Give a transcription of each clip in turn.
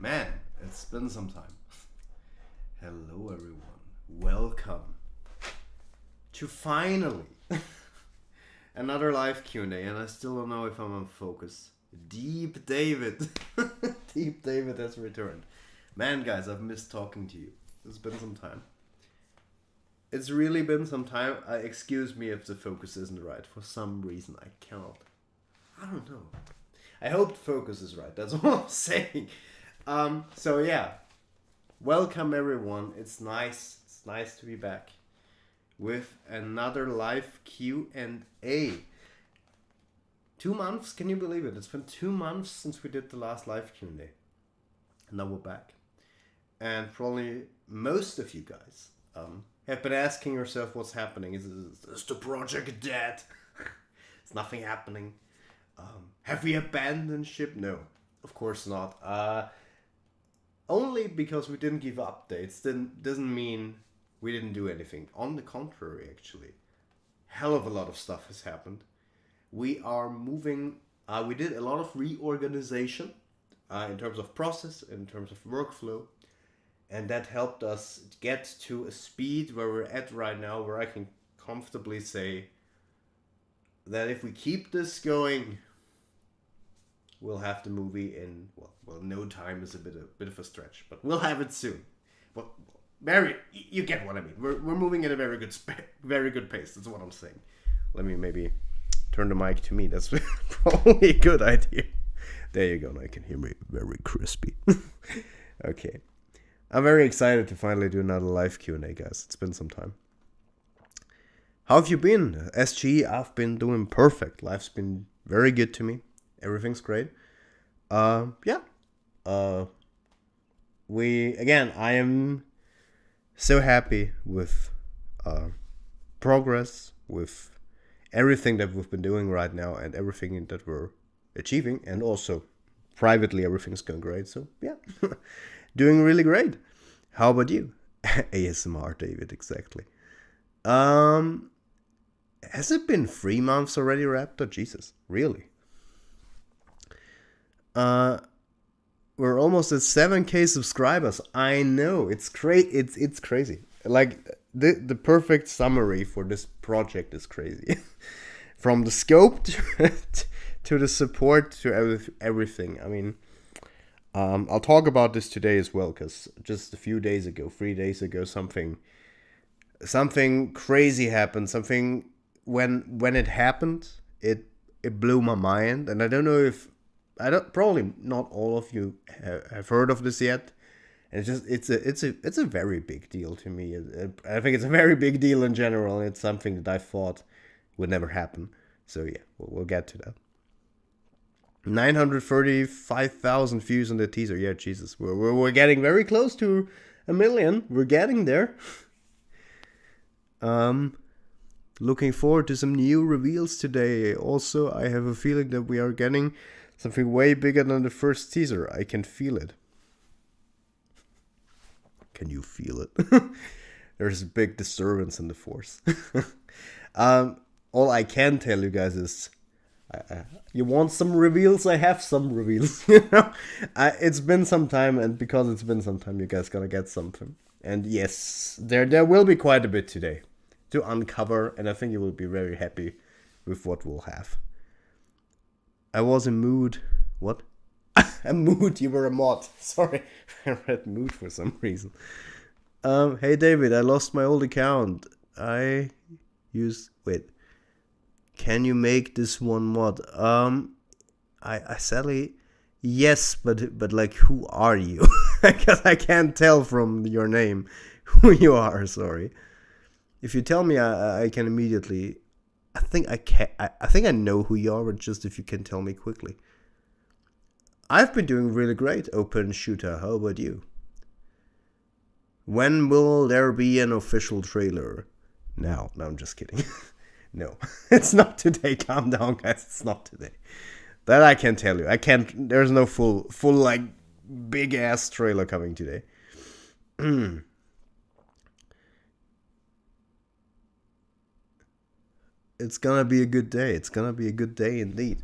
Man, it's been some time. Hello, everyone. Welcome to finally another live Q&A, and I still don't know if I'm on focus. Deep David. Deep David has returned. Man, guys, I've missed talking to you. It's been some time. It's really been some time. Excuse me if the focus isn't right. For some reason, I cannot. I don't know. I hope the focus is right. That's what I'm saying. So yeah, welcome everyone. It's nice. It's nice to be back with another live Q&A. 2 months? Can you believe it? It's been 2 months since we did the last live Q&A. And now we're back. And probably most of you guys have been asking yourself what's happening. Is the project dead? Is nothing happening? Have we abandoned ship? No, of course not. Only because we didn't give updates doesn't mean we didn't do anything. On the contrary, actually, hell of a lot of stuff has happened. We are moving. We did a lot of reorganization in terms of process, in terms of workflow, and that helped us get to a speed where we're at right now, where I can comfortably say that if we keep this going, we'll have the movie in no time is a bit of a stretch, but we'll have it soon. Well, you get what I mean. We're moving at a very good pace. That's what I'm saying. Let me maybe turn the mic to me. That's probably a good idea. There you go. Now you can hear me very crispy. Okay, I'm very excited to finally do another live Q&A, guys. It's been some time. How have you been? SG, I've been doing perfect. Life's been very good to me. Everything's great. Yeah. I am so happy with progress, with everything that we've been doing right now and everything that we're achieving, and also privately everything's going great. So yeah, doing really great. How about you? ASMR David, exactly. Has it been 3 months already, Raptor? Jesus, really? We're almost at 7K subscribers. I know, it's it's crazy. Like the perfect summary for this project is crazy. From the scope to the support to everything. I mean, I'll talk about this today as well, because just a few days ago, 3 days ago, something crazy happened. Something when it happened, it blew my mind, and I don't know if probably not all of you have heard of this yet. And it's a very big deal to me. I think it's a very big deal in general. It's something that I thought would never happen. So yeah, we'll get to that. 935,000 views on the teaser. Yeah, Jesus, we're getting very close to 1 million. We're getting there. Looking forward to some new reveals today. Also, I have a feeling that we are getting something way bigger than the first teaser. I can feel it. Can you feel it? There's a big disturbance in the force. All I can tell you guys is, you want some reveals? I have some reveals. It's been some time, and because it's been some time, you guys gotta get something. And yes, there will be quite a bit today to uncover, and I think you will be very happy with what we'll have. I was in mood. What? A mood? You were a mod. Sorry. I read mood for some reason. Hey David, I lost my old account. Wait. Can you make this one mod? I sadly, yes, but like, who are you? Because I can't tell from your name who you are. Sorry. If you tell me, I can immediately. I think I know who you are, but just if you can tell me quickly. I've been doing really great, Open Shooter. How about you? When will there be an official trailer? No, I'm just kidding. No, it's not today. Calm down, guys. It's not today. That I can tell you. I can't. There's no full like big ass trailer coming today. It's gonna be a good day. It's gonna be a good day indeed.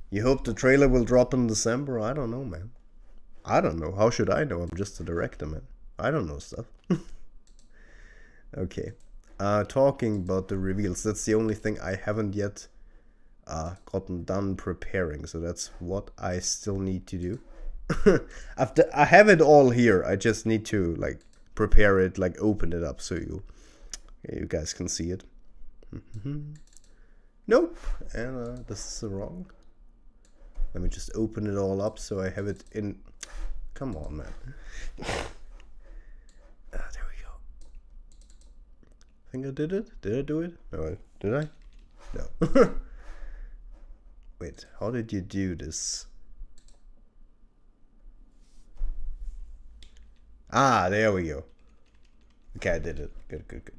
You hope the trailer will drop in December? I don't know, man. I don't know. How should I know? I'm just a director, man. I don't know stuff. Okay. Talking about the reveals, that's the only thing I haven't yet gotten done preparing. So that's what I still need to do. I have it all here. I just need to like prepare it, like open it up so you guys can see it. Nope. And this is wrong. Let me just open it all up so I have it in. Come on, man. There we go. I think I did it. Did I do it? No, did I? No. Wait, how did you do this? Ah, there we go. Okay, I did it. Good.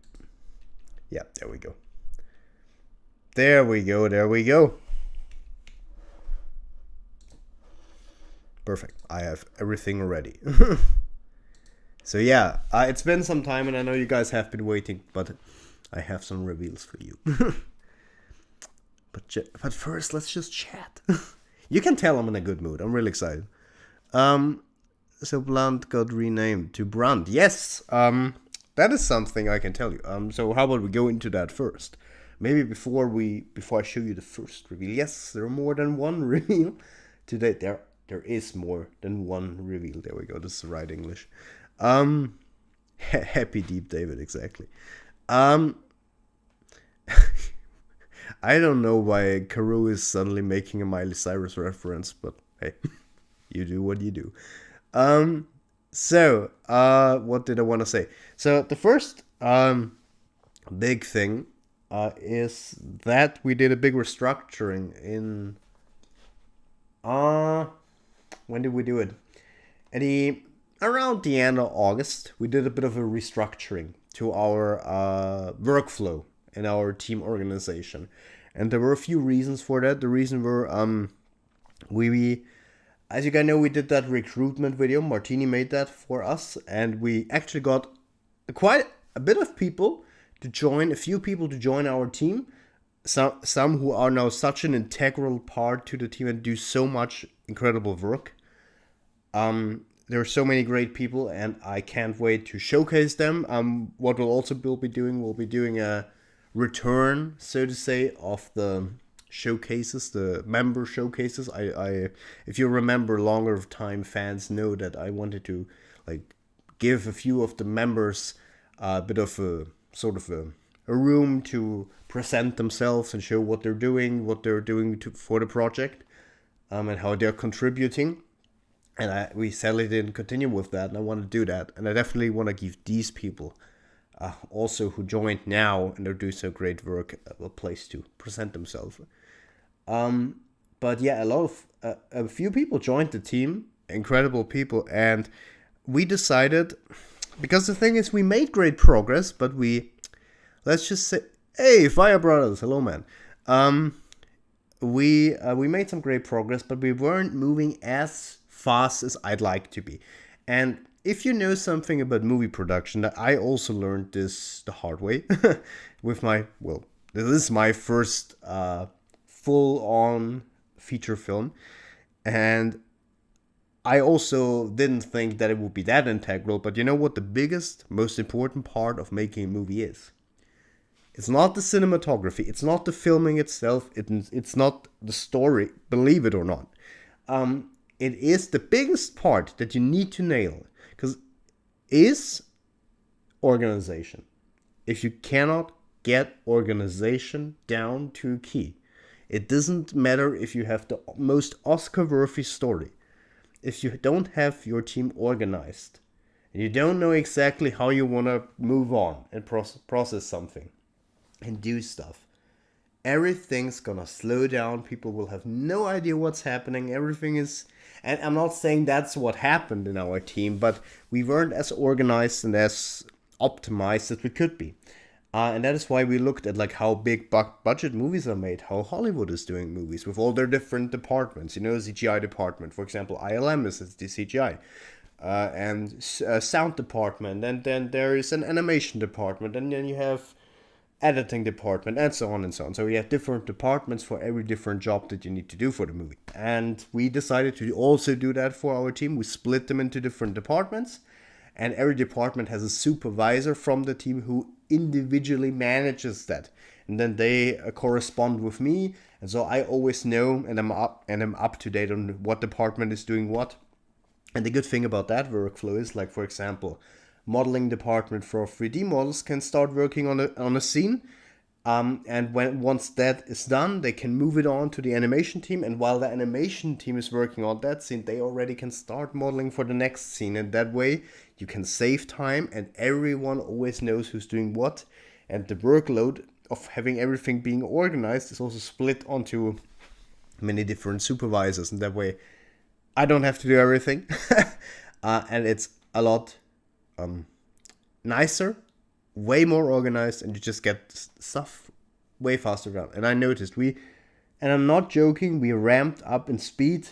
Yeah, there we go. There we go. Perfect. I have everything ready. So yeah, it's been some time and I know you guys have been waiting, but I have some reveals for you. But first, let's just chat. You can tell I'm in a good mood. I'm really excited. So Blunt got renamed to Brunt. Yes, that is something I can tell you. So how about we go into that first? Maybe before I show you the first reveal. Yes, there are more than one reveal today. There is more than one reveal. There we go. This is the right English. Happy Deep David, exactly. I don't know why Karoo is suddenly making a Miley Cyrus reference, but hey, you do what you do. So what did I want to say? So the first big thing is that we did a big restructuring in when did we do it? Around the end of August, we did a bit of a restructuring to our workflow in our team organization, and there were a few reasons for that. The reason were we as you guys know, we did that recruitment video. Martini made that for us, and we actually got quite a bit of people to join, a few people to join our team. Some who are now such an integral part to the team and do so much incredible work. There are so many great people, and I can't wait to showcase them. What we'll also be doing a return, so to say, of the showcases, the member showcases. I if you remember, longer time fans know that I wanted to like give a few of the members a bit of a sort of a room to present themselves and show what they're doing for the project, and how they're contributing. And we sadly didn't continue with that, and I want to do that. And I definitely want to give these people, also who joined now and they're doing so great work, a place to present themselves. But yeah, a few people joined the team, incredible people, and we decided, because the thing is, we made great progress, but let's just say, hey, Fire Brothers, hello, man. We made some great progress, but we weren't moving as fast as I'd like to be. And if you know something about movie production, that I also learned this the hard way with this is my first full-on feature film, and I also didn't think that it would be that integral. But you know what the biggest, most important part of making a movie is? It's not the cinematography, it's not the filming itself, it's not the story, believe it or not. It is the biggest part that you need to nail, because is organization. If you cannot get organization down to a key, it doesn't matter if you have the most Oscar-worthy story. If you don't have your team organized, and you don't know exactly how you want to move on and process something and do stuff, everything's gonna slow down. People will have no idea what's happening. Everything is, and I'm not saying that's what happened in our team, but we weren't as organized and as optimized as we could be. And that is why we looked at like how big budget movies are made, how Hollywood is doing movies with all their different departments. You know, CGI department, for example, ILM is the CGI, and sound department, and then there is an animation department, and then you have editing department, and so on and so on. So we have different departments for every different job that you need to do for the movie. And we decided to also do that for our team. We split them into different departments, and every department has a supervisor from the team who individually manages that. And then they correspond with me, and so I always know, and I'm up to date on what department is doing what. And the good thing about that workflow is, like, for example, modeling department for 3D models can start working on a scene, and once that is done, they can move it on to the animation team, and while the animation team is working on that scene, they already can start modeling for the next scene, and that way you can save time, and everyone always knows who's doing what, and the workload of having everything being organized is also split onto many different supervisors, and that way I don't have to do everything. And it's a lot nicer, way more organized, and you just get stuff way faster done. And I noticed and I'm not joking, we ramped up in speed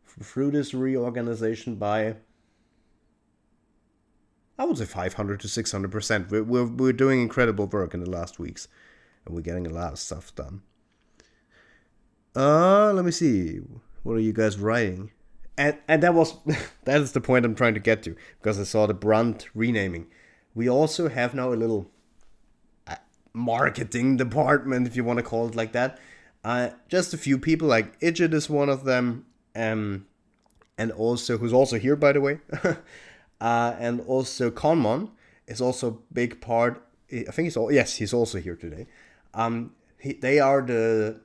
through this reorganization by, I would say, 500 to 600%. We're doing incredible work in the last weeks, and we're getting a lot of stuff done. Let me see. What are you guys writing? And that is the point I'm trying to get to, because I saw the Brunt renaming. We also have now a little marketing department, if you want to call it like that. Just a few people, like Idjit is one of them, and also, who's also here, by the way. And also Conmon is also a big part. I think he's also here today. They are the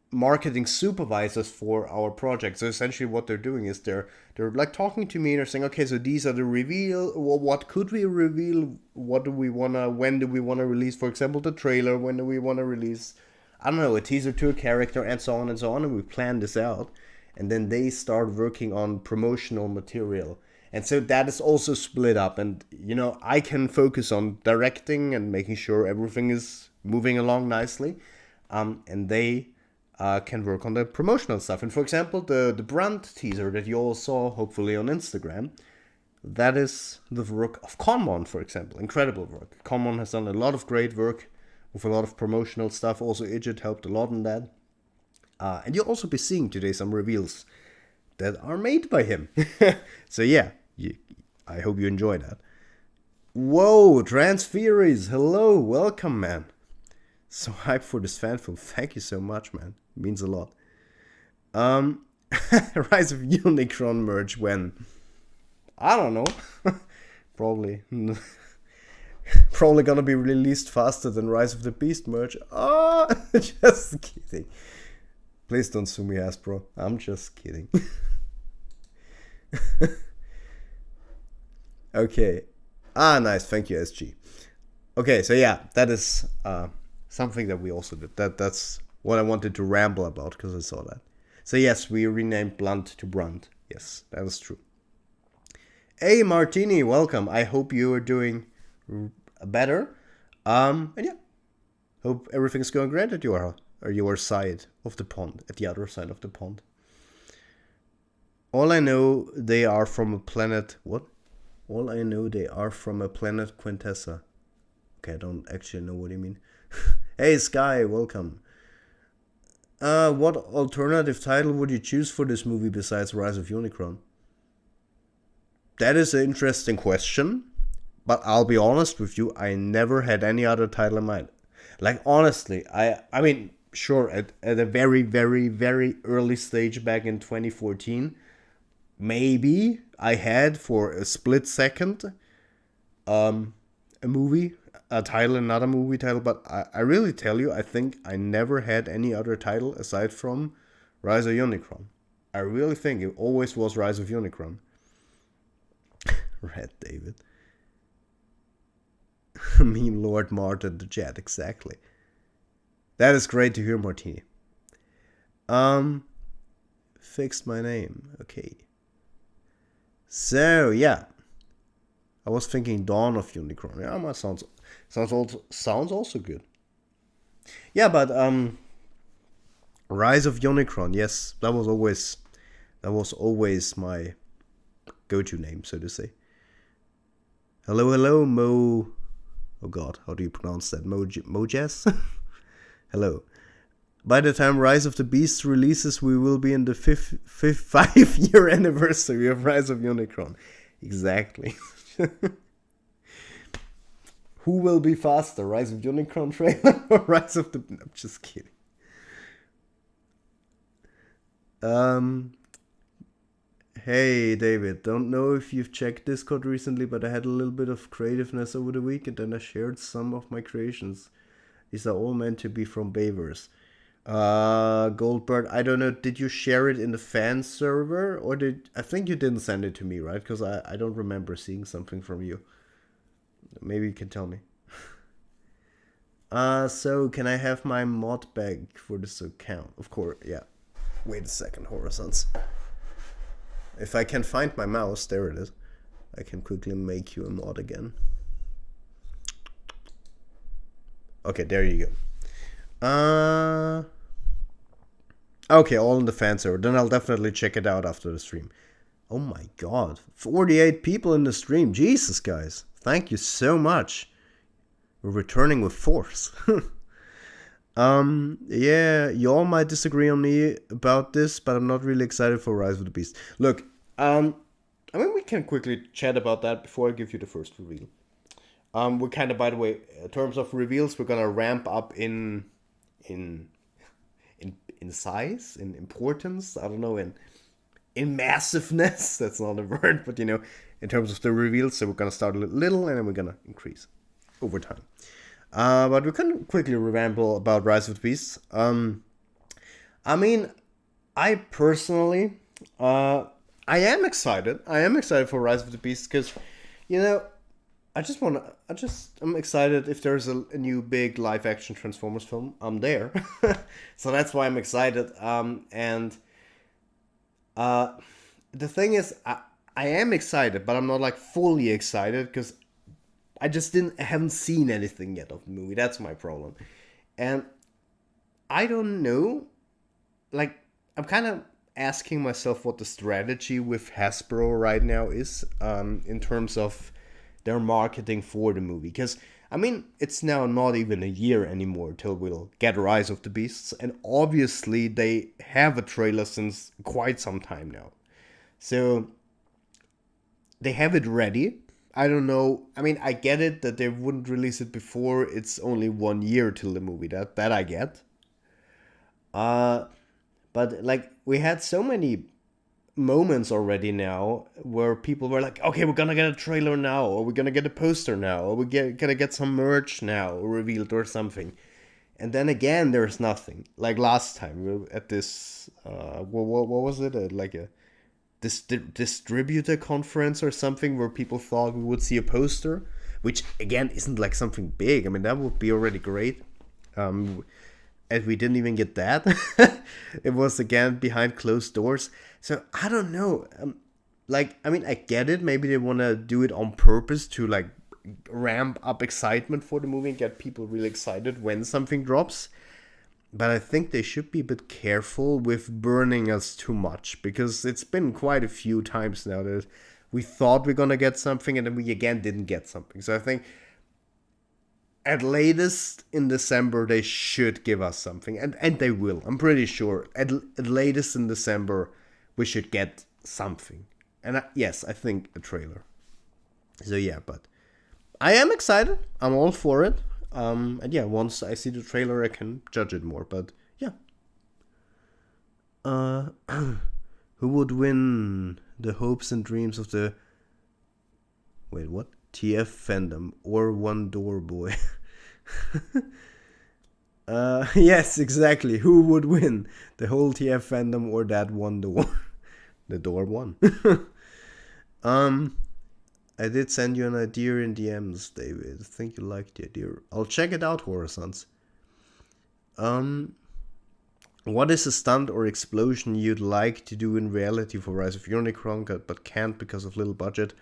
marketing supervisors for our project. So essentially what they're doing is they're like talking to me, and they're saying, okay, so these are the reveal, well, what could we reveal, when do we want to release, for example, the trailer, when do we want to release, I don't know, a teaser to a character, and so on, and we plan this out, and then they start working on promotional material. And so that is also split up, and I can focus on directing and making sure everything is moving along nicely, and they can work on the promotional stuff. And for example, the Brunt teaser that you all saw, hopefully, on Instagram, that is the work of Conmon, for example. Incredible work. Conmon has done a lot of great work with a lot of promotional stuff. Also, Idjit helped a lot in that. And you'll also be seeing today some reveals that are made by him. So yeah, I hope you enjoy that. Whoa, Transferes, hello, welcome, man. So hyped for this fan film. Thank you so much, man. It means a lot. Rise of Unicron merch when? I don't know. Probably gonna be released faster than Rise of the Beast merch. Oh, just kidding. Please don't sue me, Hasbro. I'm just kidding. Okay. Nice. Thank you, SG. Okay, so yeah, that is something that we also did. That's what I wanted to ramble about, because I saw that. So yes, we renamed Blunt to Brunt. Yes, that is true. Hey Martini, welcome. I hope you are doing better. And yeah, hope everything's going great at your side of the pond, at the other side of the pond. All I know, they are from a planet. What? All I know, they are from a planet Quintessa. Okay, I don't actually know what you mean. Hey Sky, welcome. What alternative title would you choose for this movie besides Rise of Unicron? That is an interesting question, but I'll be honest with you, I never had any other title in mind. Like, honestly, I mean, sure, at a very, very, very early stage back in 2014, maybe I had, for a split second, a title, another movie title, but I really tell you, I think I never had any other title aside from Rise of Unicron. I really think it always was Rise of Unicron. Red David. Meme Lord Martin the chat, exactly. That is great to hear, Martini. Fixed my name. Okay. So yeah. I was thinking Dawn of Unicron. Yeah, that sounds also good. Yeah, but Rise of Unicron, yes, that was always my go-to name, so to say. Hello, Mo Oh god, how do you pronounce that? Mojas? Hello. By the time Rise of the Beasts releases, we will be in the 5-year anniversary of Rise of Unicron. Exactly. Who will be faster, Rise of Unicron trailer or Rise of the... I'm just kidding. Hey David, don't know if you've checked Discord recently, but I had a little bit of creativeness over the weekend and I shared some of my creations. These are all meant to be from Bavers. Goldbird, I don't know, did you share it in the fan server or I think you didn't send it to me, right? Because I don't remember seeing something from you. Maybe you can tell me. So can I have my mod bag for this account? Of course, yeah. Wait a second, Horizons. If I can find my mouse, there it is. I can quickly make you a mod again. Okay, there you go. Okay, all in the fan server. Then I'll definitely check it out after the stream. Oh my god. 48 people in the stream. Jesus, guys. Thank you so much. We're returning with force. Yeah, y'all might disagree on me about this, but I'm not really excited for Rise of the Beast. Look, I mean, we can quickly chat about that before I give you the first reveal. We're kind of, by the way, in terms of reveals, we're gonna ramp up in size, in importance, I don't know, in massiveness, that's not a word, but in terms of the reveals, so we're gonna start a little and then we're gonna increase over time. But we can quickly ramble about Rise of the Beasts. I mean, I personally, I am excited. I am excited for Rise of the Beasts because, I'm excited if there's a new big live action Transformers film. I'm there. So that's why I'm excited. The thing is, I am excited, but I'm not like fully excited because I haven't seen anything yet of the movie. That's my problem. And I don't know, like, I'm kind of asking myself what the strategy with Hasbro right now is in terms of their marketing for the movie. Because, I mean, it's now not even a year anymore till we'll get Rise of the Beasts. And obviously they have a trailer since quite some time now. So they have it ready. I don't know. I mean, I get it that they wouldn't release it before it's only 1 year till the movie. That I get. But like, we had so many moments already now where people were like, okay, we're gonna get a trailer now, or we're gonna get a poster now, or gonna get some merch now revealed or something. And then again, there's nothing. Like last time at this, what was it? Like a distributor conference or something where people thought we would see a poster, which again isn't like something big. I mean, that would be already great. And we didn't even get that. It was again behind closed doors. So I don't know. I mean, I get it. Maybe they want to do it on purpose to like ramp up excitement for the movie and get people really excited when something drops. But I think they should be a bit careful with burning us too much, because it's been quite a few times now that we thought we're gonna get something and then we again didn't get something. So I think at latest in December they should give us something, and they will. I'm pretty sure at latest in December we should get something. And yes, I think a trailer. So yeah, but I am excited. I'm all for it. And yeah, once I see the trailer, I can judge it more. But yeah. Who would win the hopes and dreams of the... Wait, what? TF fandom or One Door Boy? Yes, exactly. Who would win? The whole TF fandom or that one door? The door one. I did send you an idea in DMs, David. I think you liked the idea. I'll check it out, Horizons. What is a stunt or explosion you'd like to do in reality for Rise of Unicron, but can't because of little budget?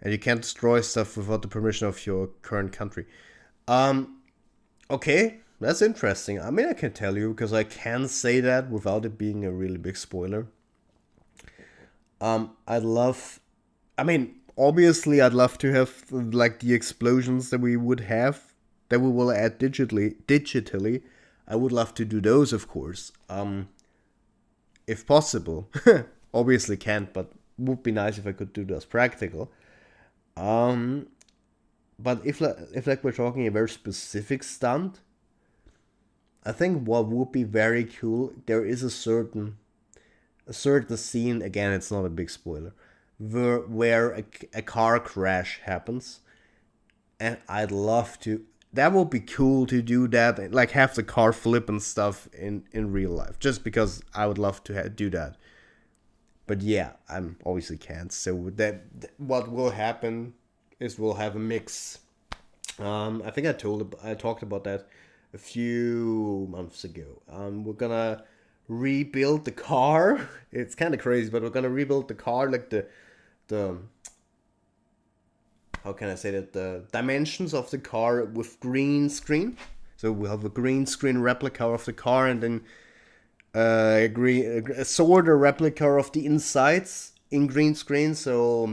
And you can't destroy stuff without the permission of your current country. Okay, that's interesting. I mean, I can tell you, because I can say that without it being a really big spoiler. I'd love... I mean, Obviously, I'd love to have like the explosions that we would have that we will add digitally. I would love to do those, of course, if possible. Obviously can't, but would be nice if I could do those practical. Um, but if like we're talking a very specific stunt, I think what would be very cool. There is a certain scene. Again, it's not a big spoiler, where a car crash happens, and I'd love to. That would be cool to do that, like have the car flip and stuff in real life. Just because I would love to do that. But yeah, I'm obviously can't. So that what will happen is we'll have a mix. I think I talked about that a few months ago. We're gonna rebuild the car. It's kind of crazy, but we're gonna rebuild the car, like the how can I say that, the dimensions of the car with green screen. So we'll have a green screen replica of the car, and then a sort of replica of the insides in green screen. So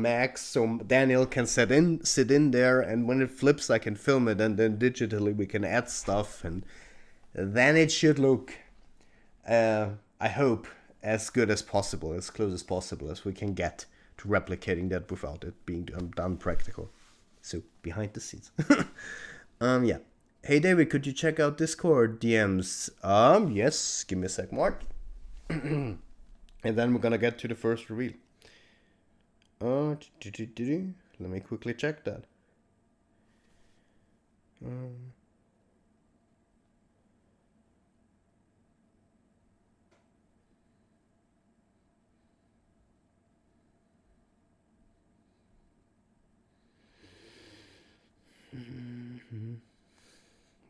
Daniel can sit in there, and when it flips, I can film it, and then digitally we can add stuff, and then it should look, I hope, as good as possible, as close as possible as we can get to replicating that without it being done practical. So behind the scenes. Yeah. Hey David, could you check out Discord DMs? Yes. Give me a sec, Mark. And then we're gonna get to the first reveal. Let me quickly check that.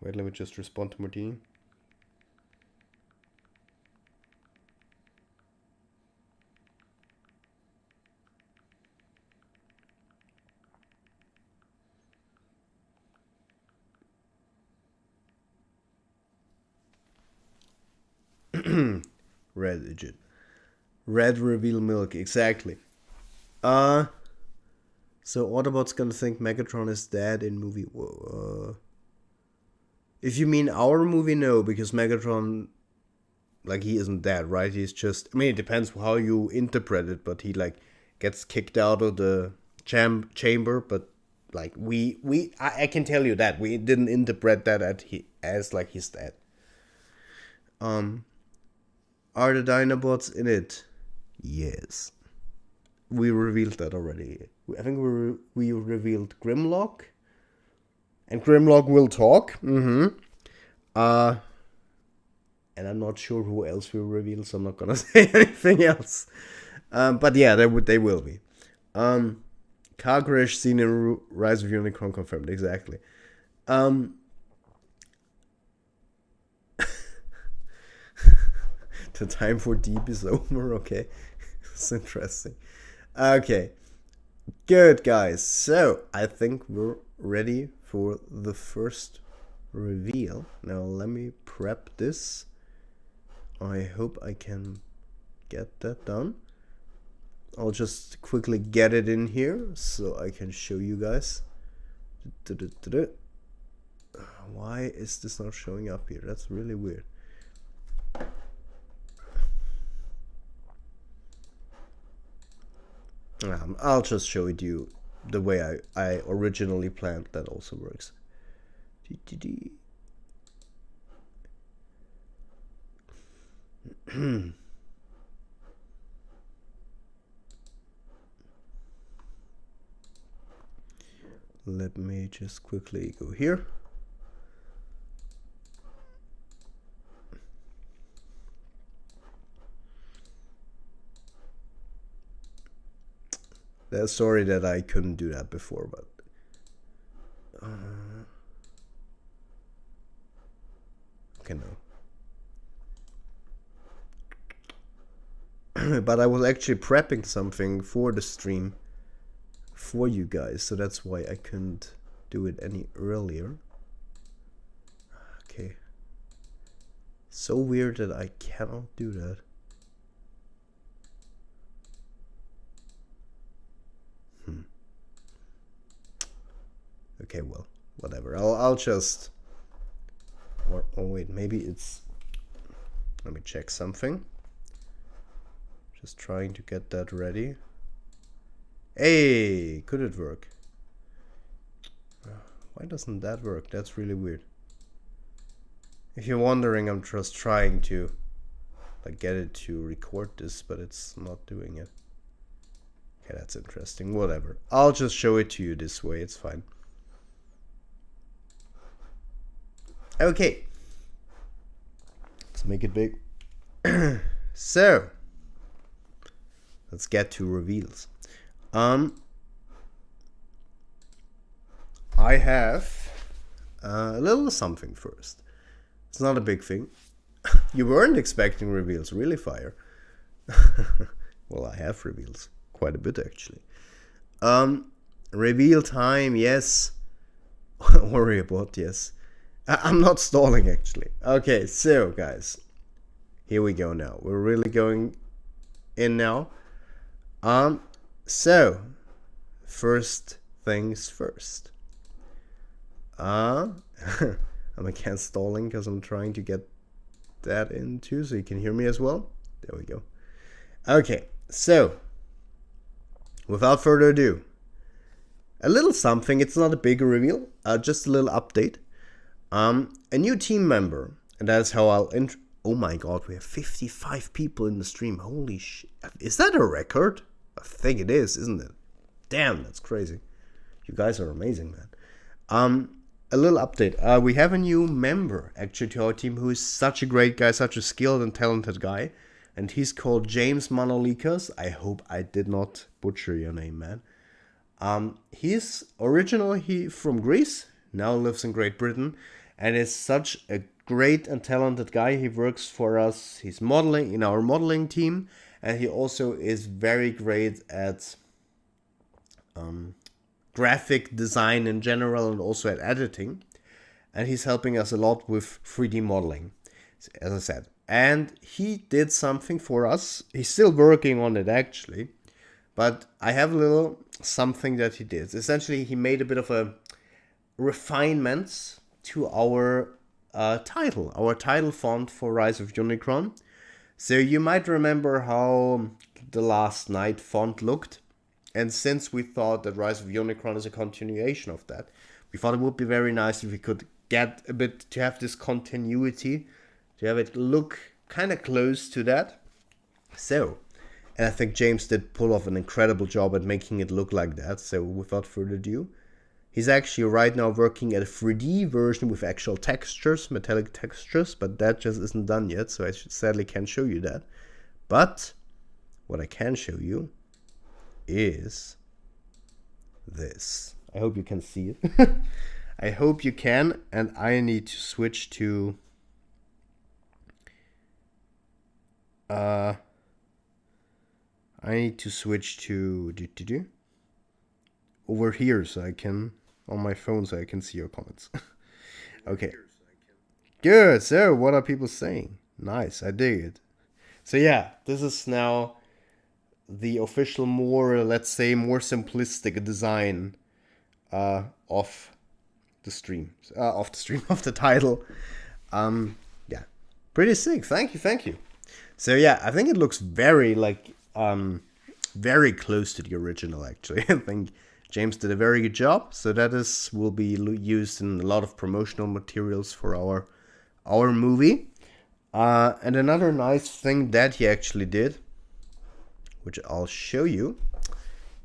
Wait, let me just respond to Martini. Red reveal milk, exactly. So Autobot's gonna think Megatron is dead in movie. Whoa, if you mean our movie, no, because Megatron, like, he isn't dead, right? He's just, I mean, it depends how you interpret it, but he like gets kicked out of the chamber. But like I can tell you that we didn't interpret that as like he's dead. Are the Dinobots in it? Yes. We revealed that already. I think we revealed Grimlock. And Grimlock will talk. And I'm not sure who else will reveal, so I'm not gonna say anything else. But yeah, they will be. Car crash scene in Rise of Unicron confirmed, exactly. The time for deep is over, okay. It's interesting. Okay. Good, guys. So, I think we're ready for the first reveal. Now, let me prep this. I hope I can get that done. I'll just quickly get it in here so I can show you guys. Why is this not showing up here? That's really weird. I'll just show it you the way I originally planned. That also works. Let me just quickly go here. Sorry that I couldn't do that before, but okay, no. But I was actually prepping something for the stream for you guys, so that's why I couldn't do it any earlier. Okay. So weird that I cannot do that. Okay, well, whatever. I'll just... oh wait, maybe it's... Let me check something. Just trying to get that ready. Hey, could it work? Why doesn't that work? That's really weird. If you're wondering, I'm just trying to like get it to record this, but it's not doing it. Okay, that's interesting. Whatever. I'll just show it to you this way. It's fine. Okay. Let's make it big. So, let's get to reveals. I have a little something first. It's not a big thing. You weren't expecting reveals, really, Fire. Well, I have reveals. Quite a bit, actually. Reveal time, yes. Worry about, yes. I'm not stalling, actually. Okay, so, guys. Here we go now. We're really going in now. So, first things first. I'm against stalling because I'm trying to get that in too, so you can hear me as well. There we go. Okay, so without further ado, a little something. It's not a big reveal, just a little update. A new team member, and that's how I'll oh my god, we have 55 people in the stream. Holy shit. Is that a record? I think it is, isn't it? Damn, that's crazy. You guys are amazing, man. A little update. We have a new member, actually, to our team who is such a great guy, such a skilled and talented guy. And he's called James Manolikas. I hope I did not butcher your name, man. He's originally from Greece, now lives in Great Britain, and is such a great and talented guy. He works for us. He's modeling in our modeling team, and he also is very great at graphic design in general and also at editing. And he's helping us a lot with 3D modeling, as I said. And he did something for us. He's still working on it, actually. But I have a little something that he did. Essentially, he made a bit of a refinement to our title font for Rise of Unicron. So you might remember how the Last Night font looked. And since we thought that Rise of Unicron is a continuation of that, we thought it would be very nice if we could get a bit to have this continuity, to have it look kind of close to that. So, and I think James did pull off an incredible job at making it look like that. So without further ado, he's actually right now working at a 3D version with actual textures, metallic textures, but that just isn't done yet, so I sadly can't show you that. But what I can show you is this. I hope you can see it. I hope you can, and I need to switch to over here so I can on my phone so I can see your comments. Okay. Good. So what are people saying? Nice. I dig it. So yeah, this is now the official let's say more simplistic design of the stream. Of the title. Yeah. Pretty sick. Thank you. So yeah, I think it looks very very close to the original, actually. I think James did a very good job. So that will be used in a lot of promotional materials for our movie. And another nice thing that he actually did, which I'll show you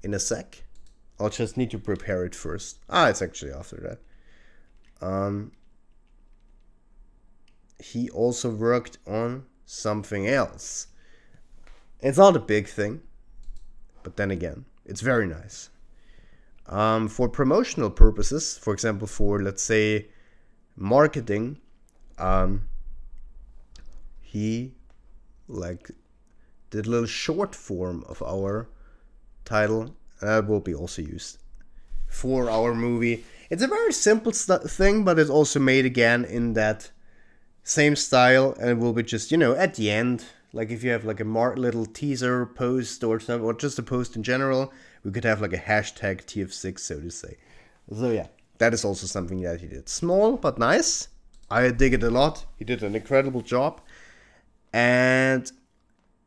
in a sec. I'll just need to prepare it first. It's actually after that. He also worked on something else. It's not a big thing, but then again, it's very nice. For promotional purposes, for example, for, let's say, marketing, he did a little short form of our title. That will be also used for our movie. It's a very simple thing, but it's also made again in that same style, and it will be just, at the end, like if you have like a little teaser post or something, or just a post in general, we could have like a hashtag TF6, so to say. So yeah, that is also something that he did. Small but nice. I dig it a lot. He did an incredible job. And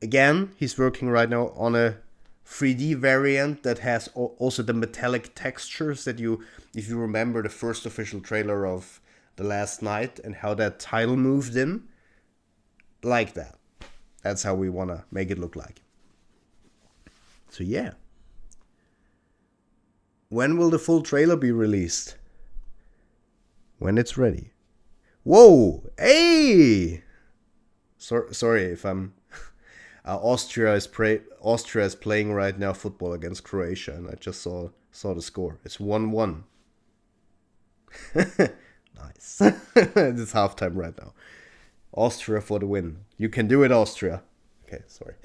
again, he's working right now on a 3D variant that has also the metallic textures that you, if you remember the first official trailer of The Last Night and how that title moved in, like that. That's how we want to make it look like. So yeah. When will the full trailer be released? When it's ready. Whoa! Hey! Sorry if I'm... Austria is playing right now football against Croatia, and I just saw the score. It's 1-1. Nice. It's halftime right now. Austria for the win. You can do it, Austria. Okay, sorry.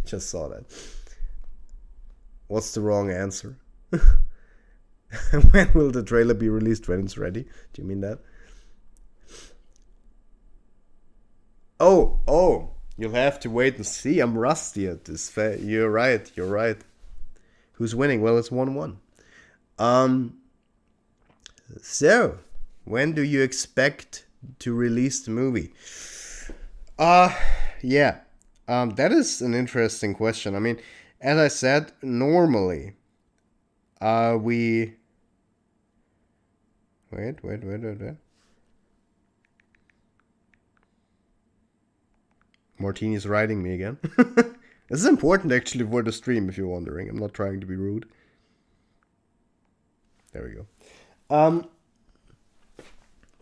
Just saw that. What's the wrong answer? When will the trailer be released? When it's ready? Do you mean that? Oh. You'll have to wait and see. I'm rusty at this. You're right. Who's winning? Well, it's 1-1. So, when do you expect to release the movie? Yeah. That is an interesting question. I mean, as I said, normally, we... Wait. Martini's writing me again. This is important actually for the stream, if you're wondering. I'm not trying to be rude. There we go.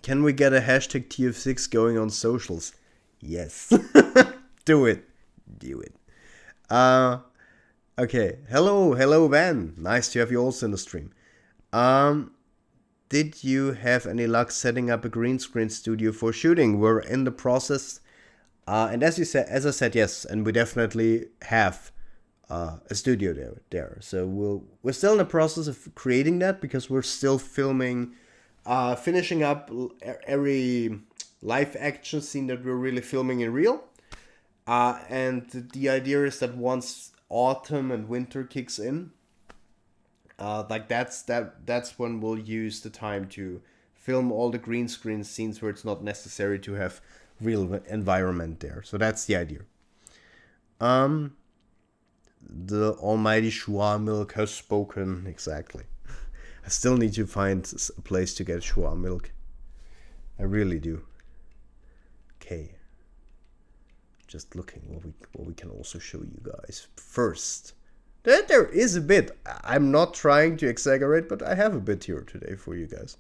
Can we get a hashtag TF6 going on socials? Yes. Do it. Okay. Hello, Van. Nice to have you also in the stream. Did you have any luck setting up a green screen studio for shooting? We're in the process. And as I said, yes, and we definitely have a studio there. So we're still in the process of creating that because we're still filming, finishing up every live action scene that we're really filming in real. And the idea is that once autumn and winter kicks in, that's when we'll use the time to film all the green screen scenes where it's not necessary to have real environment there. So that's the idea. The almighty Schwa milk has spoken. Exactly. I still need to find a place to get Schwa milk. I really do. Okay. Just looking what we can also show you guys. First, there is a bit. I'm not trying to exaggerate, but I have a bit here today for you guys.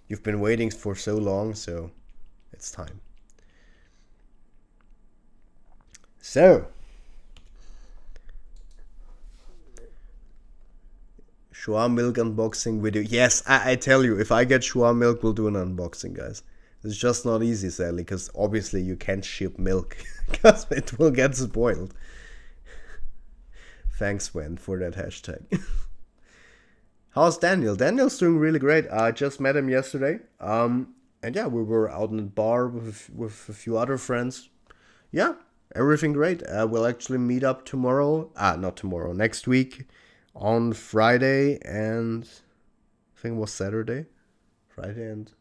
You've been waiting for so long, so it's time. So, Schwa milk unboxing video. Yes, I tell you, if I get Schwa milk, we'll do an unboxing, guys. It's just not easy, sadly, because obviously you can't ship milk, because it will get spoiled. Thanks, Wen, for that hashtag. How's Daniel? Daniel's doing really great. I just met him yesterday. And yeah, we were out in the bar with a few other friends. Yeah, everything great. We'll actually meet up tomorrow. Not tomorrow. Next week on Friday and I think it was Saturday. I think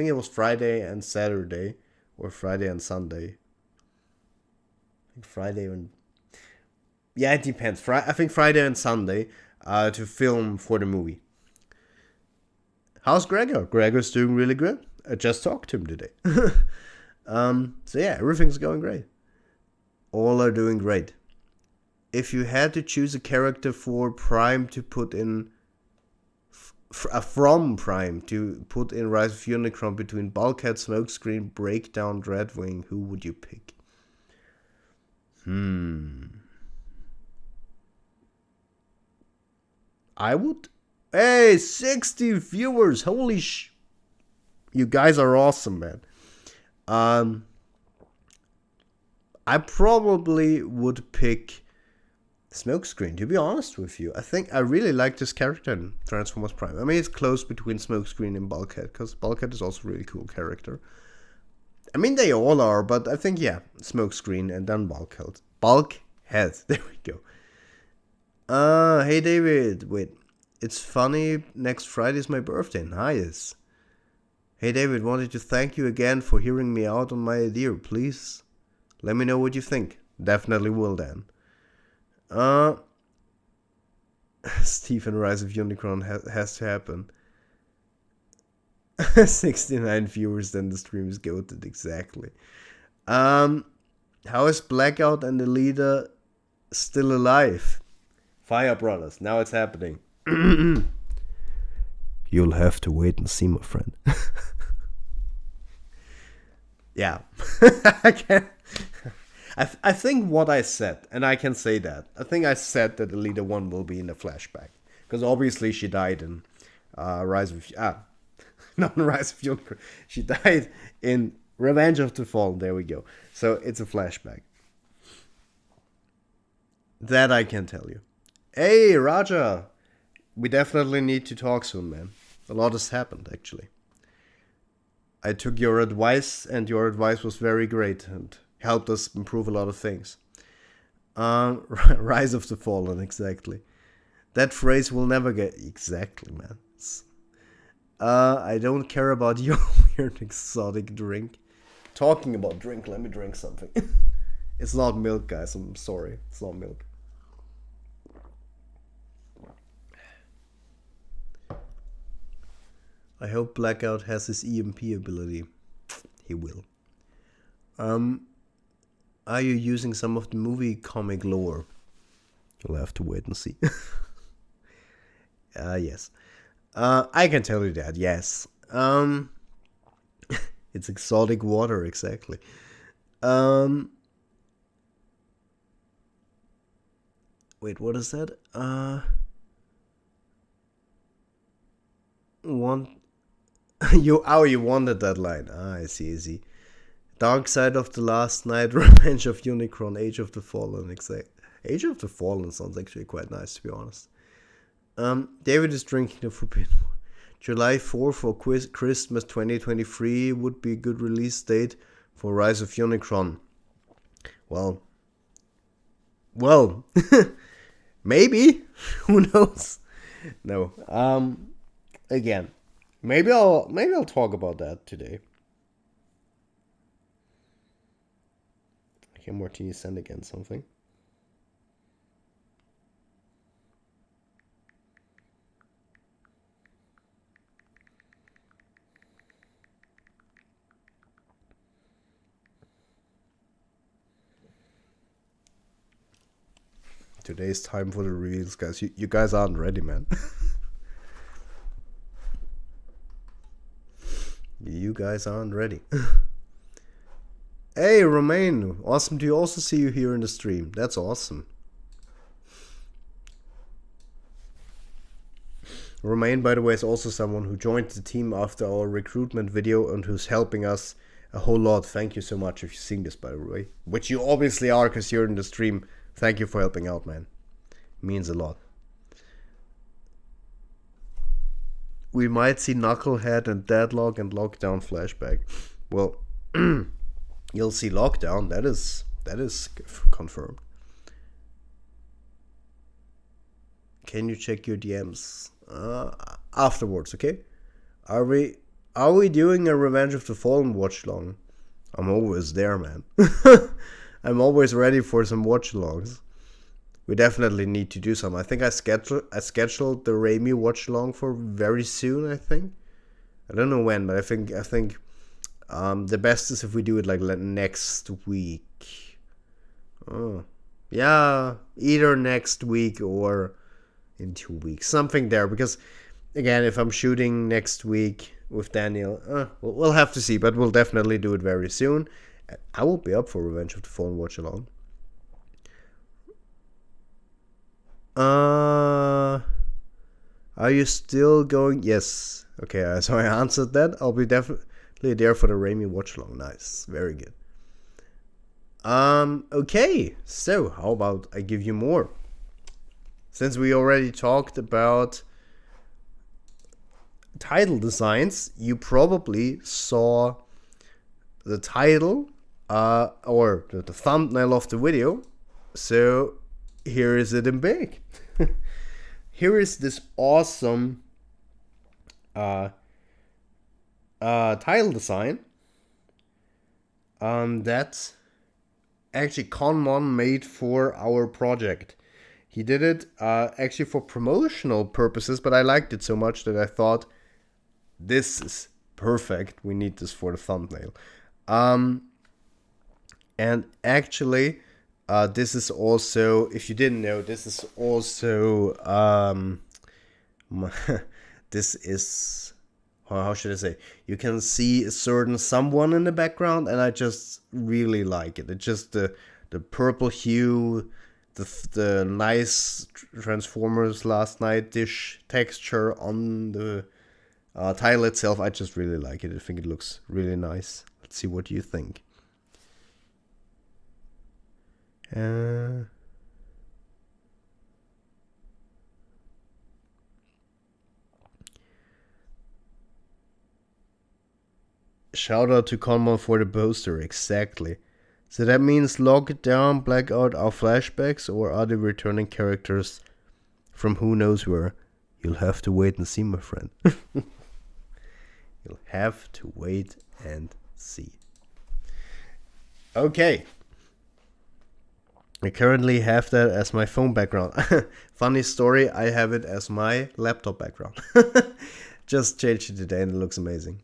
it was Friday and Saturday or Friday and Sunday. Yeah, it depends. I think Friday and Sunday to film for the movie. How's Gregor? Gregor's doing really good. I just talked to him today. So yeah, everything's going great. All are doing great. If you had to choose a character for Prime to put in... from Prime to put in Rise of Unicron between Bulkhead, Smokescreen, Breakdown, Dreadwing, who would you pick? I would... Hey, 60 viewers! Holy sh... You guys are awesome, man. I probably would pick Smokescreen, to be honest with you. I think I really like this character in Transformers Prime. I mean, it's close between Smokescreen and Bulkhead, because Bulkhead is also a really cool character. I mean, they all are, but I think, yeah, Smokescreen and then Bulkhead. Bulkhead, there we go. Hey David, wait. It's funny, next Friday is my birthday. Nice. Hey David, wanted to thank you again for hearing me out on my idea. Please let me know what you think. Definitely will then. Stephen Rise of Unicron has to happen. 69 viewers, then the stream is goated, exactly. How is Blackout and the leader still alive? Fire Brothers, now it's happening. You'll have to wait and see, my friend. Yeah. I think what I said, and I can say that, I think I said that the leader 1 will be in a flashback. Because obviously she died in Rise of... not in Rise of Unicron. She died in Revenge of the Fallen. There we go. So it's a flashback. That I can tell you. Hey, Raja! We definitely need to talk soon, man. A lot has happened, actually. I took your advice, and your advice was very great, and helped us improve a lot of things. Rise of the Fallen, exactly. That phrase will never get... Exactly, man. I don't care about your weird exotic drink. Talking about drink, let me drink something. It's not milk, guys. I'm sorry. It's not milk. I hope Blackout has his EMP ability. He will. Are you using some of the movie comic lore? You'll have to wait and see. Yes. I can tell you that, yes. It's exotic water, exactly. Wait, what is that? You wanted that line. I see. Dark Side of the Last Night, Revenge of Unicron, Age of the Fallen, exact. Age of the Fallen sounds actually quite nice, to be honest. David is drinking the forbidden one. July 4th for Christmas 2023 would be a good release date for Rise of Unicron. Well, maybe. Who knows? No. Again, maybe I'll talk about that today. Okay, Martini send again something. Today's time for the reveals, guys. You guys aren't ready, man. You guys aren't ready. Hey, Romain. Awesome to also see you here in the stream. That's awesome. Romain, by the way, is also someone who joined the team after our recruitment video and who's helping us a whole lot. Thank you so much if you're seeing this, by the way. Which you obviously are because you're in the stream. Thank you for helping out, man. It means a lot. We might see Knucklehead and Deadlock and Lockdown flashback. Well, you'll see Lockdown. That is confirmed. Can you check your DMs afterwards? Okay. Are we doing a Revenge of the Fallen watch along? I'm always there, man. I'm always ready for some watch-alongs. We definitely need to do some. I think I scheduled the Raimi watch-along for very soon, I think. I don't know when, but I think the best is if we do it like next week. Oh. Yeah, either next week or in 2 weeks. Something there, because again, if I'm shooting next week with Daniel, we'll have to see, but we'll definitely do it very soon. I will be up for Revenge of the Fallen watch along. Are you still going? Yes. Okay, so I answered that. I'll be definitely there for the Raimi watch along. Nice. Very good. Okay. So, how about I give you more? Since we already talked about title designs, you probably saw the title or the thumbnail of the video. So here is it in big. here is this awesome tile design that actually Conmon made for our project. He did it actually for promotional purposes, but I liked it so much that I thought, this is perfect. We need this for the thumbnail. And actually, this is also, if you didn't know, this is also, this is, how should I say? You can see a certain someone in the background, and I just really like it. It's just the purple hue, the nice Transformers Last Night-ish texture on the tile itself. I just really like it. I think it looks really nice. Let's see what you think. Shout out to Conmon for the poster, exactly. So that means Lockdown, Blackout are flashbacks, or are they returning characters from who knows where? You'll have to wait and see, my friend. You'll have to wait and see. Okay. I currently have that as my phone background. Funny story, I have it as my laptop background. Just changed it today and it looks amazing.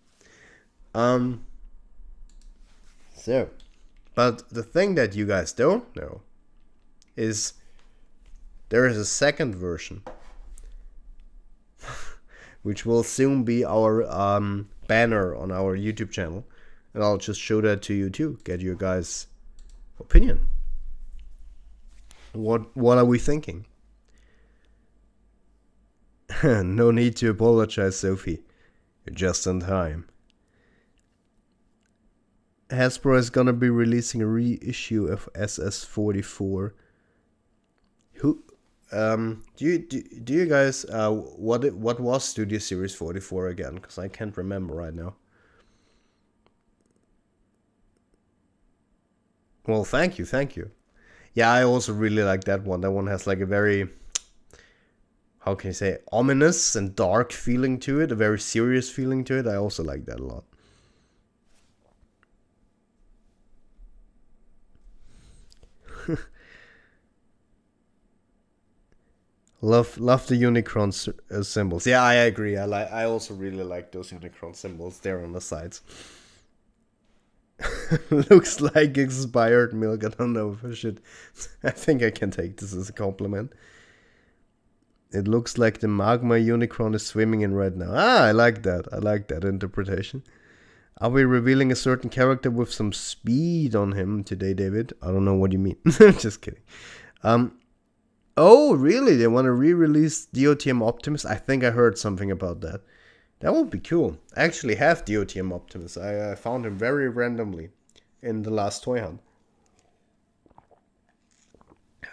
So, but the thing that you guys don't know is there is a second version, which will soon be our banner on our YouTube channel, and I'll just show that to you too. Get your guys' opinion. What are we thinking? No need to apologize, Sophie. You're just in time. Hasbro is gonna be releasing a reissue of SS44. Who? Do you guys what was Studio Series 44 again? Because I can't remember right now. Well, thank you. Yeah, I also really like that one. That one has like a very, how can you say, ominous and dark feeling to it, a very serious feeling to it. I also like that a lot. Love the Unicron symbols. Yeah, I agree. I also really like those Unicron symbols there on the sides. Looks like expired milk. I don't know if I should. I think I can take this as a compliment. It looks like the magma Unicron is swimming in right now. I like that. I like that interpretation. Are we revealing a certain character with some speed on him today, David? I don't know what you mean. Just kidding. Oh, really? They want to re-release DOTM Optimus? I think I heard something about that. That would be cool. I actually have DOTM Optimus. I found him very randomly in the last toy hunt.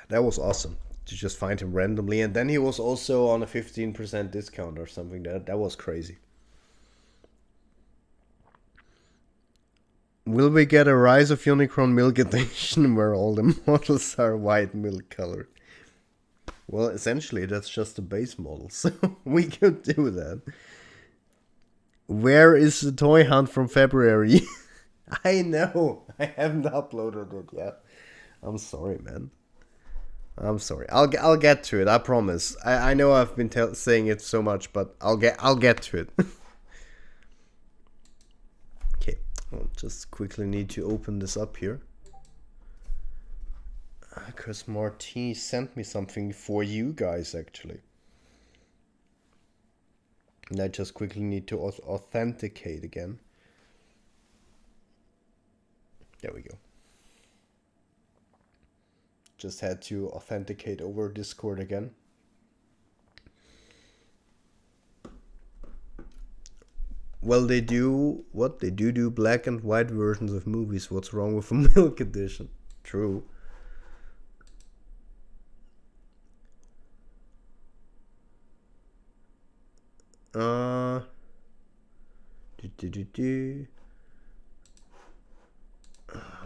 That was awesome to just find him randomly. And then he was also on a 15% discount or something. That was crazy. Will we get a Rise of Unicron Milk edition where all the models are white milk colored? Well, essentially, that's just the base model, so we could do that. Where is the toy hunt from February? I know, I haven't uploaded it yet. I'm sorry, man. I'm sorry. I'll get to it. I promise. I know I've been saying it so much, but I'll get to it. Okay, I'll just quickly need to open this up here. Because Marty sent me something for you guys, actually. And I just quickly need to authenticate again. There we go. Just had to authenticate over Discord again. Well, they do black and white versions of movies. What's wrong with a milk edition? True.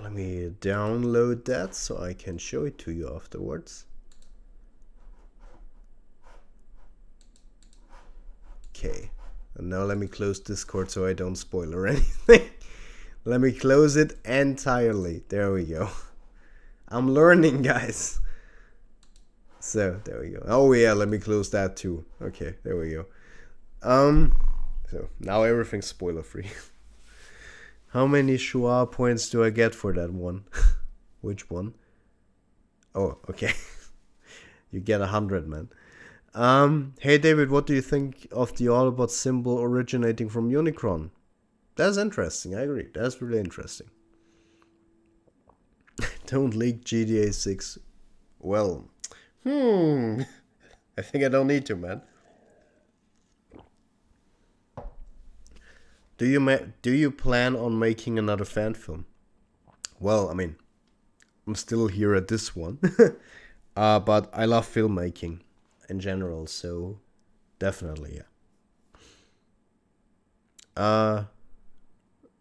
Let me download that so I can show it to you afterwards. Okay. And now let me close Discord so I don't spoil or anything. Let me close it entirely. There we go. I'm learning, guys. So, there we go. Oh yeah, let me close that too. Okay, there we go. So, now everything's spoiler free. How many Shua points do I get for that one? Which one? Oh, okay. You get 100, man. Hey David, what do you think of the Autobot symbol originating from Unicron? That's interesting, I agree. That's really interesting. Don't leak GTA 6. Well, I think I don't need to, man. Do you plan on making another fan film? Well, I mean, I'm still here at this one. But I love filmmaking in general, so definitely, yeah.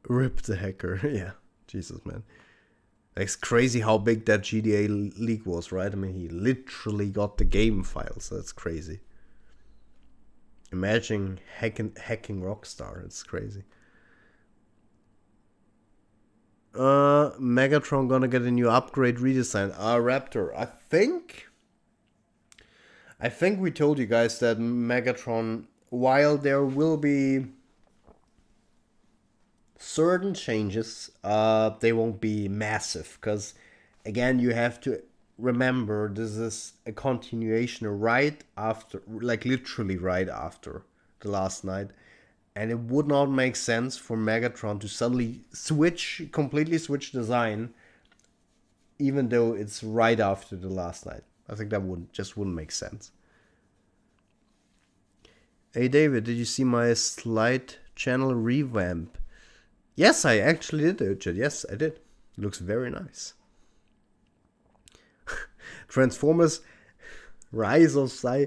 Rip the hacker. Yeah, Jesus, man. It's crazy how big that GTA leak was, right? I mean, he literally got the game files. That's crazy. Imagine hacking Rockstar. It's crazy. Megatron gonna get a new upgrade redesign. Raptor. I think we told you guys that Megatron, while there will be certain changes, they won't be massive, because again, you have to remember this is a continuation right after, like literally right after the last night, and it would not make sense for Megatron to suddenly completely switch design, even though it's right after the last night. I think that wouldn't make sense. Hey David, did you see my slide channel revamp? Yes, I actually did, Richard. Yes, I did. It looks very nice. Transformers Rise of Psy.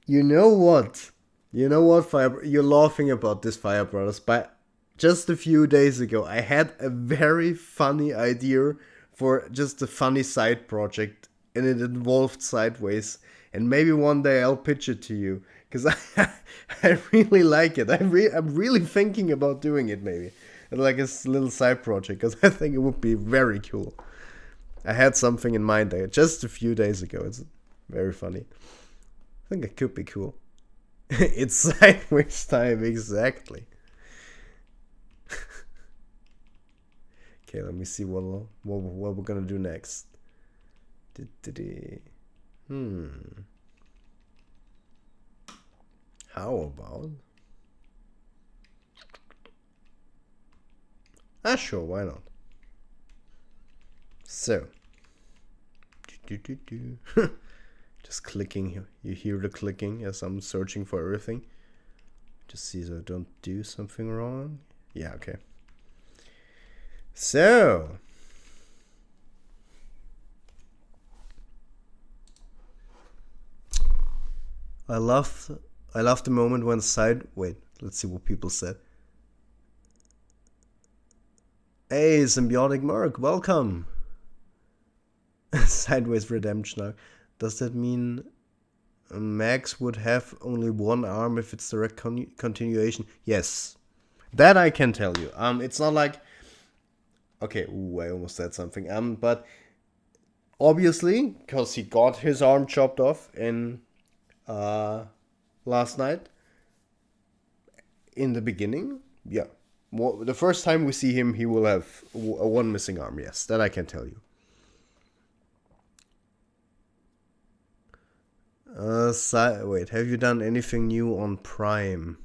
You know what? You're laughing about this, Fire Brothers, but just a few days ago, I had a very funny idea for just a funny side project, and it involved Sideways. And maybe one day I'll pitch it to you, because I really like it. I'm really thinking about doing it, maybe. Like a little side project, because I think it would be very cool. I had something in mind there just a few days ago. It's very funny. I think it could be cool. It's Sideways time, exactly. Okay, let me see what we're gonna do next. How about? Sure, why not? So, just clicking here. You hear the clicking as I'm searching for everything. Just see so I don't do something wrong. Yeah, okay. So, I love the moment when wait, let's see what people said. Hey, Symbiotic Merc, welcome! Sideways Redemption arc. Does that mean Max would have only one arm if it's direct continuation? Yes. That I can tell you. It's not like... Okay, I almost said something. But obviously, because he got his arm chopped off in last night, in the beginning, yeah. The first time we see him, he will have one missing arm. Yes, that I can tell you. Wait, have you done anything new on Prime?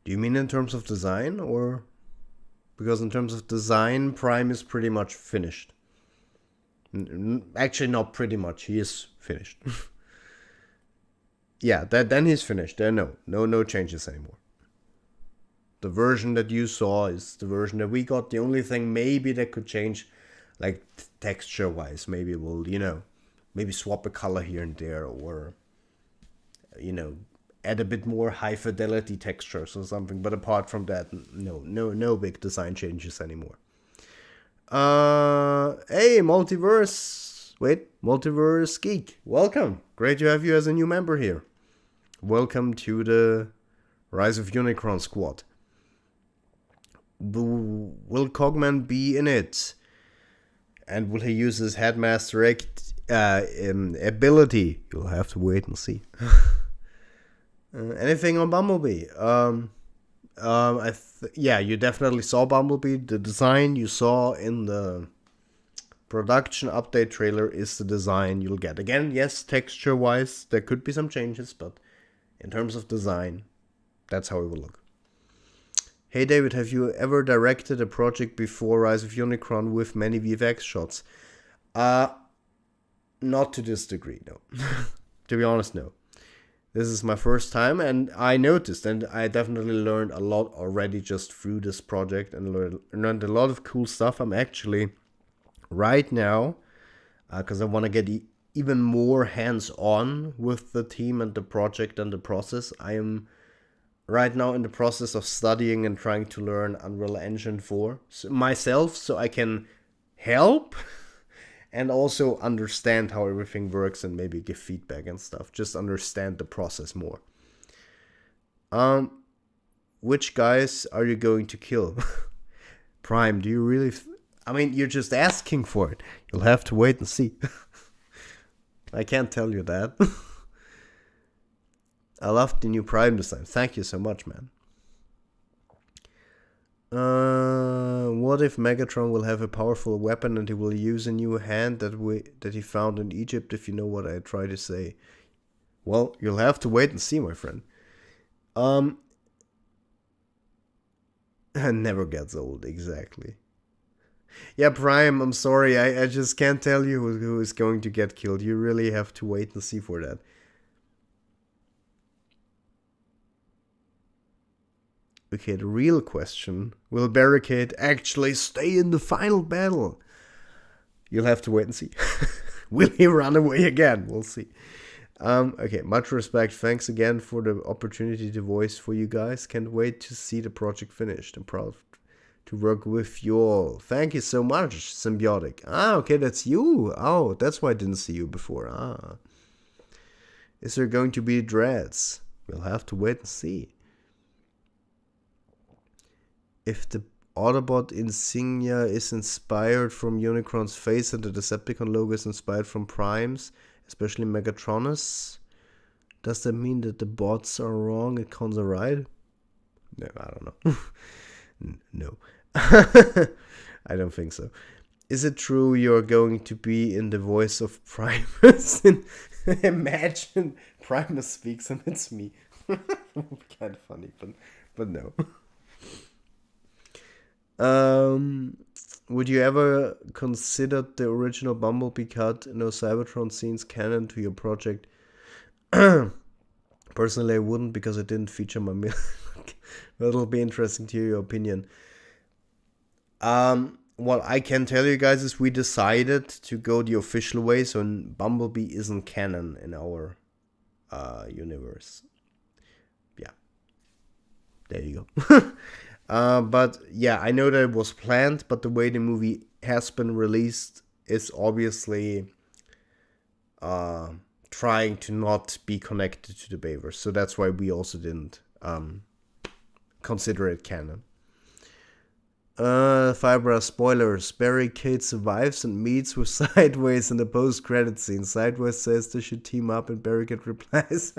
Do you mean in terms of design, or? Because in terms of design, Prime is pretty much finished. Actually, not pretty much. He is finished. Yeah, then he's finished. There no changes anymore. The version that you saw is the version that we got. The only thing maybe that could change, like texture-wise, maybe we'll, maybe swap a color here and there, or, add a bit more high-fidelity textures or something. But apart from that, no big design changes anymore. Hey, Multiverse Geek, welcome. Great to have you as a new member here. Welcome to the Rise of Unicron squad. Will Cogman be in it? And will he use his Headmaster ability? You'll have to wait and see. Anything on Bumblebee? Yeah, you definitely saw Bumblebee. The design you saw in the production update trailer is the design you'll get. Again, yes, texture-wise, there could be some changes, but in terms of design, that's how it will look. Hey David, have you ever directed a project before Rise of Unicron with many VFX shots? Not to this degree, no. To be honest, no. This is my first time, and I noticed, and I definitely learned a lot already just through this project, and learned a lot of cool stuff. I'm actually, right now, because I want to get even more hands-on with the team and the project and the process, I am right now in the process of studying and trying to learn Unreal Engine 4 myself, so I can help and also understand how everything works and maybe give feedback and stuff. Just understand the process more. Which guys are you going to kill? Prime, do you really... I mean, you're just asking for it. You'll have to wait and see. I can't tell you that. I love the new Prime design. Thank you so much, man. What if Megatron will have a powerful weapon and he will use a new hand that he found in Egypt, if you know what I try to say? Well, you'll have to wait and see, my friend. Never gets old, exactly. Yeah, Prime, I'm sorry. I just can't tell you who is going to get killed. You really have to wait and see for that. Okay, the real question, will Barricade actually stay in the final battle? You'll have to wait and see. Will he run away again? We'll see. Okay, much respect. Thanks again for the opportunity to voice for you guys. Can't wait to see the project finished. I'm proud to work with you all. Thank you so much, Symbiotic. Okay, that's you. Oh, that's why I didn't see you before. Is there going to be dreads? We'll have to wait and see. If the Autobot insignia is inspired from Unicron's face and the Decepticon logo is inspired from Prime's, especially Megatronus, does that mean that the bots are wrong and cons are right? No, I don't know. No. I don't think so. Is it true you're going to be in the voice of Primus? Imagine Primus speaks and it's me. That would be kind of funny, but no. Would you ever consider the original Bumblebee cut, no Cybertron scenes canon to your project? Personally, I wouldn't, because it didn't feature my but it'll be interesting to hear your opinion. What I can tell you guys is we decided to go the official way, so Bumblebee isn't canon in our universe. Yeah. There you go. But yeah, I know that it was planned, but the way the movie has been released is obviously trying to not be connected to the Bayverse. So that's why we also didn't consider it canon. Fibra spoilers. Barricade survives and meets with Sideways in the post-credit scene. Sideways says they should team up and Barricade replies,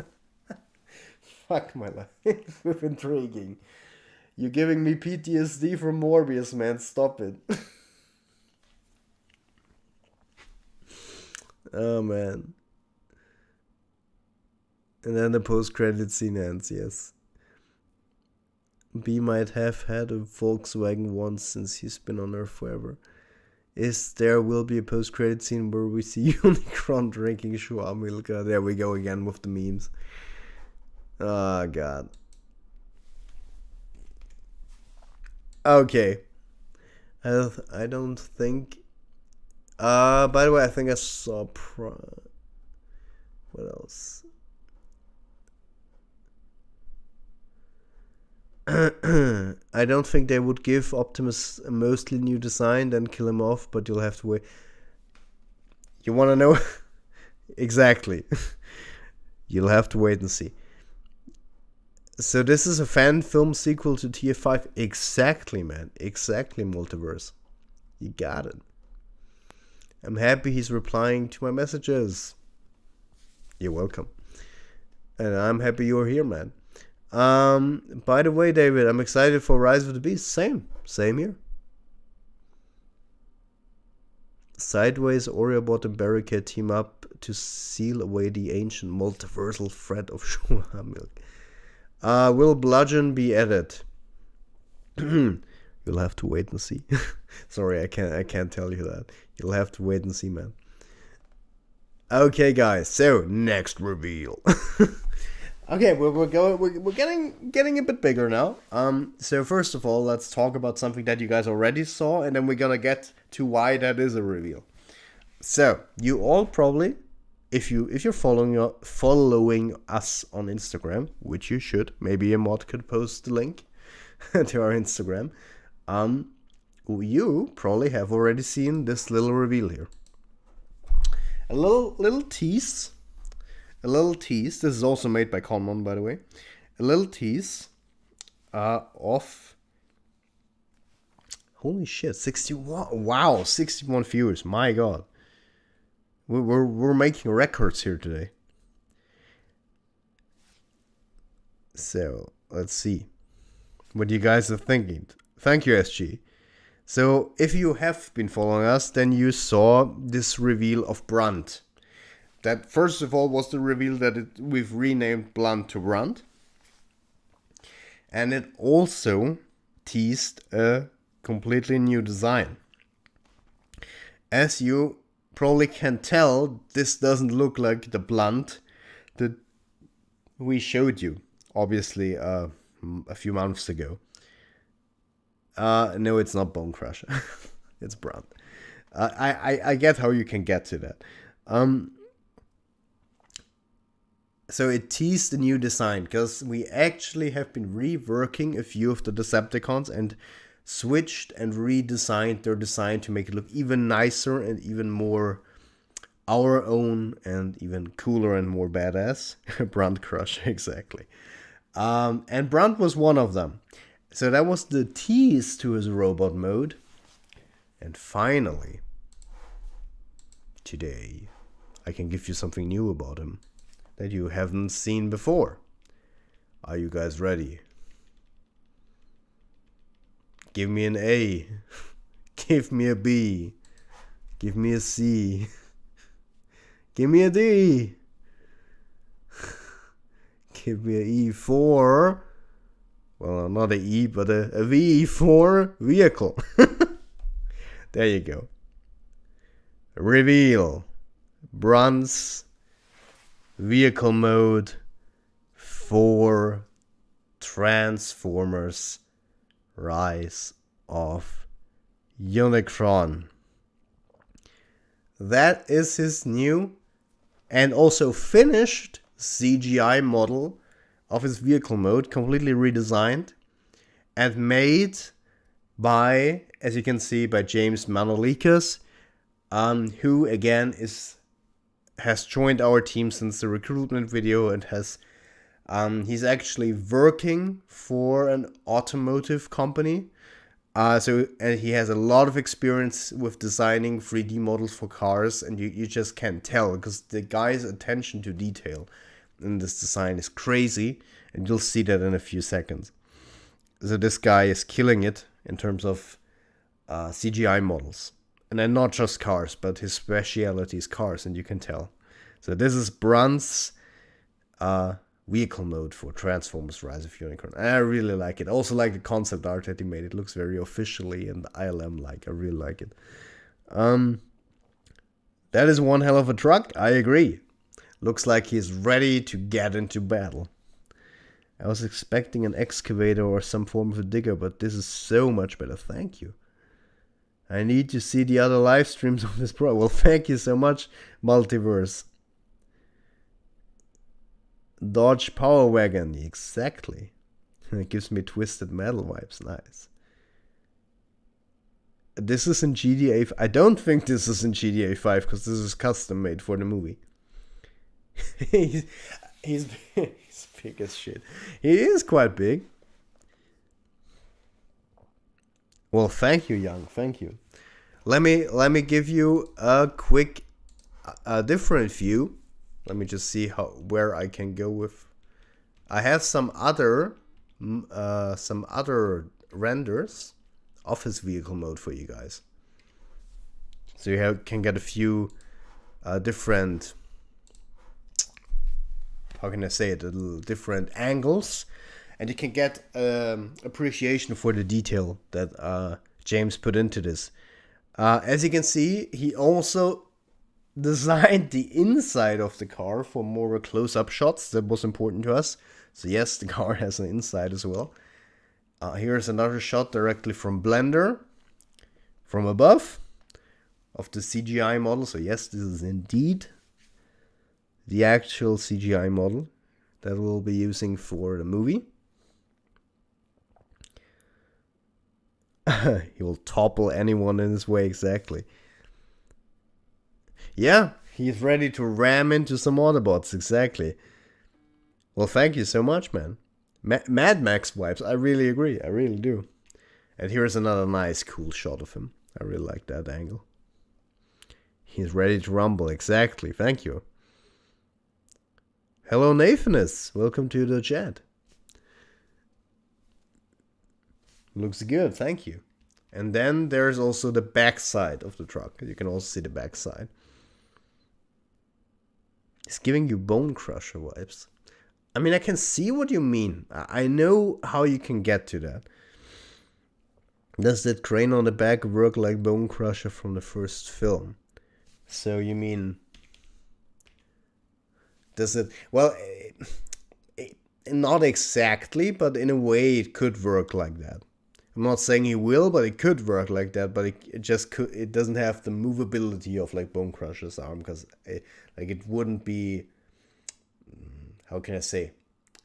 fuck my life with intriguing. You're giving me PTSD from Morbius, man. Stop it. Oh, man. And then the post-credit scene ends, yes. B might have had a Volkswagen once since he's been on Earth forever. There will be a post-credit scene where we see Unicron drinking Schwa Milka. There we go again with the memes. Oh, God. Okay. I don't think... by the way, I think I saw... What else? I don't think they would give Optimus a mostly new design, then kill him off, but you'll have to wait. You want to know? Exactly. You'll have to wait and see. So this is a fan film sequel to TF5. Exactly, man. Exactly, multiverse. You got it. I'm happy he's replying to my messages. You're welcome. And I'm happy you're here, man. By the way, David, I'm excited for Rise of the Beast. Same here. Sideways, Oreobot and Barricade team up to seal away the ancient multiversal threat of Shua Milk. Will Bludgeon be added? You'll have to wait and see. Sorry, I can't tell you that. You'll have to wait and see, man. Okay, guys. So next reveal. Okay, we're getting a bit bigger now. So first of all, let's talk about something that you guys already saw, and then we're gonna get to why that is a reveal. So you all probably, if you're following us on Instagram, which you should, maybe a mod could post the link to our Instagram. You probably have already seen this little reveal here. A little tease. This is also made by Conmon, by the way. A little tease of... Holy shit, 61. Wow, 61 viewers. My god. We're making records here today. So, let's see what you guys are thinking. Thank you, SG. So, if you have been following us, then you saw this reveal of Brunt. That, first of all, was the reveal that we've renamed Blunt to Brunt. And it also teased a completely new design. As you probably can tell, this doesn't look like the Blunt that we showed you, obviously, a few months ago. No, it's not Bone Crusher. It's Brunt. I get how you can get to that. So it teased a new design, because we actually have been reworking a few of the Decepticons and switched and redesigned their design to make it look even nicer and even more our own and even cooler and more badass. Brunt Crusher, exactly. And Brunt was one of them. So that was the tease to his robot mode. And finally, today, I can give you something new about him that you haven't seen before. Are you guys ready? Give me an A. Give me a B. Give me a C. Give me a D. Give me a E for... Well, not a E, but a V for vehicle. There you go. Reveal. Brunt's vehicle mode for Transformers Rise of Unicron. That is his new and also finished CGI model of his vehicle mode, completely redesigned and made by, as you can see, by James Manolikas, who again has joined our team since the recruitment video and has he's actually working for an automotive company. And he has a lot of experience with designing 3D models for cars, and you just can't tell because the guy's attention to detail in this design is crazy, and you'll see that in a few seconds. So this guy is killing it in terms of CGI models. And then not just cars, but his specialty is cars, and you can tell. So this is Brunt's vehicle mode for Transformers Rise of Unicron. And I really like it. I also like the concept art that he made. It looks very officially and ILM-like. I really like it. That is one hell of a truck. I agree. Looks like he's ready to get into battle. I was expecting an excavator or some form of a digger, but this is so much better. Thank you. I need to see the other live streams of this pro. Well, thank you so much, Multiverse. Dodge Power Wagon, exactly. It gives me Twisted Metal vibes, nice. This is in GTA. I don't think this is in GTA 5 because this is custom made for the movie. he's big as shit. He is quite big. Well, thank you, Young. Thank you. Let me give you a quick, different view. Let me just see where I can go with. I have some other renders of his vehicle mode for you guys, so you can get a few different. How can I say it? A little different angles, and you can get appreciation for the detail that James put into this. As you can see, he also designed the inside of the car for more close-up shots. That was important to us. So yes, the car has an inside as well. Here's another shot directly from Blender, from above, of the CGI model. So yes, this is indeed the actual CGI model that we'll be using for the movie. He will topple anyone in his way, exactly. Yeah, he's ready to ram into some Autobots, exactly. Well, thank you so much, man. Mad Max vibes, I really agree, I really do. And here's another nice, cool shot of him. I really like that angle. He's ready to rumble, exactly, thank you. Hello, Nathanus, welcome to the chat. Looks good, thank you. And then there's also the back side of the truck. You can also see the back side. It's giving you Bone Crusher vibes. I mean, I can see what you mean. I know how you can get to that. Does that crane on the back work like Bone Crusher from the first film? So you mean... Does it... Well, not exactly, but in a way it could work like that. I'm not saying he will, but it could work like that. But it just could. It doesn't have the movability of like Bone Crusher's arm, because it wouldn't be. How can I say?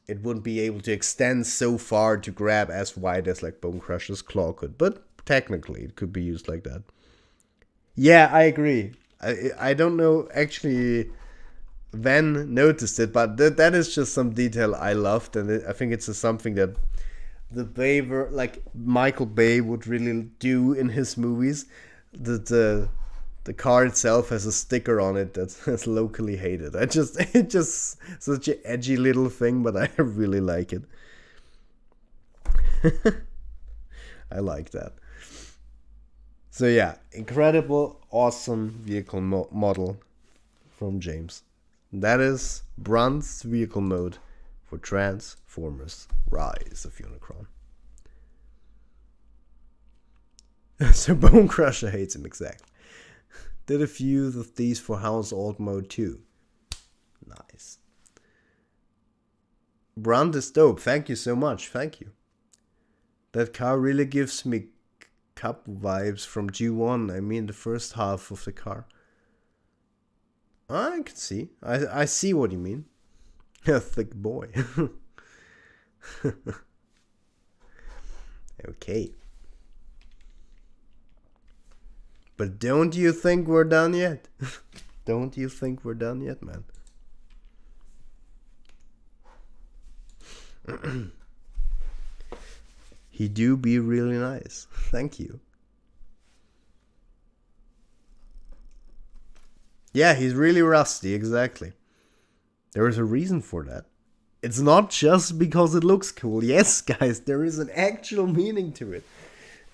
It wouldn't be able to extend so far to grab as wide as like Bone Crusher's claw could. But technically, it could be used like that. Yeah, I agree. I don't know actually. Van noticed it, but that is just some detail I loved, and I think it's something that the Bay, like Michael Bay, would really do in his movies. The car itself has a sticker on it that's locally hated. It's just such an edgy little thing, but I really like it. I like that. So yeah, incredible, awesome vehicle model from James. That is Brunt's vehicle mode for Transformers Rise of Unicron. So Bone Crusher hates him, exactly. Did a few of these for House Alt mode too. Nice. Brunt is dope. Thank you so much. Thank you. That car really gives me Cup vibes from G1. I mean the first half of the car. I can see. I see what you mean. A thick boy. Okay. But don't you think we're done yet? Don't you think we're done yet, man? He do be really nice. Thank you. Yeah, he's really rusty, exactly. There is a reason for that. It's not just because it looks cool. Yes, guys, there is an actual meaning to it.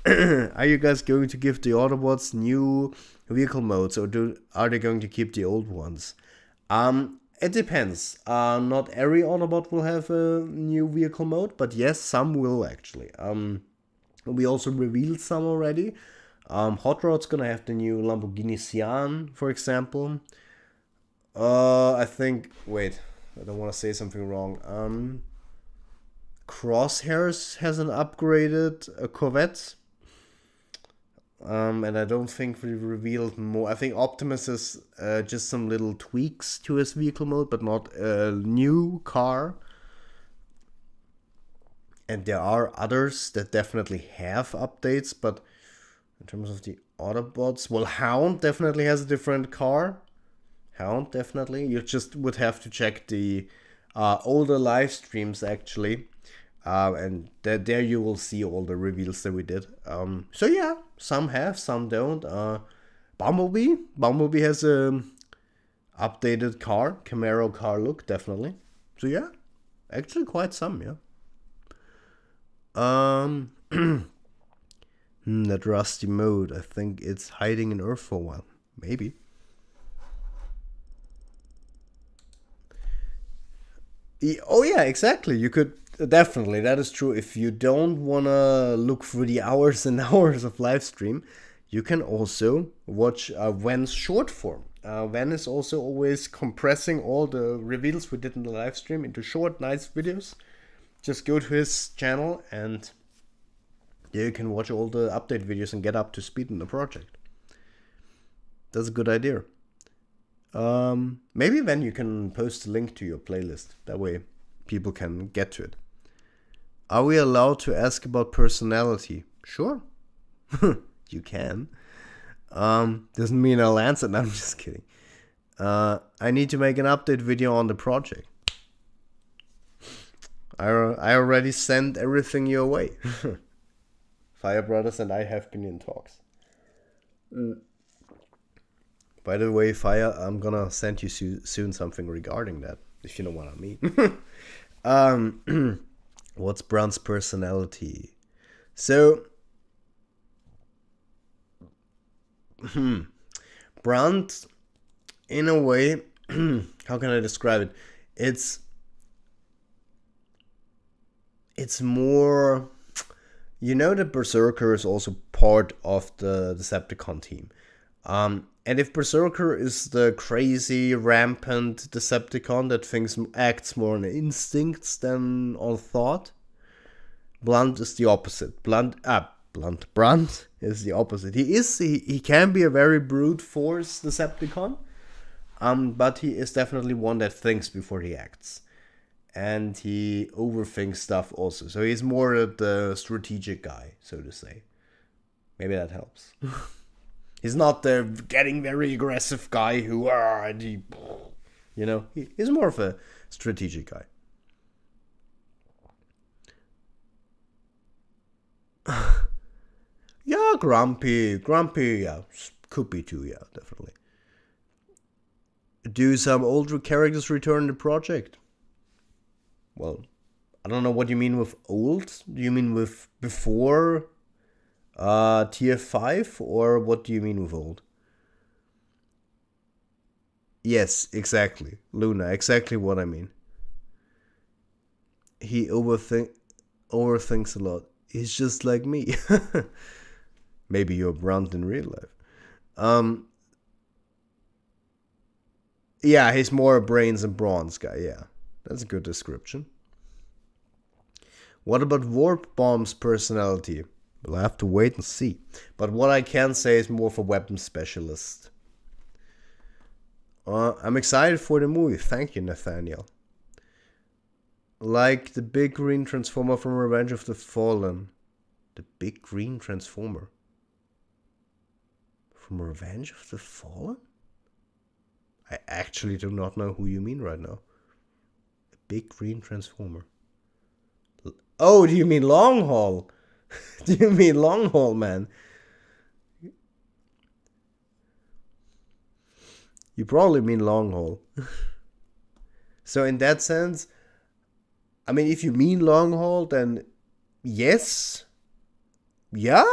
Are you guys going to give the Autobots new vehicle modes, or are they going to keep the old ones? It depends. Not every Autobot will have a new vehicle mode, but yes, some will actually. We also revealed some already. Hot Rod's gonna have the new Lamborghini Sian, for example. I think. Wait, I don't want to say something wrong. Crosshairs has an upgraded Corvette. And I don't think we revealed more. I think Optimus is just some little tweaks to his vehicle mode, but not a new car. And there are others that definitely have updates, but in terms of the Autobots, well, Hound definitely has a different car. Hound, definitely. You just would have to check the older live streams actually. And there you will see all the reveals that we did. So yeah, some have, some don't. Bumblebee has a updated Camaro car look, definitely. So yeah, actually quite some, yeah. That rusty mode, I think it's hiding in Earth for a while. Maybe. Oh yeah, exactly. You could definitely. That is true. If you don't wanna look through the hours and hours of live stream, you can also watch Ven's short form. Ven is also always compressing all the reveals we did in the live stream into short, nice videos. Just go to his channel and there you can watch all the update videos and get up to speed in the project. That's a good idea. Maybe then you can post a link to your playlist. That way people can get to it. Are we allowed to ask about personality? Sure. You can. Doesn't mean I'll answer. No, I'm just kidding. I need to make an update video on the project. I already sent everything your way. Fire Brothers and I have been in talks. By the way, Fire, I'm gonna send you soon something regarding that, if you know what I mean. What's Brunt's personality? So, Brunt, in a way, how can I describe it? It's more, you know, that Berserker is also part of the Decepticon team. And if Berserker is the crazy, rampant Decepticon that acts more on instincts than on thought, Brunt is the opposite. Brunt is the opposite. He can be a very brute force Decepticon, but he is definitely one that thinks before he acts. And he overthinks stuff also. So he's more the strategic guy, so to say. Maybe that helps. He's not the getting very aggressive guy who, he's more of a strategic guy. Yeah, grumpy, yeah, could be too, yeah, definitely. Do some older characters return to the project? Well, I don't know what you mean with old. Do you mean with before tier 5, or what do you mean with old? Yes, exactly. Luna, exactly what I mean. He overthinks a lot. He's just like me. Maybe you're Brunt in real life. Yeah, he's more a brains and bronze guy, yeah. That's a good description. What about Warp Bomb's personality? We'll have to wait and see. But what I can say is more of a weapon specialist. I'm excited for the movie. Thank you, Nathaniel. Like the big green transformer from Revenge of the Fallen. The big green transformer? From Revenge of the Fallen? I actually do not know who you mean right now. The big green transformer. Oh, do you mean Long Haul? Do you mean Long Haul, man? You probably mean Long Haul. So in that sense, I mean, if you mean Long Haul, then yes. Yeah?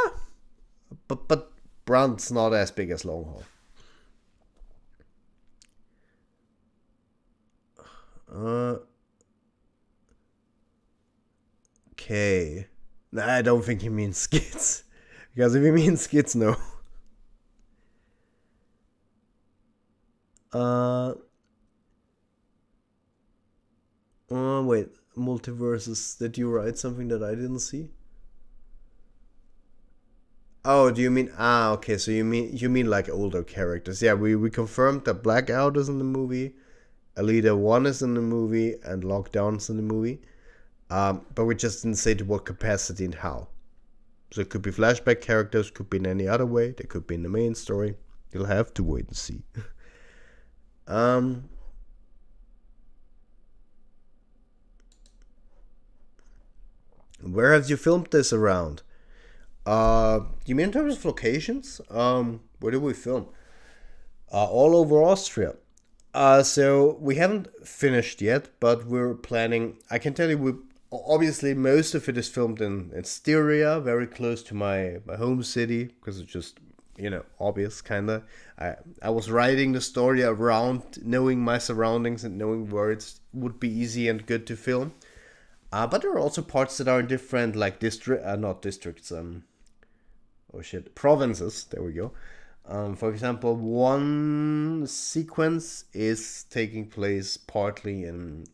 But Brunt's not as big as Long Haul. Okay. Nah, I don't think he means skits. Because if he means skits, no. Wait. Multiverses. Did you write something that I didn't see? Oh, do you mean... okay. So you mean like older characters. Yeah, we confirmed that Blackout is in the movie. Alita 1 is in the movie. And Lockdown's in the movie. But we just didn't say to what capacity and how. So it could be flashback characters, could be in any other way, they could be in the main story. You'll have to wait and see. Where have you filmed this around? You mean in terms of locations? Where did we film? All over Austria. So we haven't finished yet, but we're planning. I can tell you, we obviously most of it is filmed in Styria, very close to my home city, because it's just obvious kind of. I was writing the story around knowing my surroundings and knowing where it would be easy and good to film. But there are also parts that are in different like not districts. Oh shit, provinces. There we go. For example, one sequence is taking place partly in,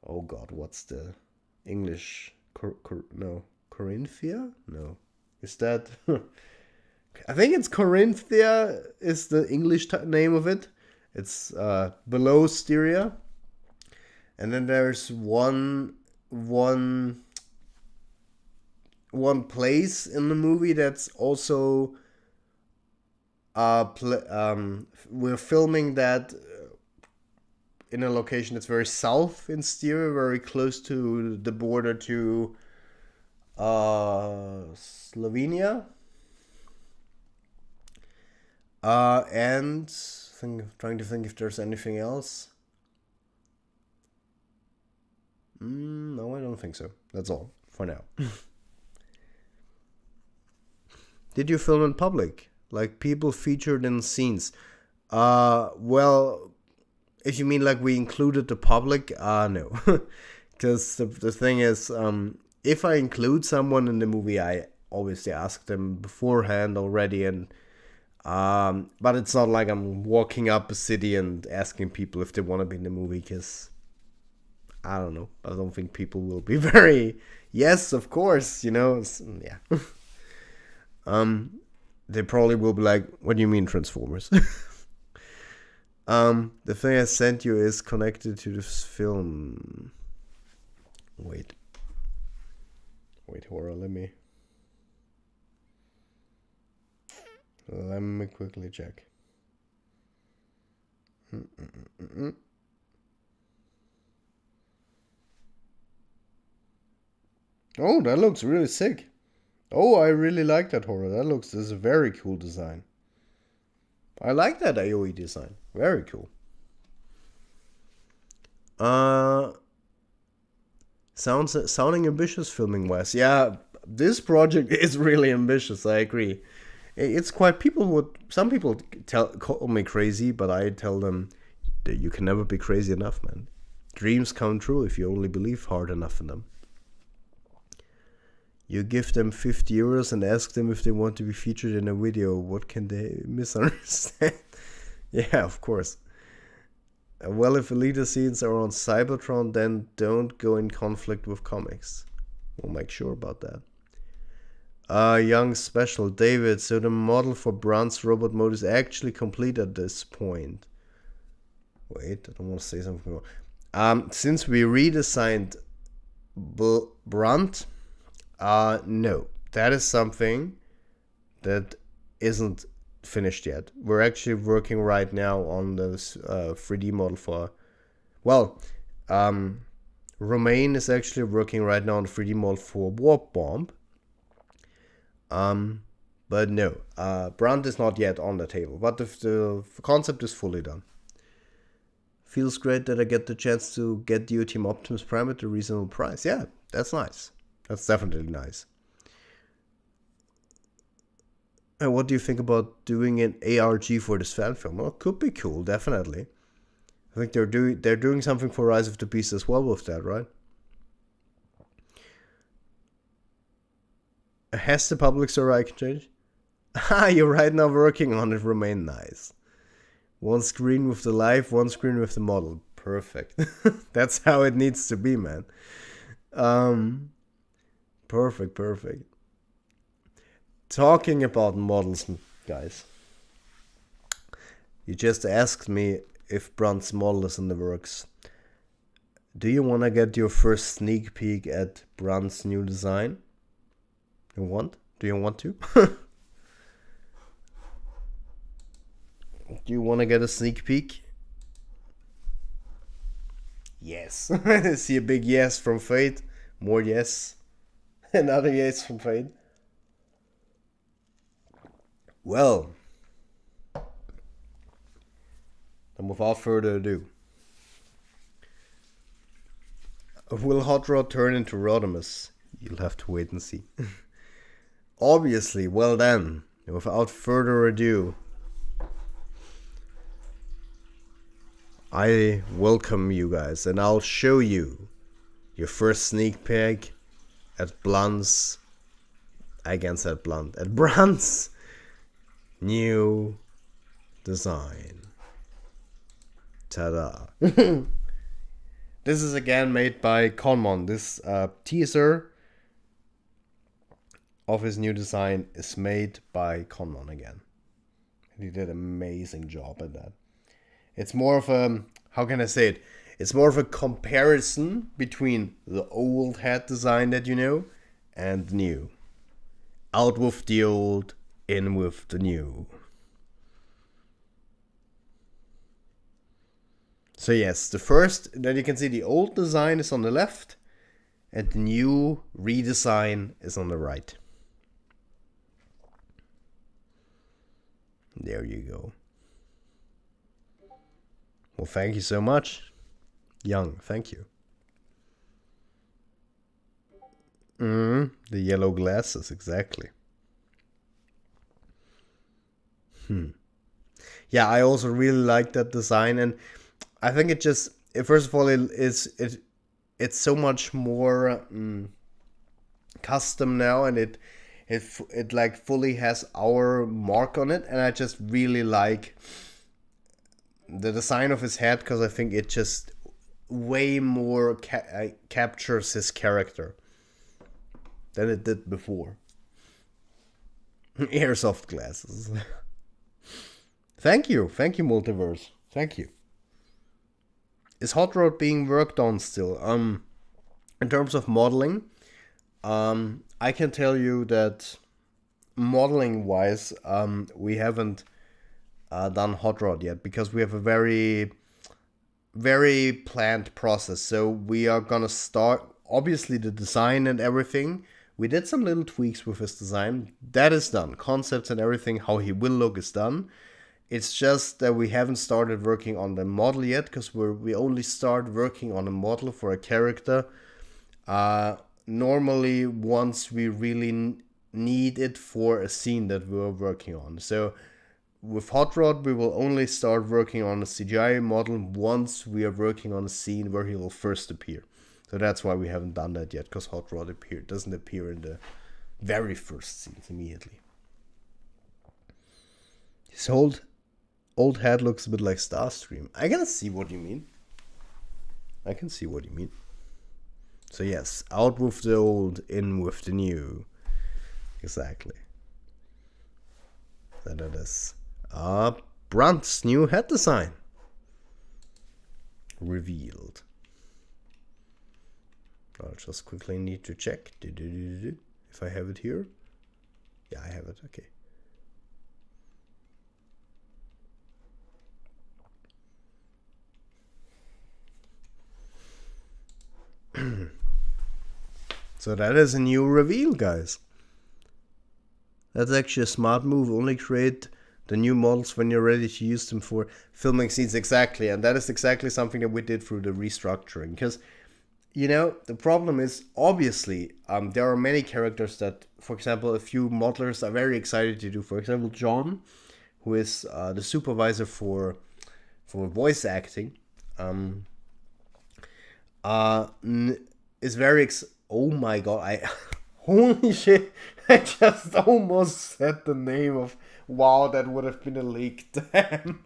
oh god, what's the English? No, Corinthia? No, is that? I think it's Corinthia is the English name of it. It's below Styria, and then there's one place in the movie that's also we're filming that in a location that's very south in Styria, very close to the border to Slovenia. And trying to think if there's anything else. No, I don't think so. That's all for now. Did you film in public? Like people featured in scenes? Well, if you mean like we included the public, no. Because the thing is, if I include someone in the movie, I obviously ask them beforehand already, and but it's not like I'm walking up a city and asking people if they want to be in the movie, because I don't know. I don't think people will be very, yes, of course, yeah. They probably will be like, what do you mean Transformers? The thing I sent you is connected to this film. Wait, horror, let me quickly check. Oh, that looks really sick. Oh, I really like that horror. This is a very cool design. I like that AoE design. Very cool. Sounding ambitious filming wise. Yeah, this project is really ambitious. I agree. It's quite some people call me crazy, but I tell them that you can never be crazy enough, man. Dreams come true if you only believe hard enough in them. You give them 50 euros and ask them if they want to be featured in a video. What can they misunderstand? Yeah, of course. Well, if Elite scenes are on Cybertron, then don't go in conflict with comics. We'll make sure about that. Young Special. David, so the model for Brunt's robot mode is actually complete at this point. Wait, I don't want to say something more. Since we redesigned Brunt, no, that is something that isn't finished yet. We're actually working right now on this 3D model for, well, Romain is actually working right now on the 3D model for Warp Bomb. But no, Brunt is not yet on the table, but the concept is fully done. Feels great that I get the chance to get you Team Optimus Prime at a reasonable price. Yeah, that's nice. That's definitely nice. And what do you think about doing an ARG for this fan film? Well, it could be cool, definitely. I think they're doing something for Rise of the Beast as well with that, right? Has the public story I can change? You're right now working on it. Remain nice. One screen with the live, one screen with the model. Perfect. That's how it needs to be, man. Perfect. Talking about models, guys. You just asked me if Brunt's model is in the works. Do you want to get your first sneak peek at Brunt's new design? Do you want to? Do you want to get a sneak peek? Yes. I see a big yes from Fate. More yes. Another yes from Fade. Well, then without further ado, will Hot Rod turn into Rodimus? You'll have to wait and see. Obviously, well then, without further ado, I welcome you guys and I'll show you your first sneak peek at Blunt's, at Brunt's new design. Ta-da. This is again made by Conmon. This teaser of his new design is made by Conmon again. And he did an amazing job at that. It's more of a, how can I say it? It's more of a comparison between the old head design that you know and the new. Out with the old, in with the new. So yes, the first, then you can see the old design is on the left and the new redesign is on the right. There you go. Well, thank you so much. Young, thank you. The yellow glasses, exactly. Yeah, I also really like that design, and I think it just, first of all, it's so much more custom now, and it like fully has our mark on it, and I just really like the design of his head because I think it just way more captures his character than it did before. Airsoft glasses. Thank you, Multiverse. Thank you. Is Hot Rod being worked on still? In terms of modeling, I can tell you that modeling wise, we haven't done Hot Rod yet because we have a very, very planned process. So we are gonna start, obviously, the design and everything. We did some little tweaks with his design. That is done. Concepts and everything, how he will look, is done. It's just that we haven't started working on the model yet because we only start working on a model for a character normally once we really need it for a scene that we're working on. So with Hot Rod, we will only start working on a CGI model once we are working on a scene where he will first appear. So that's why we haven't done that yet, because Hot Rod doesn't appear in the very first scenes immediately. His old head looks a bit like Starstream. I can see what you mean. So yes, out with the old, in with the new. Exactly. That it is. Brunt's new head design. Revealed. I'll just quickly need to check if I have it here. Yeah, I have it. Okay. So that is a new reveal, guys. That's actually a smart move. Only create the new models when you're ready to use them for filming scenes. Exactly. And that is exactly something that we did through the restructuring. Because, you know, the problem is, obviously, there are many characters that, for example, a few modelers are very excited to do. For example, John, who is the supervisor for voice acting, is very oh my god, holy shit, I just almost said the name of, wow, that would have been a leak. Damn.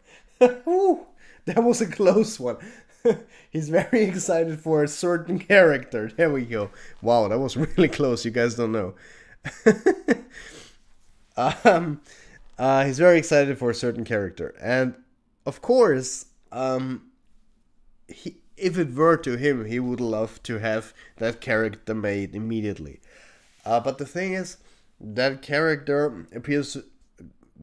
Ooh, that was a close one. He's very excited for a certain character. There we go. Wow, that was really close. You guys don't know. He's very excited for a certain character, and of course, if it were to him, he would love to have that character made immediately. But the thing is, that character appears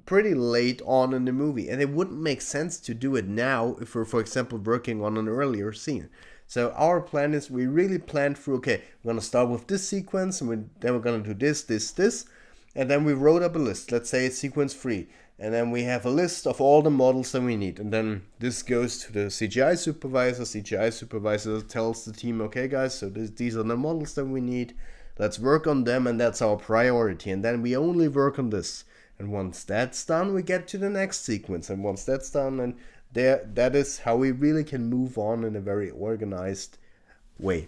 pretty late on in the movie, and it wouldn't make sense to do it now if we're, for example, working on an earlier scene. So our plan is we really planned through, okay, we're going to start with this sequence, and then we're going to do this. And then we wrote up a list. Let's say it's sequence 3. And then we have a list of all the models that we need. And then this goes to the CGI supervisor. CGI supervisor tells the team, okay, guys, so these are the models that we need. Let's work on them, and that's our priority. And then we only work on this. And once that's done, we get to the next sequence. And once that's done, and that is how we really can move on in a very organized way.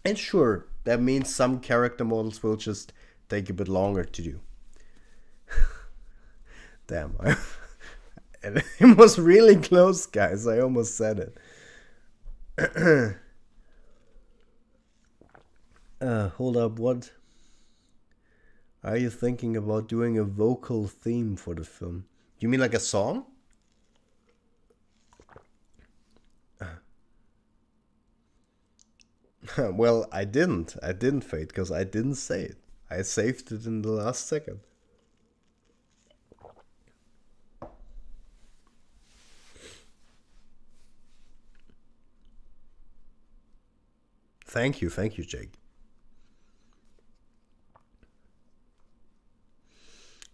And sure, that means some character models will just take a bit longer to do. Damn, it was really close, guys. I almost said it. Hold up, what? Are you thinking about doing a vocal theme for the film? You mean like a song? Well, I didn't, Fate, because I didn't say it. I saved it in the last second. Thank you, Jake.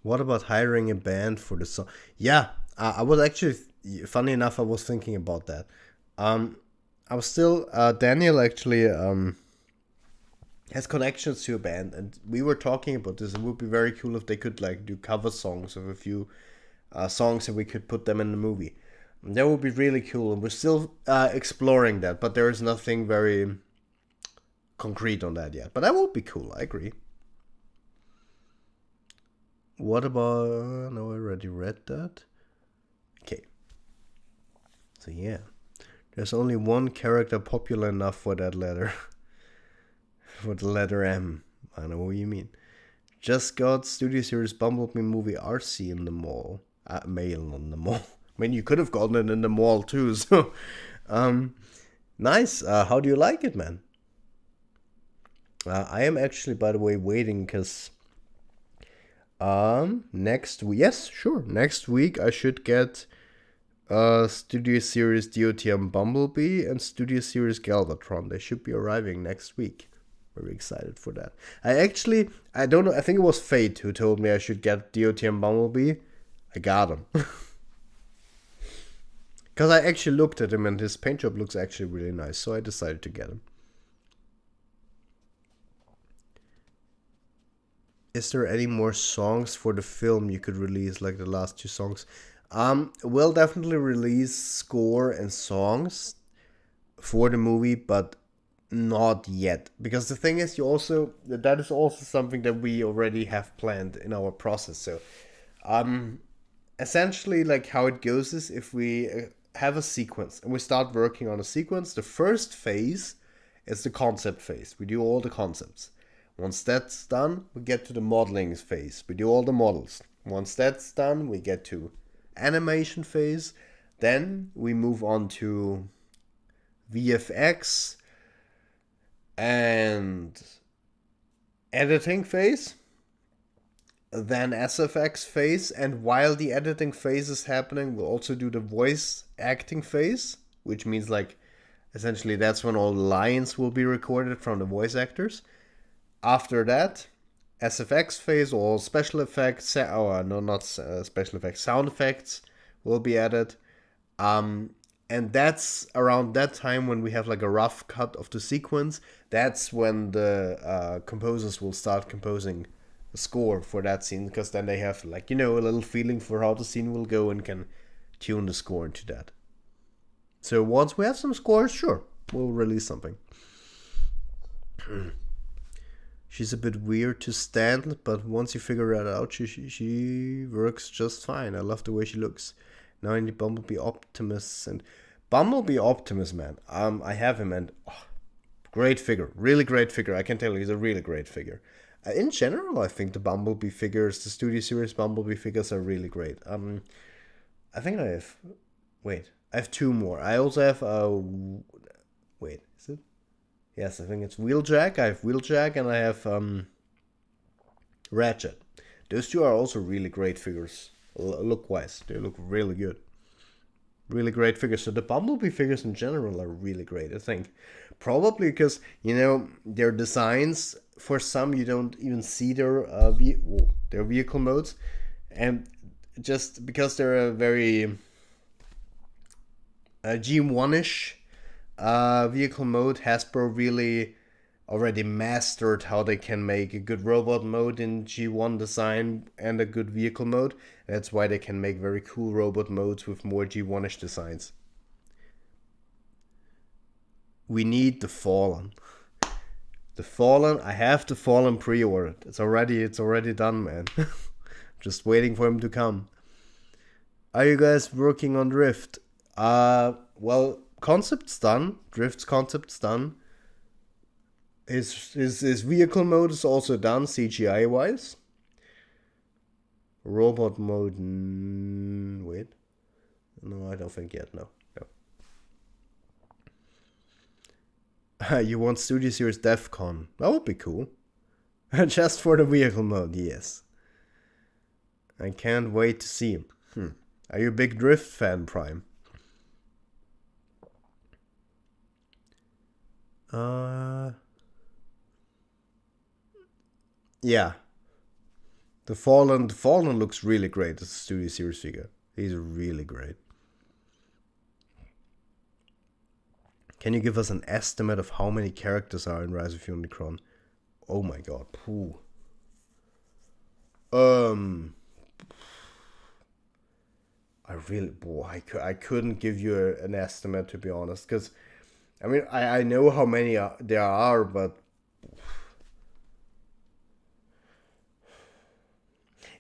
What about hiring a band for the song? Yeah, I was actually, funny enough, I was thinking about that. I was still, Daniel actually has connections to a band, and we were talking about this. It would be very cool if they could like do cover songs of a few songs, and we could put them in the movie. And that would be really cool, and we're still exploring that, but there is nothing very concrete on that yet. But that would be cool, I agree. What about... No, I already read that. Okay. So yeah. There's only one character popular enough for that letter. For the letter M. I know what you mean. Just got Studio Series Bumblebee movie RC in the mall. Mail on the mall. I mean, you could have gotten it in the mall too, so... nice. How do you like it, man? I am actually, by the way, waiting, because... next week... Yes, sure. Next week I should get... Studio Series DOTM Bumblebee and Studio Series Galvatron. They should be arriving next week. Very excited for that. I don't know, I think it was Fate who told me I should get DOTM Bumblebee. I got him. Because I actually looked at him and his paint job looks actually really nice, so I decided to get him. Is there any more songs for the film you could release, like the last 2 songs? We'll definitely release score and songs for the movie, but not yet. Because the thing is, that is also something that we already have planned in our process. So, essentially, like how it goes is, if we have a sequence and we start working on a sequence, the first phase is the concept phase. We do all the concepts. Once that's done, we get to the modeling phase. We do all the models. Once that's done, we get to animation phase. Then we move on to VFX and editing phase. Then SFX phase. And while the editing phase is happening, we'll also do the voice acting phase, which means like essentially that's when all the lines will be recorded from the voice actors. After that, SFX phase, or special effects, special effects, sound effects will be added. And that's around that time when we have like a rough cut of the sequence. That's when the composers will start composing a score for that scene, because then they have like, a little feeling for how the scene will go and can tune the score into that. So once we have some scores, sure, we'll release something. She's a bit weird to stand, but once you figure that out, she works just fine. I love the way she looks. Now I need Bumblebee Optimus, and Bumblebee Optimus, man. I have him, and great figure, really great figure. I can tell you, he's a really great figure. In general, I think the Bumblebee figures, the Studio Series Bumblebee figures, are really great. I think I have 2 more. I also have is it? Yes, I think it's Wheeljack. I have Wheeljack, and I have Ratchet. Those 2 are also really great figures. Look-wise, they look really good. Really great figures. So the Bumblebee figures in general are really great, I think. Probably because, you know, their designs, for some you don't even see their vehicle modes. And just because they're a very G1-ish vehicle mode, Hasbro really already mastered how they can make a good robot mode in G1 design and a good vehicle mode. That's why they can make very cool robot modes with more G1-ish designs. We need the Fallen. The Fallen, I have the Fallen pre-ordered. It's already done, man. Just waiting for him to come. Are you guys working on Drift? Well, concept's done. Drift's concept's done. His vehicle mode is also done, CGI wise. Robot mode, wait. No, I don't think yet. No. You want Studio Series DEFCON? That would be cool. Just for the vehicle mode, yes. I can't wait to see him. Are you a big Drift fan, Prime? Yeah. The Fallen looks really great as a Studio Series figure. He's really great. Can you give us an estimate of how many characters are in Rise of Unicron? Oh my god. Pooh. I couldn't give you an estimate, to be honest, because I mean I know how many there are, but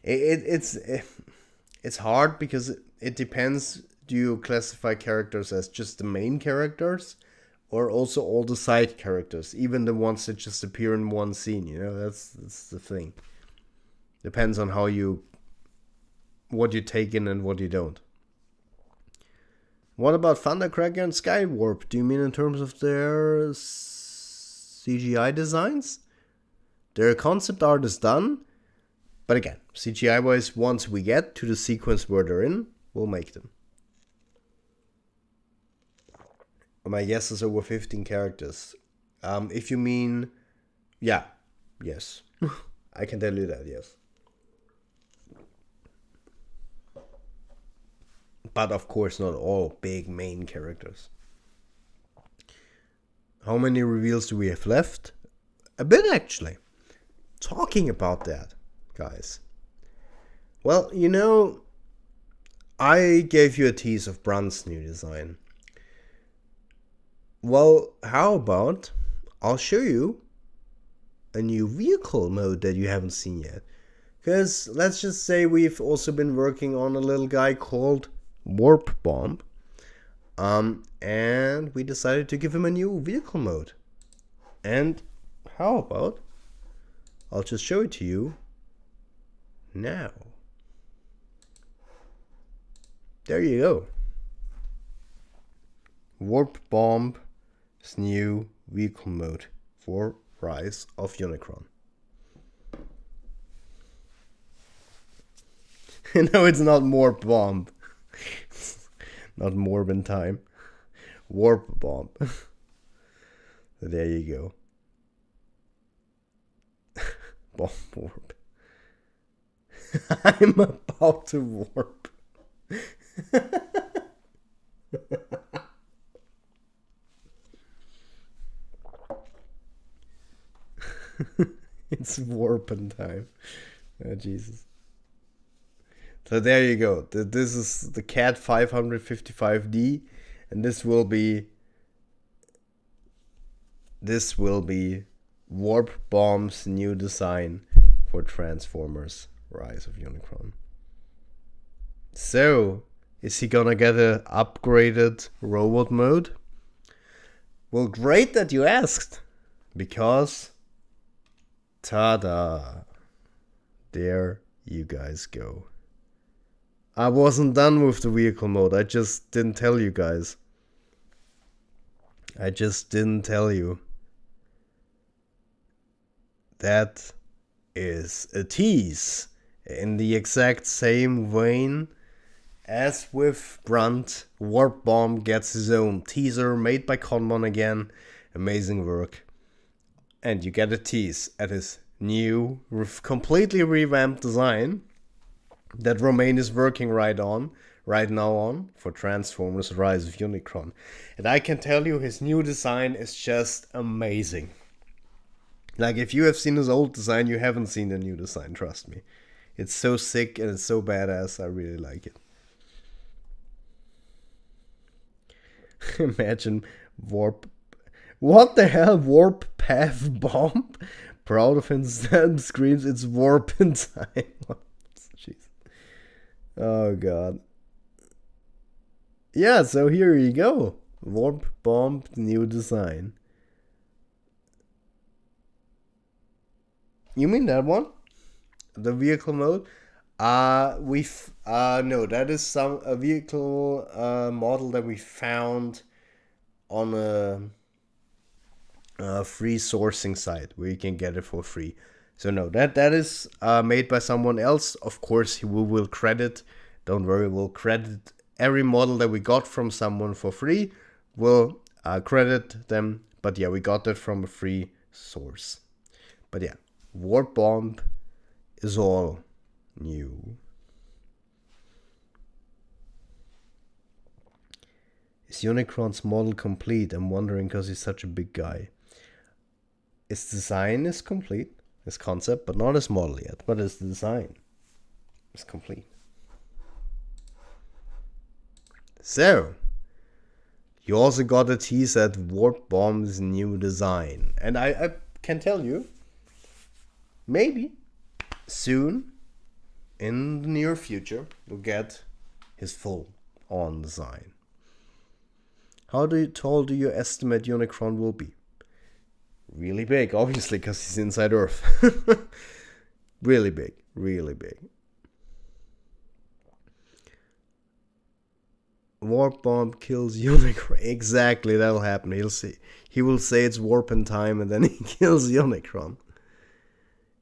it's hard because it depends. Do you classify characters as just the main characters, or also all the side characters, even the ones that just appear in one scene? You know, that's the thing. Depends on what you take in and what you don't. What about Thundercracker and Skywarp? Do you mean in terms of their CGI designs? Their concept art is done, but again, CGI wise, once we get to the sequence where they're in, we'll make them. My guess is over 15 characters. If you mean, yeah, yes. I can tell you that, yes. But of course not all big main characters. How many reveals do we have left? A bit, actually. Talking about that, guys. Well, you know, I gave you a tease of Brunt's new design. Well, how about I'll show you a new vehicle mode that you haven't seen yet. Because let's just say we've also been working on a little guy called Warp Bomb. And we decided to give him a new vehicle mode. And how about I'll just show it to you now. There you go. Warp Bomb's new vehicle mode for Rise of Unicron. No, it's not Warp Bomb. Not Morbin time. Warp Bomb. There you go. Bomb warp. I'm about to warp. It's warping time. Oh, Jesus. So there you go. This is the CAT 555D, and this will be Warp Bomb's new design for Transformers Rise of Unicron. So, is he gonna get an upgraded robot mode? Well, great that you asked, because ta-da, there you guys go. I wasn't done with the vehicle mode. I just didn't tell you guys. I just didn't tell you. That is a tease. In the exact same vein As with Brunt, Warp Bomb gets his own teaser made by Conmon again. Amazing work. And you get a tease at his new, completely revamped design that Romain is working right now on for Transformers Rise of Unicron. And I can tell you his new design is just amazing. Like, if you have seen his old design, you haven't seen the new design, trust me. It's so sick and it's so badass, I really like it. Imagine Warp. What the hell? Warp Path Bomb? Proud of him, screams, it's warp in time. Jeez. Oh god. Yeah, so here you go. Warp Bomb, new design. You mean that one? The vehicle mode? No, that is a vehicle model that we found on a free sourcing site where you can get it for free. So no, that is made by someone else. Of course, we will credit. Don't worry, we'll credit every model that we got from someone for free. We'll credit them. But yeah, we got that from a free source. But yeah, Warp Bomb is all new. Is Unicron's model complete? I'm wondering because he's such a big guy. His design is complete, his concept, but not his model yet. But his design is complete. So, you also got a tease at Warp Bomb's new design. And I can tell you, maybe soon, in the near future, we'll get his full-on design. How tall do you estimate Unicron will be? Really big, obviously, because he's inside Earth. Really big, really big. Warp Bomb kills Unicron. Exactly, that'll happen. He will say it's warp in time, and then he kills Unicron.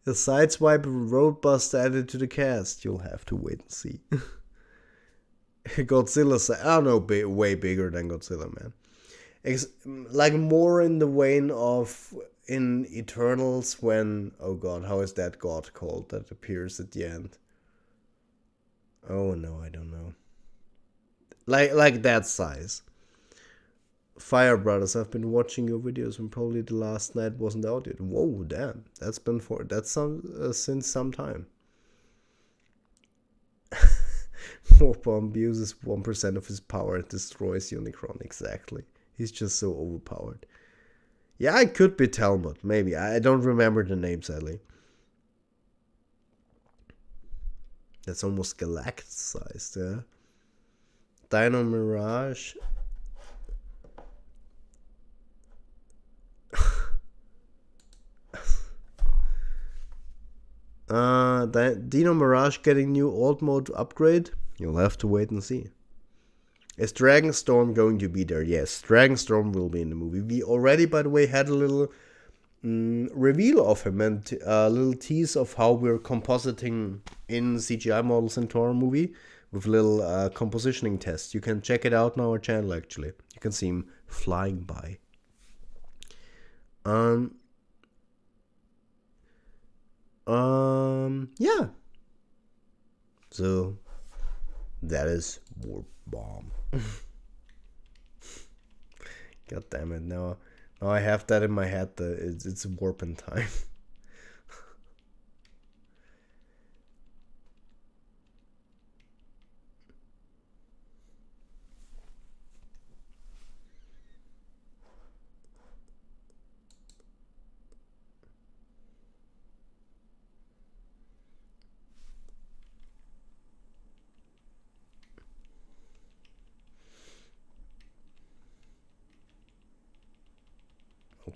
A sideswipe roadbuster added to the cast. You'll have to wait and see. Godzilla, I don't know, way bigger than Godzilla, man. Like more in the vein of in Eternals when, oh god, how is that god called that appears at the end? Oh no, I don't know. Like that size. Fire Brothers, I've been watching your videos when probably the last night wasn't out yet. Whoa, damn, since some time. Warp Bomb uses 1% of his power and destroys Unicron. Exactly. He's just so overpowered. Yeah, I could be Talmud. Maybe. I don't remember the name, sadly. That's almost Galactus-sized, yeah? Dino Mirage. Dino Mirage getting new alt mode upgrade? You'll have to wait and see. Is Dragonstorm going to be there? Yes, Dragonstorm will be in the movie. We already, by the way, had a little reveal of him and a little tease of how we're compositing in CGI models into our movie with little compositioning tests. You can check it out on our channel, actually. You can see him flying by. Yeah. So, that is Warp Bomb. God damn it! Now I have that in my head. That it's warp in time.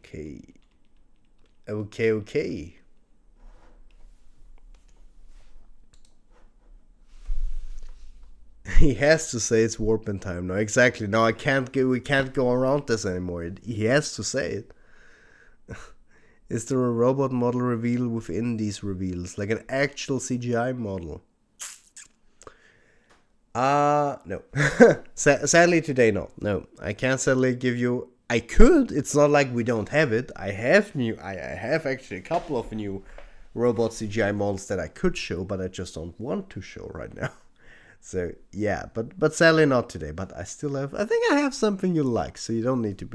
Okay. He has to say it's warp in time. No, exactly. No, we can't go around this anymore. He has to say it. Is there a robot model reveal within these reveals? Like an actual CGI model? No. Sadly today, no. No, I can't sadly give you... I could. It's not like we don't have it. I have actually a couple of new robot CGI models that I could show, but I just don't want to show right now. So yeah, but sadly not today. But I still have... I think I have something you like, so you don't need to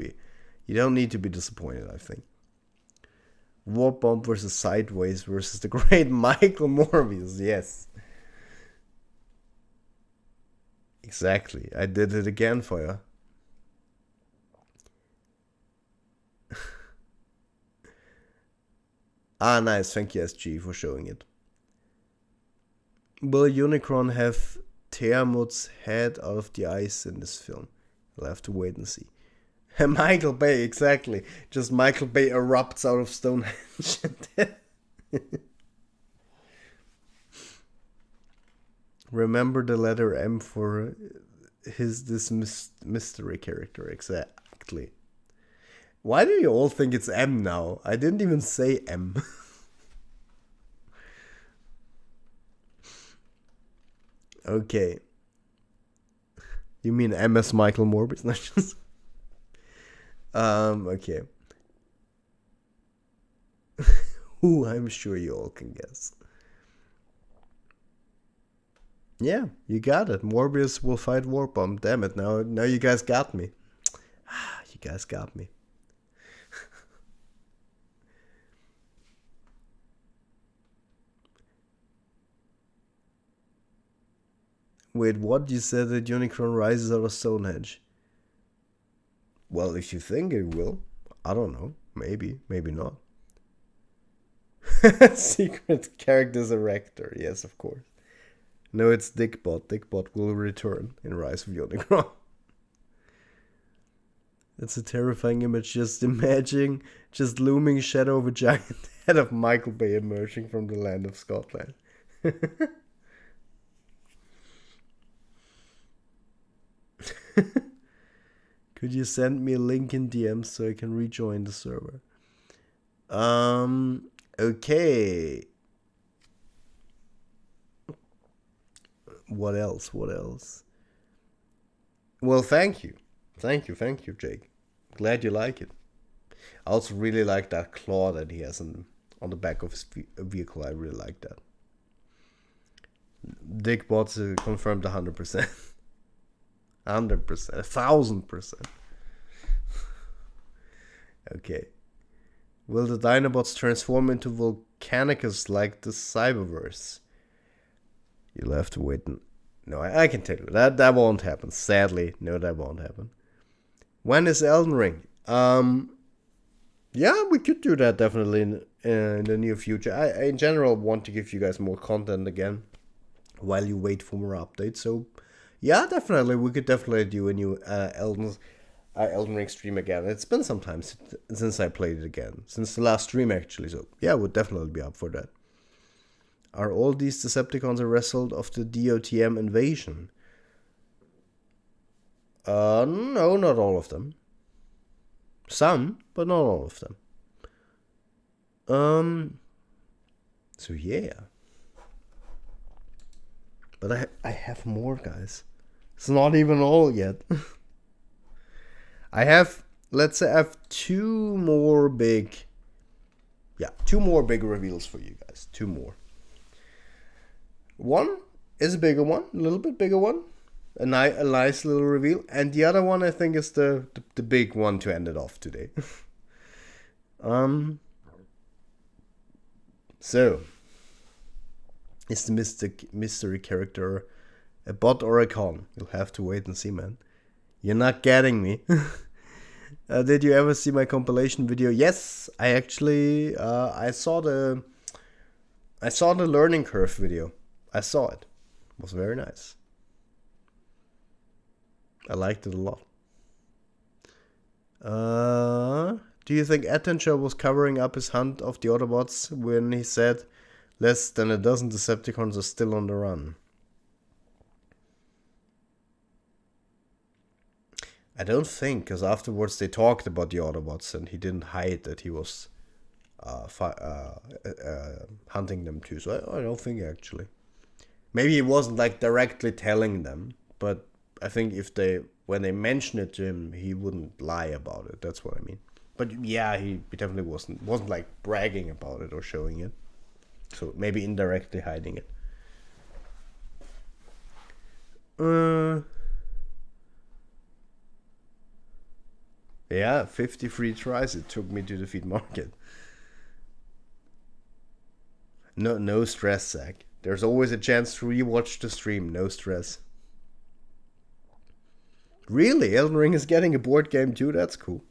be disappointed, I think. Warp Bomb versus Sideways versus the great Michael Morbius. Yes. Exactly. I did it again for you. Nice. Thank you, SG, for showing it. Will Unicron have Tiamut's head out of the ice in this film? We'll have to wait and see. Michael Bay, exactly. Just Michael Bay erupts out of Stonehenge. Remember the letter M for this mystery character. Exactly. Why do you all think it's M now? I didn't even say M. Okay. You mean MS Michael Morbius? Not just... Okay. Who I'm sure you all can guess. Yeah, you got it. Morbius will fight Warp Bomb. Damn it, now you guys got me. You guys got me. Wait, what? You said that Unicron rises out of Stonehenge? Well, if you think it will, I don't know. Maybe not. Secret characters erector. Yes, of course. No, it's Dickbot. Dickbot will return in Rise of Unicron. It's a terrifying image. Just imagine looming shadow of a giant head of Michael Bay emerging from the land of Scotland. Could you send me a link in DM so I can rejoin the server? Okay. What else? Well, thank you, Jake. Glad you like it. I also really like that claw that he has on the back of his vehicle. I really like that. Dickbot confirmed 100%. 100%, 1000%. Okay. Will the Dinobots transform into Volcanicus like the Cyberverse? You'll have to wait. No, I can tell you that won't happen. Sadly, no, that won't happen. When is Elden Ring? Yeah, we could do that definitely in the near future. I in general want to give you guys more content again while you wait for more updates. So yeah, definitely, we could definitely do a new Elden Ring stream again. It's been some time since I played it again, since the last stream actually. So yeah, I would definitely be up for that. Are all these Decepticons a result of the DOTM invasion? No, not all of them. Some, but not all of them. So yeah. But I have more, guys. It's not even all yet. Let's say I have two more big reveals for you guys. Two more. One is a bigger one, a little bit bigger one. A nice little reveal. And the other one, I think, is the big one to end it off today. So, is the mystery character a bot or a con? You'll have to wait and see, man. You're not getting me. Did you ever see my compilation video? Yes, I actually I saw the learning curve video. I saw it. It was very nice. I liked it a lot. Do you think Attention was covering up his hunt of the Autobots when he said less than a dozen Decepticons are still on the run? I don't think, because afterwards they talked about the Autobots and he didn't hide that he was hunting them too. So I don't think actually. Maybe he wasn't like directly telling them, but I think when they mention it to him, he wouldn't lie about it. That's what I mean. But yeah, he definitely wasn't like bragging about it or showing it. So maybe indirectly hiding it. Yeah, 53 tries it took me to defeat Market. No stress, Zach. There's always a chance to rewatch the stream. No stress. Really? Elden Ring is getting a board game too? That's cool.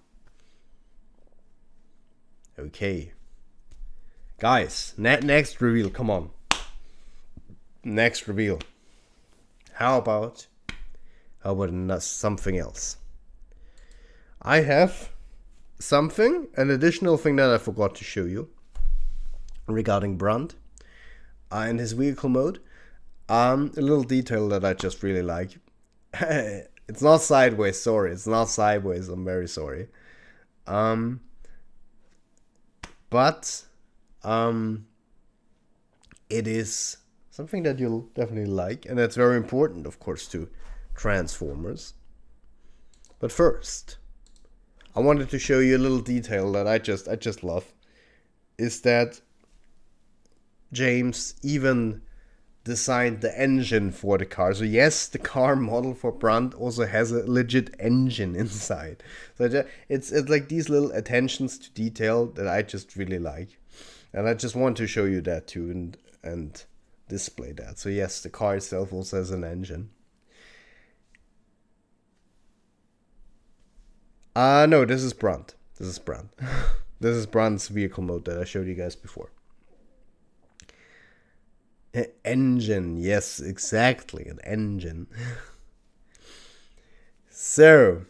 Okay. Guys, next reveal. Come on. Next reveal. How about something else? I have an additional thing that I forgot to show you regarding Brunt and his vehicle mode. A little detail that I just really like. It's not sideways, sorry. It's not sideways, I'm very sorry. But it is something that you'll definitely like, and that's very important, of course, to Transformers. But first, I wanted to show you a little detail that I just love. Is that James even designed the engine for the car. So yes, the car model for Brunt also has a legit engine inside. So it's like these little attentions to detail that I just really like. And I just want to show you that too and display that. So yes, the car itself also has an engine. No, this is Brunt. This is Brunt's vehicle mode that I showed you guys before. Engine, yes, exactly, an engine. So,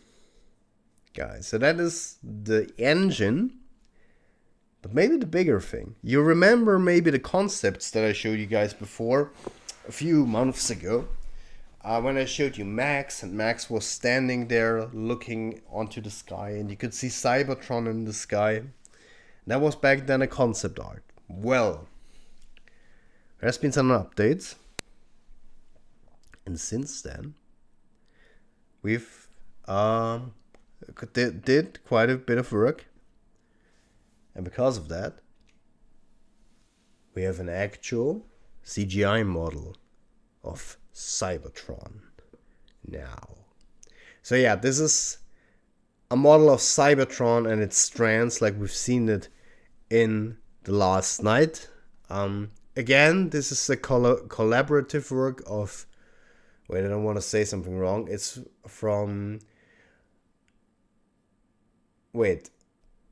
guys, so that is the engine. But maybe the bigger thing. You remember maybe the concepts that I showed you guys before a few months ago. When I showed you Max, and Max was standing there looking onto the sky, and you could see Cybertron in the sky. That was back then a concept art. Well, there's been some updates, and since then, we've did quite a bit of work, and because of that, we have an actual CGI model of Cybertron now. So yeah, this is a model of Cybertron and its strands like we've seen it in The Last Night. Again, this is a collaborative work of... Wait, I don't want to say something wrong. It's from... Wait,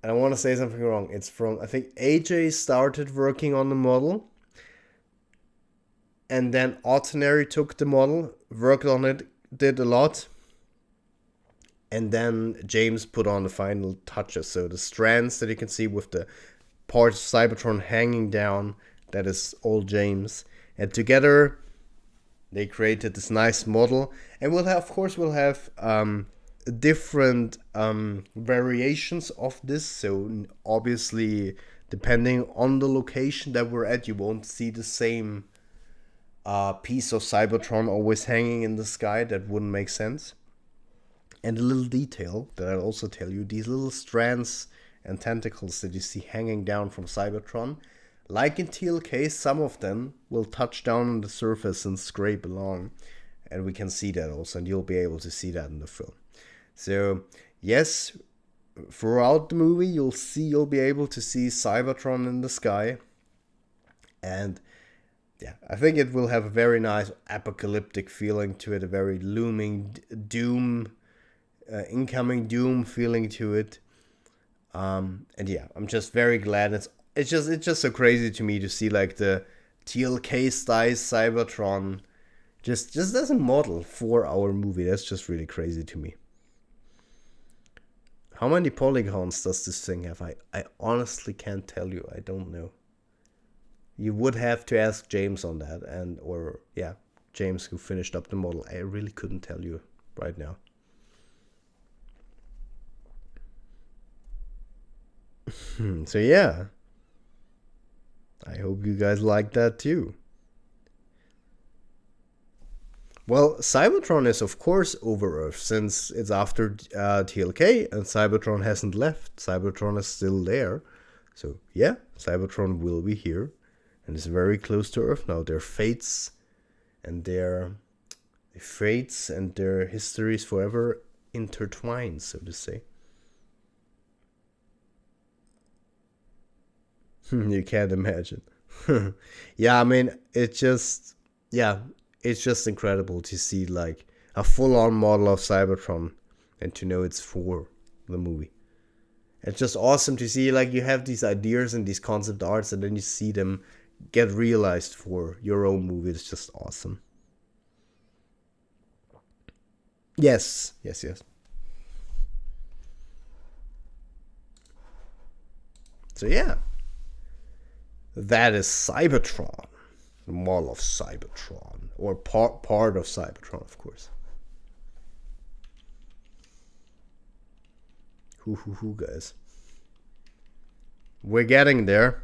I don't want to say something wrong. It's from... I think AJ started working on the model. And then Ordinary took the model, worked on it, did a lot. And then James put on the final touches. So the strands that you can see with the parts of Cybertron hanging down, that is all James. And together they created this nice model. And we'll have different variations of this. So obviously, depending on the location that we're at, you won't see the same piece of Cybertron always hanging in the sky. That wouldn't make sense. And a little detail that I'll also tell you, these little strands and tentacles that you see hanging down from Cybertron, like in TLK, some of them will touch down on the surface and scrape along. And we can see that also, and you'll be able to see that in the film. So, yes, throughout the movie, you'll be able to see Cybertron in the sky. And yeah, I think it will have a very nice apocalyptic feeling to it, a very looming doom, incoming doom feeling to it. And yeah, I'm just very glad. It's just so crazy to me to see like the TLK style Cybertron just as a model for our movie. That's just really crazy to me. How many polygons does this thing have? I honestly can't tell you. I don't know. You would have to ask James on that, James who finished up the model. I really couldn't tell you right now. So yeah, I hope you guys like that too. Well, Cybertron is of course over Earth since it's after TLK and Cybertron hasn't left. Cybertron is still there. So yeah, Cybertron will be here and is very close to Earth now. Their fates and their histories forever intertwined, so to say. You can't imagine. Yeah, I mean, it's just incredible to see like a full-on model of Cybertron and to know it's for the movie. It's just awesome to see like you have these ideas and these concept arts and then you see them get realized for your own movie. It's just awesome. Yes. So yeah, that is Cybertron, the model of Cybertron, or part of Cybertron, of course. Who, guys. We're getting there.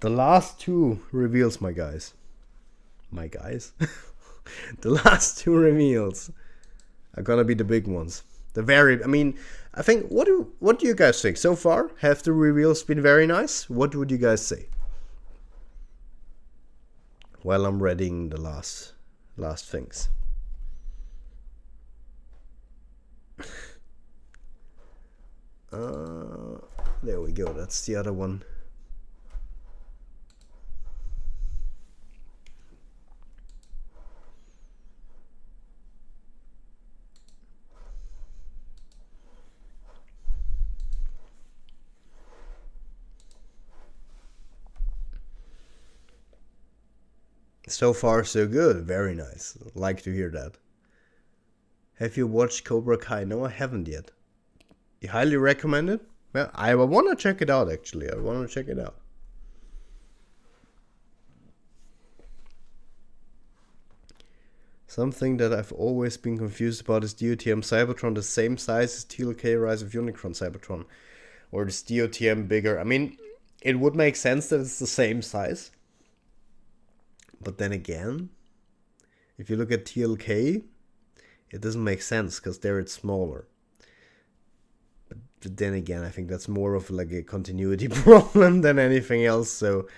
The last two reveals, my guys. The last two reveals are gonna be the big ones. I think, what do you guys think? So far, have the reveals been very nice? What would you guys say? While I'm reading the last things. There we go. That's the other one. So far, so good. Very nice. Like to hear that. Have you watched Cobra Kai? No, I haven't yet. You highly recommend it? Well, I want to check it out, actually. I want to check it out. Something that I've always been confused about is DOTM Cybertron the same size as TLK Rise of Unicron Cybertron? Or is DOTM bigger? I mean, it would make sense that it's the same size. But then again, if you look at TLK, it doesn't make sense because there it's smaller. But then again, I think that's more of like a continuity problem than anything else. So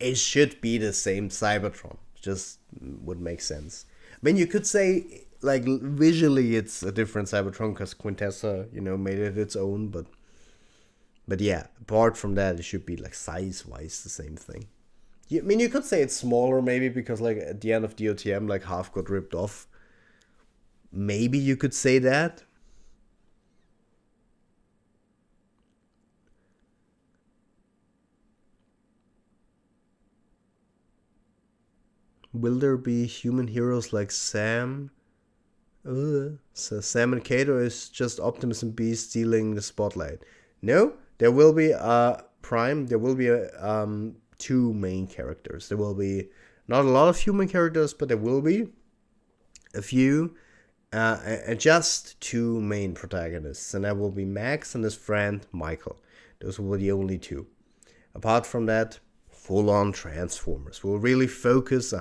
it should be the same Cybertron. Just would make sense. I mean, you could say like visually it's a different Cybertron because Quintessa, made it its own. But yeah, apart from that, it should be like size-wise the same thing. I mean, you could say it's smaller maybe because like at the end of DOTM, like half got ripped off. Maybe you could say that. Will there be human heroes like Sam? So Sam and Kato is just Optimus and Beast stealing the spotlight. No, there will be Prime. There will be two main characters. There will be not a lot of human characters, but there will be a few, and just two main protagonists, and that will be Max and his friend Michael. Those will be the only two. Apart from that, full-on Transformers. We'll really focus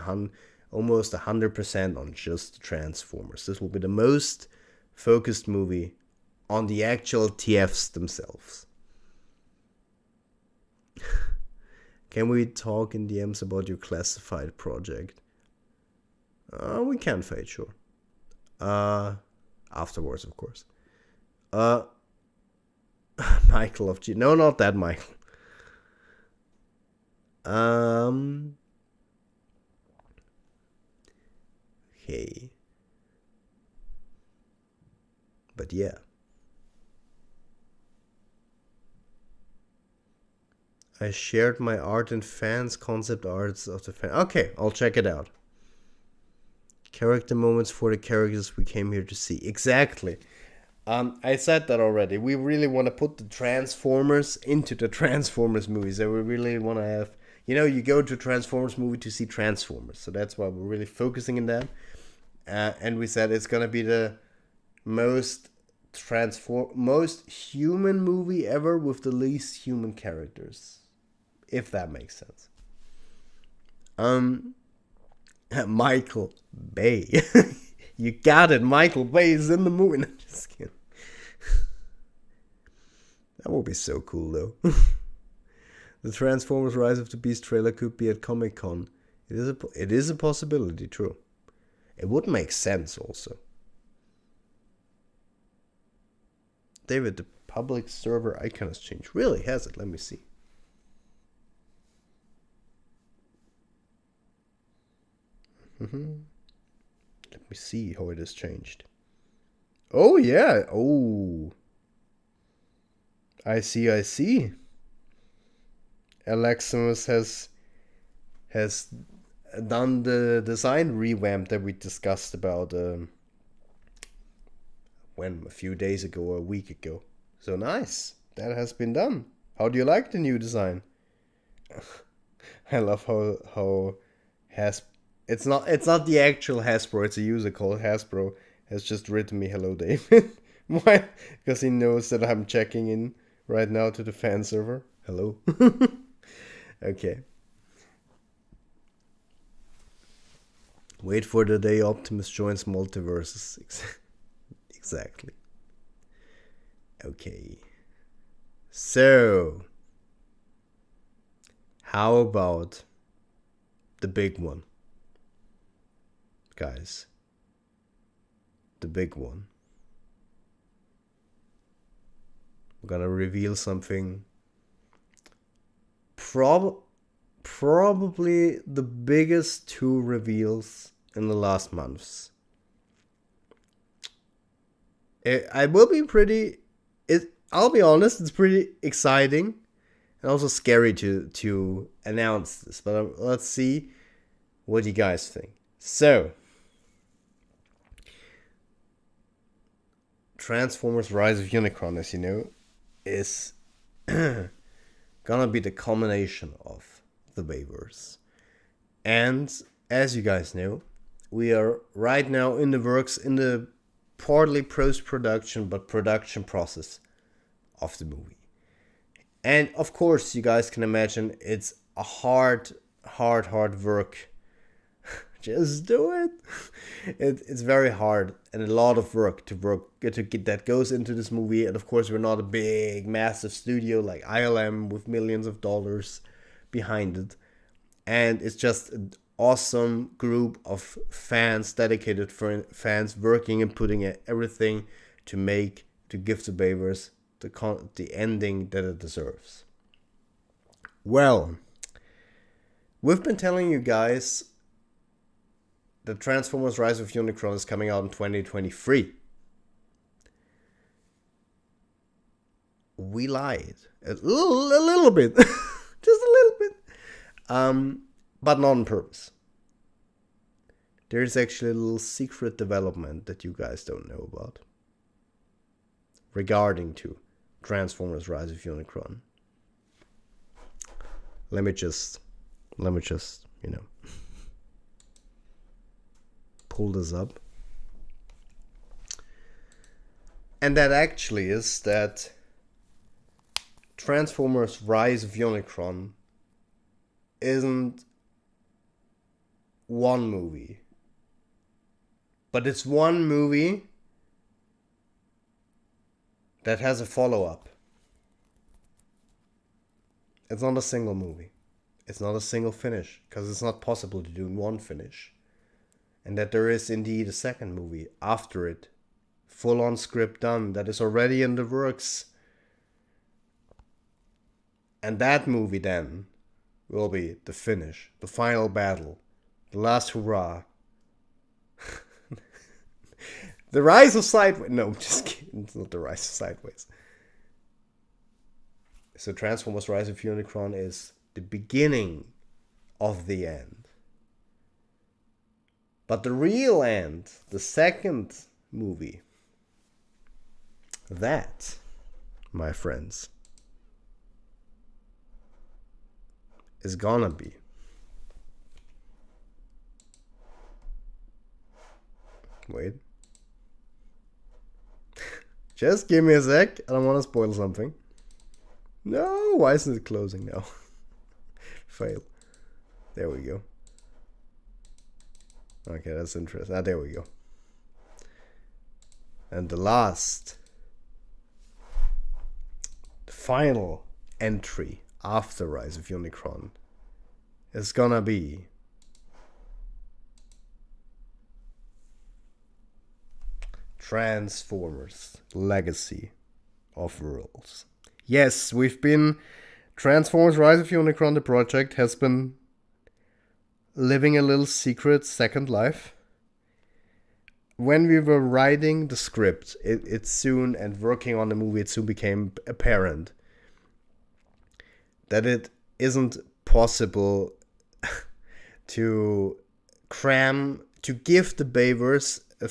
almost 100% on just Transformers. This will be the most focused movie on the actual TFs themselves. Can we talk in DMs about your classified project? We can, Fade, sure. Afterwards, of course. Michael of G. No, not that Michael. Okay. But yeah. I shared my art and fans, concept arts of the fan. Okay, I'll check it out. Character moments for the characters we came here to see. Exactly. I said that already. We really want to put the Transformers into the Transformers movies. So we really want to have, you go to a Transformers movie to see Transformers. So that's why we're really focusing on that. And we said it's going to be the most human movie ever with the least human characters. If that makes sense. Michael Bay. You got it, Michael Bay is in the movie. No, just kidding. That would be so cool, though. The Transformers Rise of the Beast trailer could be at Comic-Con. It is a possibility, true. It would make sense, also. David, the public server icon has changed. Really, has it? Let me see. Let me see how it has changed. Oh, yeah. Oh. I see. Aleximus has done the design revamp that we discussed about a few days ago or a week ago. So nice. That has been done. How do you like the new design? I love how it's not the actual Hasbro, it's a user called Hasbro has just written me, "Hello David." Why? Because he knows that I'm checking in right now to the fan server. Hello. Okay. Wait for the day Optimus joins multiverses. Exactly. Okay. So, how about the big one? Guys. The big one. We're gonna reveal something. Probably the biggest two reveals in the last months. I will be I'll be honest, it's pretty exciting and also scary to announce this. But let's see what you guys think. So, Transformers Rise of Unicron, as you know, is gonna be the culmination of the Bayverse. And as you guys know, we are right now in the works, in the partly post-production but production process of the movie. And of course, you guys can imagine it's a hard work. Just do it. It's very hard and a lot of work to get that goes into this movie. And of course, we're not a big, massive studio like ILM with millions of dollars behind it. And it's just an awesome group of fans, dedicated fans, working and putting everything to give the Bayverse the ending that it deserves. Well, we've been telling you guys that Transformers Rise of Unicron is coming out in 2023. We lied. A little bit. Just a little bit. But not on purpose. There's actually a little secret development that you guys don't know about regarding to Transformers Rise of Unicron. Let me just, pull this up. And that actually is that Transformers Rise of Unicron isn't one movie, but it's one movie that has a follow-up. It's not a single movie. It's not a single finish, because it's not possible to do one finish. And that there is indeed a second movie after it, full-on script done, that is already in the works. And that movie then will be the finish, the final battle, the last hurrah. The Rise of Sideways. No, I'm just kidding. It's not the Rise of Sideways. So Transformers Rise of Unicron is the beginning of the end. But the real end, the second movie, that, my friends, is gonna be wait. Just give me a sec. I don't want to spoil something. No, why isn't it closing now? Fail. There we go. Okay, that's interesting. Ah, there we go. And the last, the final entry after Rise of Unicron is gonna be Transformers Legacy of Worlds. Yes, we've been... Transformers Rise of Unicron, the project, has been living a little secret second life. When we were writing the script, it soon, and working on the movie, it soon became apparent that it isn't possible to give the Bayverse a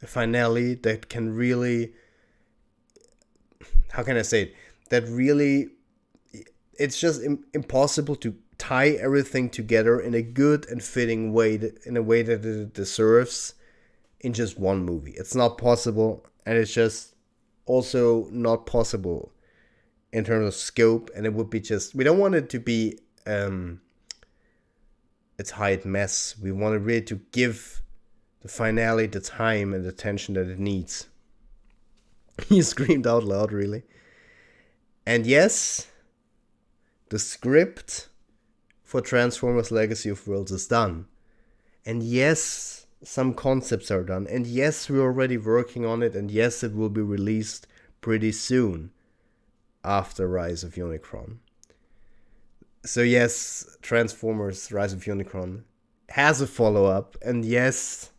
finale that can really, how can I say it, that really, it's just impossible to tie everything together in a good and fitting way, in a way that it deserves in just one movie. It's not possible, and it's just also not possible in terms of scope, and it would be just, we don't want it to be a tight mess. We want it really to give the finale the time and attention that it needs. He screamed out loud, really. And yes, the script for Transformers Legacy of Worlds is done. And yes, some concepts are done. And yes, we're already working on it. And yes, it will be released pretty soon after Rise of Unicron. So yes, Transformers Rise of Unicron has a follow-up. And yes,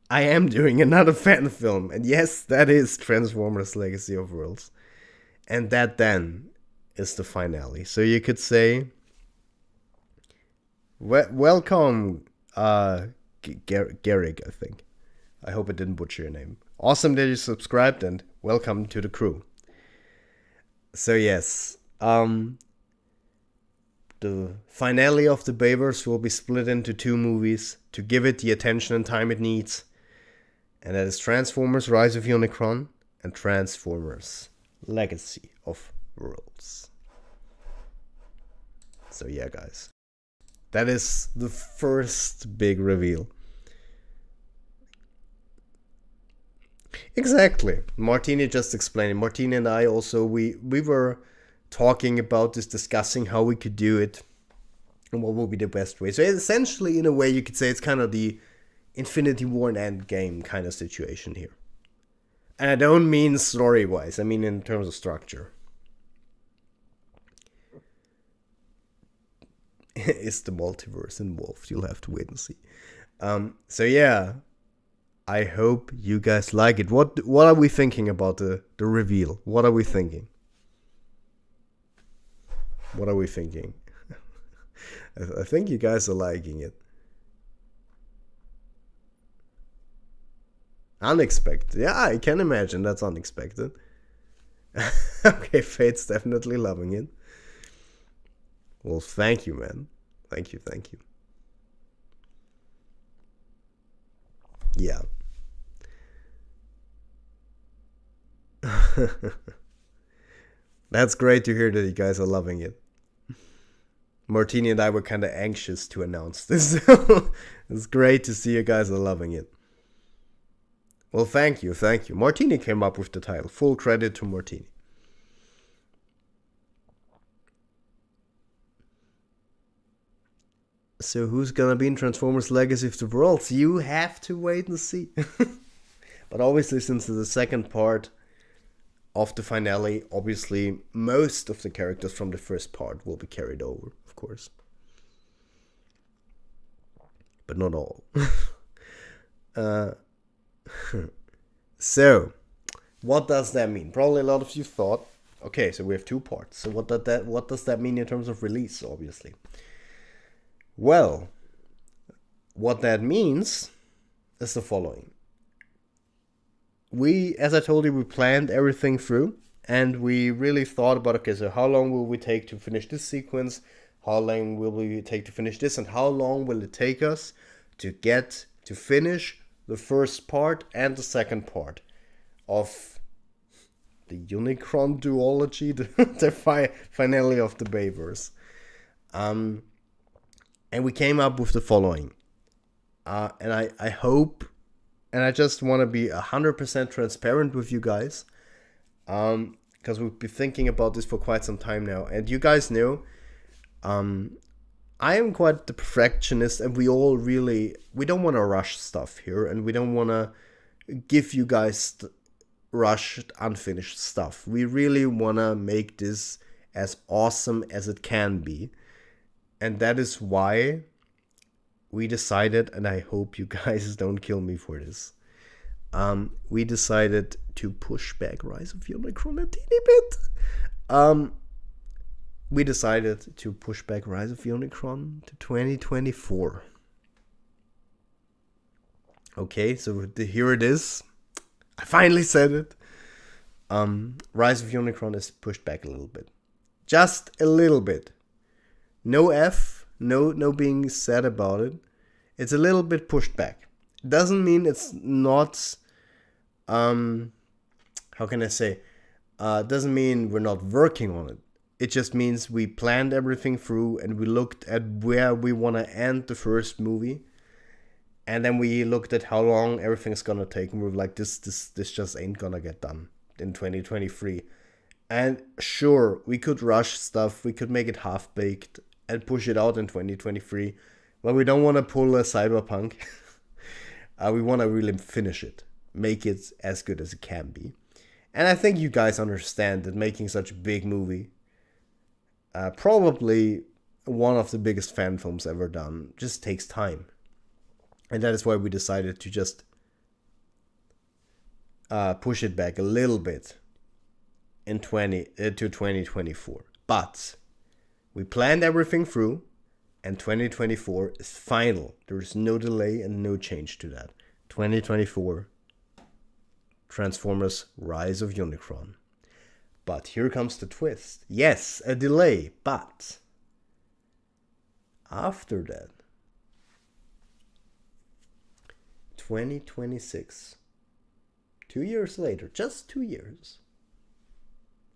I am doing another fan film. And yes, that is Transformers Legacy of Worlds. And that then is the finale. So you could say, welcome, Garrick, I think. I hope I didn't butcher your name. Awesome that you subscribed, and welcome to the crew. So yes, the finale of the Bayverse will be split into 2 movies to give it the attention and time it needs. And that is Transformers Rise of Unicron and Transformers Legacy of Worlds. So yeah, guys. That is the first big reveal. Exactly. Martini just explained it. Martini and I also, we were talking about this, discussing how we could do it and what would be the best way. So essentially, in a way, you could say it's kind of the Infinity War and Endgame kind of situation here. And I don't mean story-wise, I mean in terms of structure. Is the multiverse involved? You'll have to wait and see. So yeah, I hope you guys like it. What are we thinking about the reveal? What are we thinking? What are we thinking? I think you guys are liking it. Unexpected. Yeah, I can imagine that's unexpected. Okay, Fate's definitely loving it. Well, thank you, man. Thank you. Yeah. That's great to hear that you guys are loving it. Martini and I were kind of anxious to announce this. It's great to see you guys are loving it. Well, thank you. Martini came up with the title. Full credit to Martini. So who's gonna be in Transformers Legacy of the Worlds? You have to wait and see. But obviously, since it's the second part of the finale, obviously most of the characters from the first part will be carried over, of course. But not all. So, what does that mean? Probably a lot of you thought, okay, so we have 2 parts. So what does that mean in terms of release, obviously? Well, what that means is the following. As I told you, we planned everything through, and we really thought about, okay, so how long will we take to finish this sequence? How long will we take to finish this? And how long will it take us to get to finish the first part and the second part of the Unicron duology, the finale of the Bayverse. And we came up with the following. And I hope, and I just want to be 100% transparent with you guys, because we've been thinking about this for quite some time now, and you guys know, I am quite the perfectionist, and we don't want to rush stuff here, and we don't want to give you guys rushed, unfinished stuff. We really want to make this as awesome as it can be, and that is why we decided, and I hope you guys don't kill me for this, we decided to push back Rise of Unicron a teeny bit. We decided to push back Rise of Unicron to 2024. Okay, so here it is. I finally said it. Rise of Unicron is pushed back a little bit. Just a little bit. No F, no being sad about it. It's a little bit pushed back. It doesn't mean it's not, how can I say? It doesn't mean we're not working on it. It just means we planned everything through and we looked at where we want to end the first movie. And then we looked at how long everything's going to take. And we were like, this just ain't going to get done in 2023. And sure, we could rush stuff. We could make it half-baked and push it out in 2023. But we don't want to pull a Cyberpunk. We want to really finish it. Make it as good as it can be. And I think you guys understand that making such a big movie, probably one of the biggest fan films ever done, just takes time. And that is why we decided to just push it back a little bit in to 2024. But we planned everything through, and 2024 is final. There is no delay and no change to that. 2024, Transformers Rise of Unicron. But here comes the twist. Yes, a delay, but after that, 2026, 2 years later, just 2 years,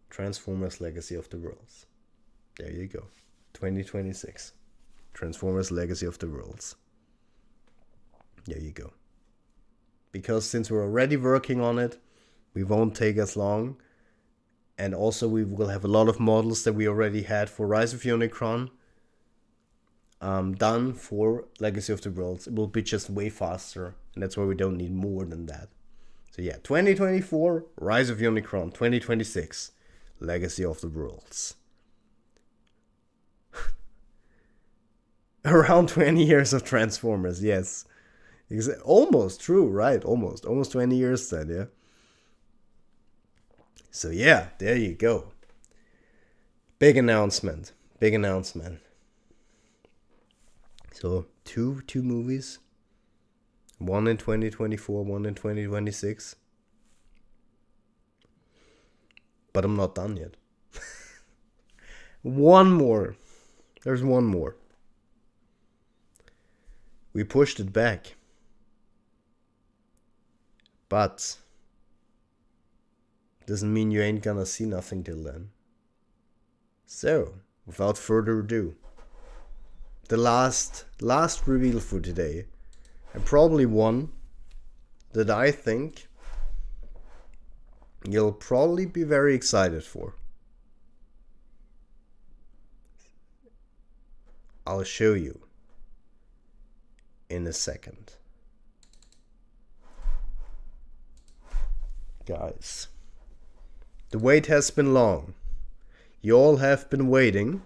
Transformers Legacy of the Worlds. There you go. 2026. Transformers Legacy of the Worlds. There you go. Because since we're already working on it, we won't take as long. And also we will have a lot of models that we already had for Rise of Unicron done for Legacy of the Worlds. It will be just way faster. And that's why we don't need more than that. So yeah, 2024, Rise of Unicron. 2026, Legacy of the Worlds. Around 20 years of Transformers, yes. Almost true, right? Almost 20 years then, yeah. So yeah, there you go. Big announcement. So two movies. One in 2024, one in 2026. But I'm not done yet. One more. There's one more. We pushed it back. But doesn't mean you ain't gonna see nothing till then. So, without further ado, the last reveal for today, and probably one that I think you'll probably be very excited for. I'll show you in a second. Guys, the wait has been long. You all have been waiting.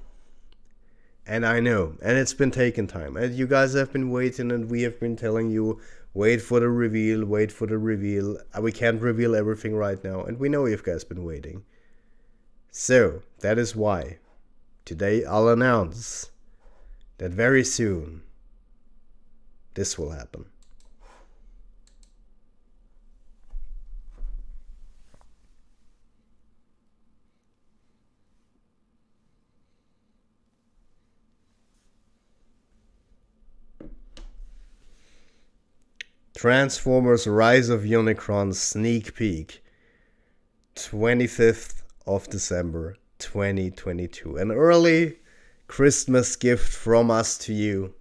And I know. And it's been taking time. And you guys have been waiting, and we have been telling you, wait for the reveal, wait for the reveal. We can't reveal everything right now. And we know you guys been waiting. So, that is why today I'll announce that very soon this will happen. Transformers Rise of Unicron sneak peek, 25th of December 2022. An early Christmas gift from us to you.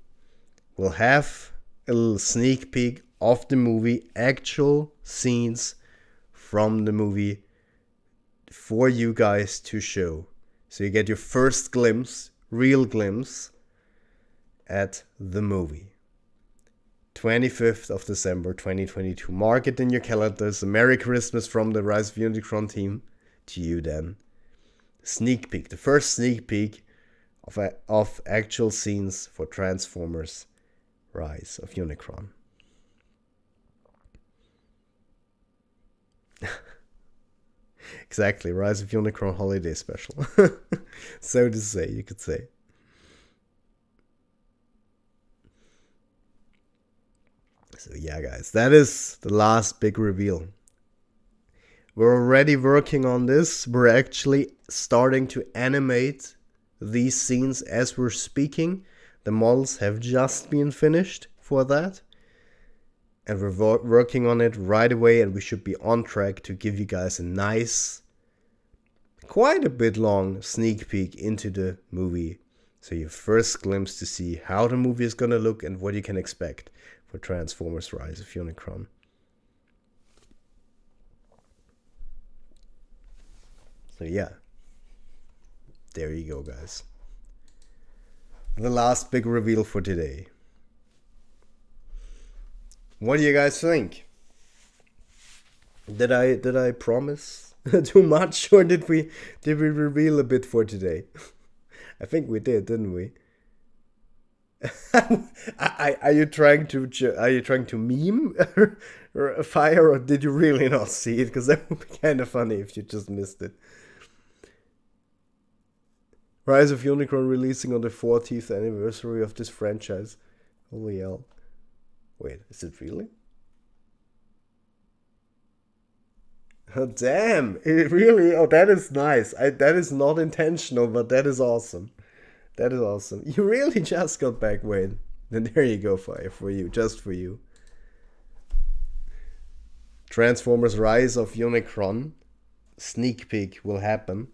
We'll have a little sneak peek of the movie, actual scenes from the movie for you guys to show. So you get your first glimpse, real glimpse, at the movie. 25th of December 2022. Mark it in your calendars. A Merry Christmas from the Rise of Unicron team to you then. Sneak peek, the first sneak peek of actual scenes for Transformers Rise of Unicron. Exactly, Rise of Unicron holiday special. So to say, you could say. So yeah, guys, that is the last big reveal. We're already working on this. We're actually starting to animate these scenes as we're speaking. The models have just been finished for that. And we're working on it right away, and we should be on track to give you guys a nice, quite a bit long sneak peek into the movie. So your first glimpse to see how the movie is going to look and what you can expect for Transformers Rise of Unicron. So yeah, there you go, guys. The last big reveal for today. What do you guys think? Did I promise too much, or did we reveal a bit for today? I think we did, didn't we? Are you trying to meme Fire, or did you really not see it? Because that would be kind of funny if you just missed it. Rise of Unicron releasing on the 40th anniversary of this franchise. Holy hell. Wait, is it really? Oh, damn. It really? Oh, that is nice. That is not intentional, but that is awesome. That is awesome. You really just got back, Wayne. Then there you go, Fire, for you. Just for you. Transformers Rise of Unicron sneak peek will happen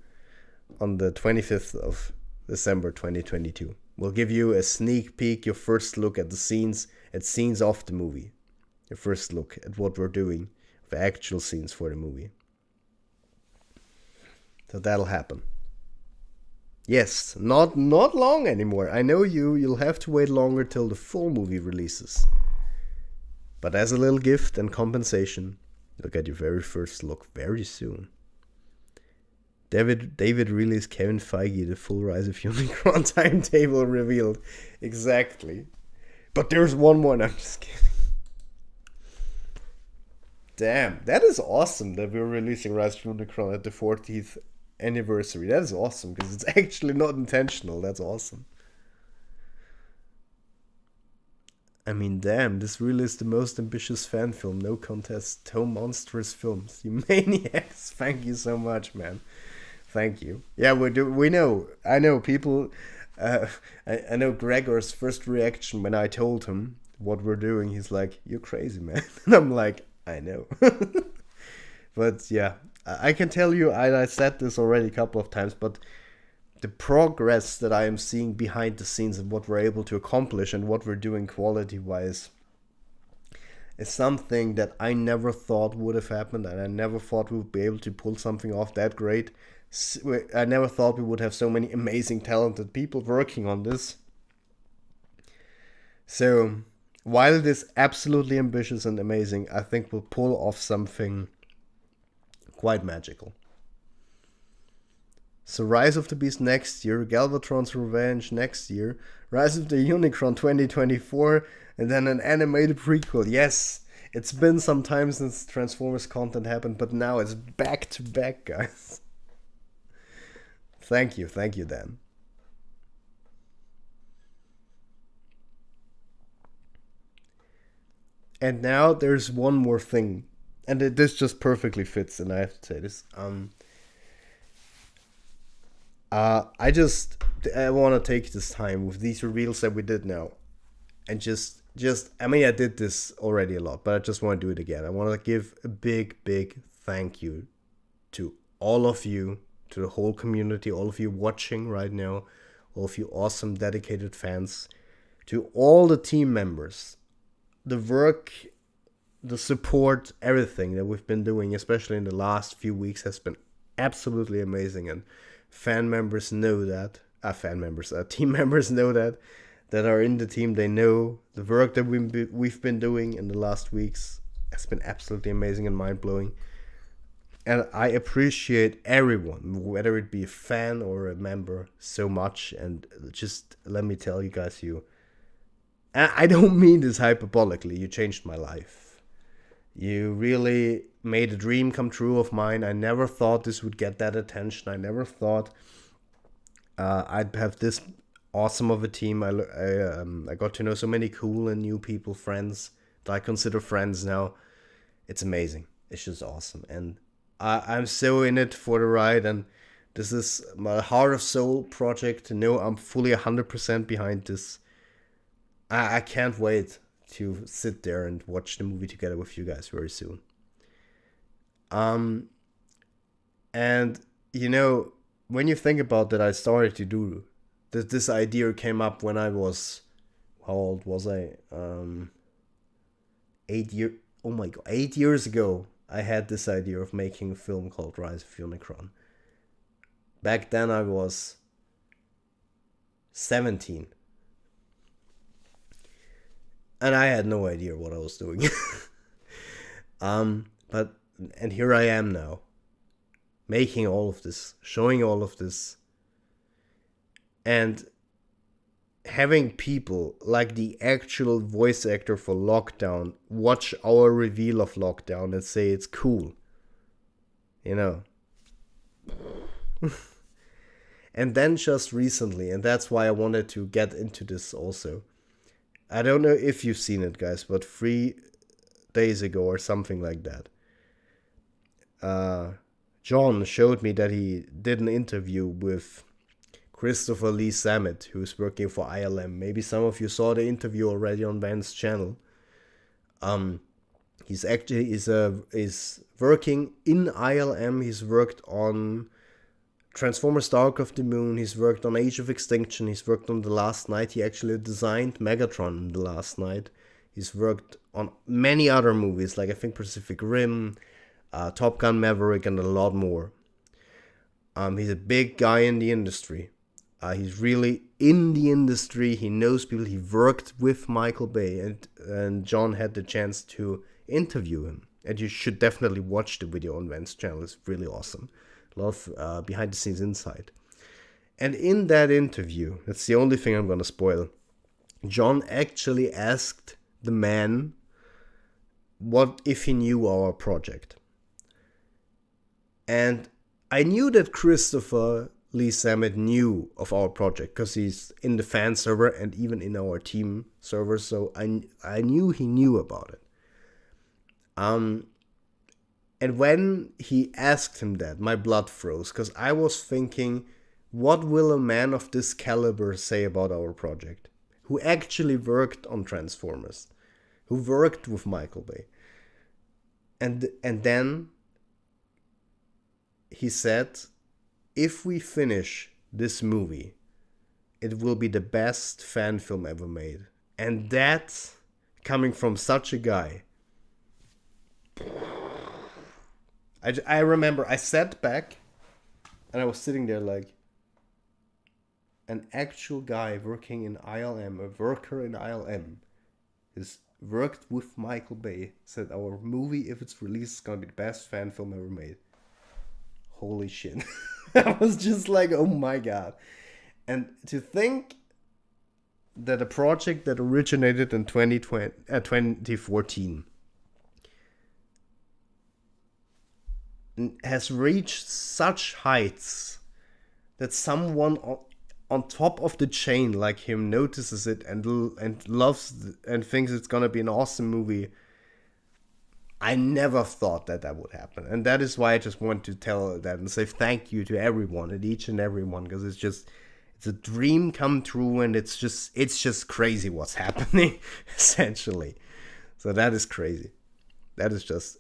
on the 25th of December 2022. We'll give you a sneak peek, your first look at the scenes of the movie. Your first look at what we're doing, the actual scenes for the movie. So that'll happen. Yes, not long anymore. I know you'll have to wait longer till the full movie releases. But as a little gift and compensation, you'll get your very first look very soon. David released Kevin Feige the full Rise of Unicron timetable revealed. Exactly. But there's one more, and I'm just kidding. Damn, that is awesome that we're releasing Rise of Unicron at the 40th anniversary. That is awesome, because it's actually not intentional. That's awesome. I mean, damn, this really is the most ambitious fan film. No contest. Toe Monstrous Films. You maniacs. Thank you so much, man. Thank you. Yeah, we know. I know people. I know Gregor's first reaction when I told him what we're doing. He's like, "You're crazy, man." And I'm like, "I know." But yeah, I can tell you, I said this already a couple of times, but the progress that I am seeing behind the scenes and what we're able to accomplish and what we're doing quality-wise is something that I never thought would have happened, and I never thought we would be able to pull something off that great. I never thought we would have so many amazing, talented people working on this. So, while it is absolutely ambitious and amazing, I think we'll pull off something quite magical. So, Rise of the Beast next year, Galvatron's Revenge next year, Rise of the Unicron 2024, and then an animated prequel. Yes, it's been some time since Transformers content happened, but now it's back to back, guys. Thank you, Dan. And now there's one more thing, and this just perfectly fits, and I have to say this. I want to take this time with these reveals that we did now, and I mean, I did this already a lot, but I just want to do it again. I want to give a big thank you to all of you, to the whole community, all of you watching right now, all of you awesome, dedicated fans, to all the team members the work, the support, everything that we've been doing, especially in the last few weeks, has been absolutely amazing. And fan members know that. Team members know that are in the team. They know the work that we've been doing in the last weeks has been absolutely amazing and mind blowing. And I appreciate everyone, whether it be a fan or a member, so much. And just let me tell you guys, I don't mean this hyperbolically. You changed my life. You really made a dream come true of mine. I never thought this would get that attention. I never thought I'd have this awesome of a team. I got to know so many cool and new people, friends that I consider friends now. It's amazing. It's just awesome. And I'm so in it for the ride. And this is my heart of soul project. To know I'm fully 100% behind this. I can't wait to sit there and watch the movie together with you guys very soon. And when you think about that, I started to do this idea came up when I was, how old was I? 8 years. Oh my god, 8 years ago, I had this idea of making a film called Rise of Unicron. Back then, I was 17. And I had no idea what I was doing. And here I am now, making all of this, showing all of this, and having people like the actual voice actor for Lockdown watch our reveal of Lockdown and say it's cool. And then just recently, and that's why I wanted to get into this also. I don't know if you've seen it, guys, but 3 days ago or something like that, John showed me that he did an interview with Christopher Lee Sammet, who's working for ILM. Maybe some of you saw the interview already on Van's channel. He's working in ILM. He's worked on Transformers Dark of the Moon. He's worked on Age of Extinction. He's worked on The Last Night. He actually designed Megatron in The Last Night. He's worked on many other movies, like I think Pacific Rim, Top Gun Maverick, and a lot more. He's a big guy in the industry. He's really in the industry. He knows people. He worked with Michael Bay, and John had the chance to interview him. And you should definitely watch the video on Van's channel. It's really awesome. A lot of behind the scenes insight. And in that interview, that's the only thing I'm going to spoil, John actually asked the man what if he knew our project. And I knew that Christopher Lee Sammet knew of our project because he's in the fan server and even in our team server, so I knew he knew about it. And when he asked him that, my blood froze, because I was thinking, what will a man of this caliber say about our project? Who actually worked on Transformers, who worked with Michael Bay. And then he said, if we finish this movie, it will be the best fan film ever made. And that's coming from such a guy. I remember I sat back and I was sitting there like, an actual guy working in ILM, a worker in ILM, has worked with Michael Bay, said our movie, if it's released, is going to be the best fan film ever made. Holy shit. I was just like, oh my god. And to think that a project that originated in 2014 has reached such heights that someone on top of the chain like him notices it and loves and thinks it's gonna be an awesome movie. I never thought that would happen, and that is why I just want to tell that and say thank you to everyone and each and every one, because it's a dream come true, and it's just crazy what's happening essentially. So that is crazy. That is just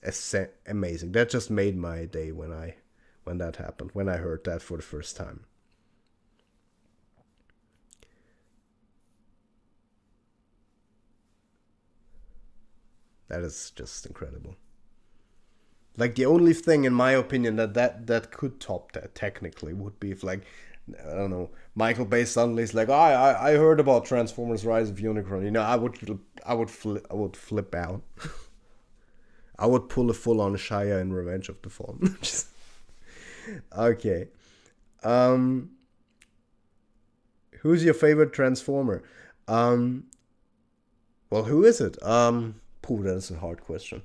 amazing. That just made my day when that happened, when I heard that for the first time. That is just incredible. Like, the only thing, in my opinion, that could top that technically would be if, like, I don't know, Michael Bay suddenly is like, I heard about Transformers: Rise of Unicron. You know, I would flip out. I would pull a full-on Shia in Revenge of the Fallen. Okay. Who's your favorite Transformer? Well, who is it? That is a hard question.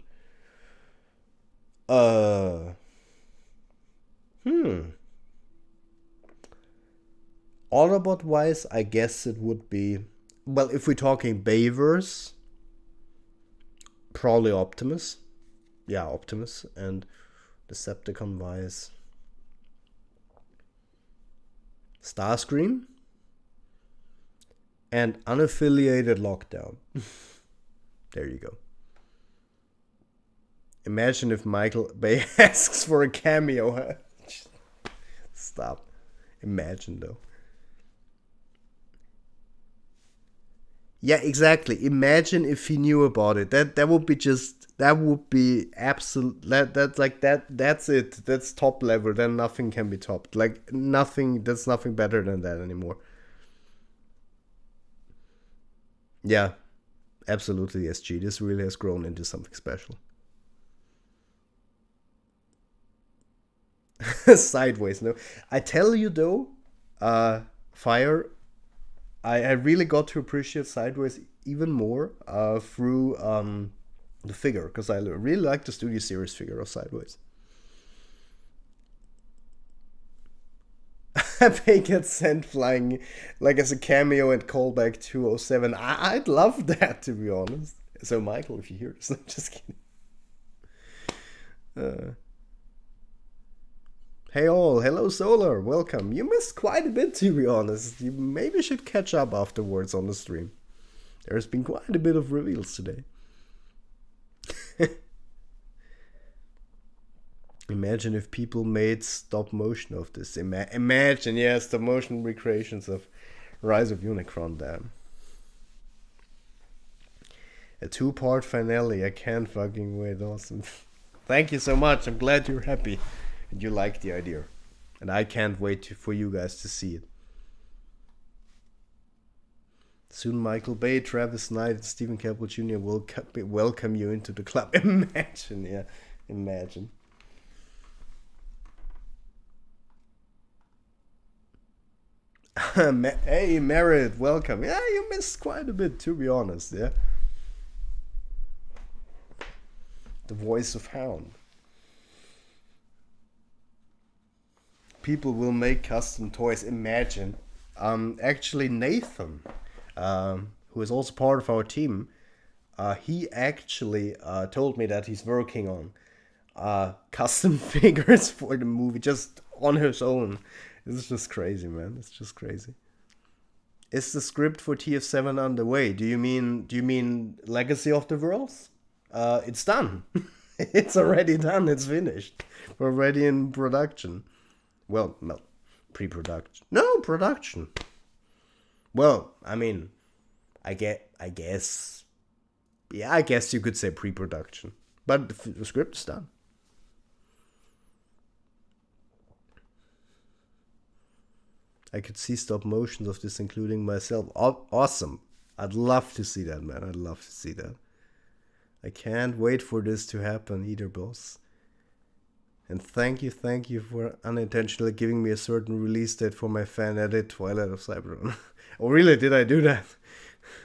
Autobot wise, I guess it would be, well, if we're talking Bayverse, probably Optimus. Yeah, Optimus. And Decepticon wise, Starscream and unaffiliated Lockdown. There you go. Imagine if Michael Bay asks for a cameo. Stop. Imagine though. Yeah, exactly. Imagine if he knew about it. That would be absolute. That's it. That's top level. Then nothing can be topped. Like, nothing. That's nothing better than that anymore. Yeah, absolutely, SG. This really has grown into something special. Sideways, no. I tell you though, Fire, I really got to appreciate Sideways even more through the figure, because I really like the Studio Series figure of Sideways. They get sent flying like as a cameo and callback 207. I'd love that, to be honest. So Michael, if you hear this, I'm just kidding. Hey all, hello Solar, welcome. You missed quite a bit, to be honest. You maybe should catch up afterwards on the stream. There's been quite a bit of reveals today. Imagine if people made stop motion of this. Imagine, yeah, stop motion recreations of Rise of Unicron, damn. A 2-part finale, I can't fucking wait, awesome. Thank you so much, I'm glad you're happy and you like the idea. And I can't wait for you guys to see it. Soon Michael Bay, Travis Knight, and Stephen Campbell Jr. will welcome you into the club. Imagine, yeah, imagine. Hey, Merritt, welcome. Yeah, you missed quite a bit, to be honest, yeah. The voice of Hound. People will make custom toys, imagine. Actually, Nathan, who is also part of our team, he actually told me that he's working on custom figures for the movie, just on his own. It's just crazy, man. It's just crazy. Is the script for TF7 underway? Do you mean Legacy of the Worlds? It's done. It's already done. It's finished. We're already in production. Well, no, pre-production. No, production. Well, I mean, I guess. Yeah, I guess you could say pre-production. But the script is done. I could see stop motions of this, including myself. Awesome. I'd love to see that, man. I'd love to see that. I can't wait for this to happen either, boss. And thank you for unintentionally giving me a certain release date for my fan edit Twilight of Cybertron. Oh, really? Did I do that?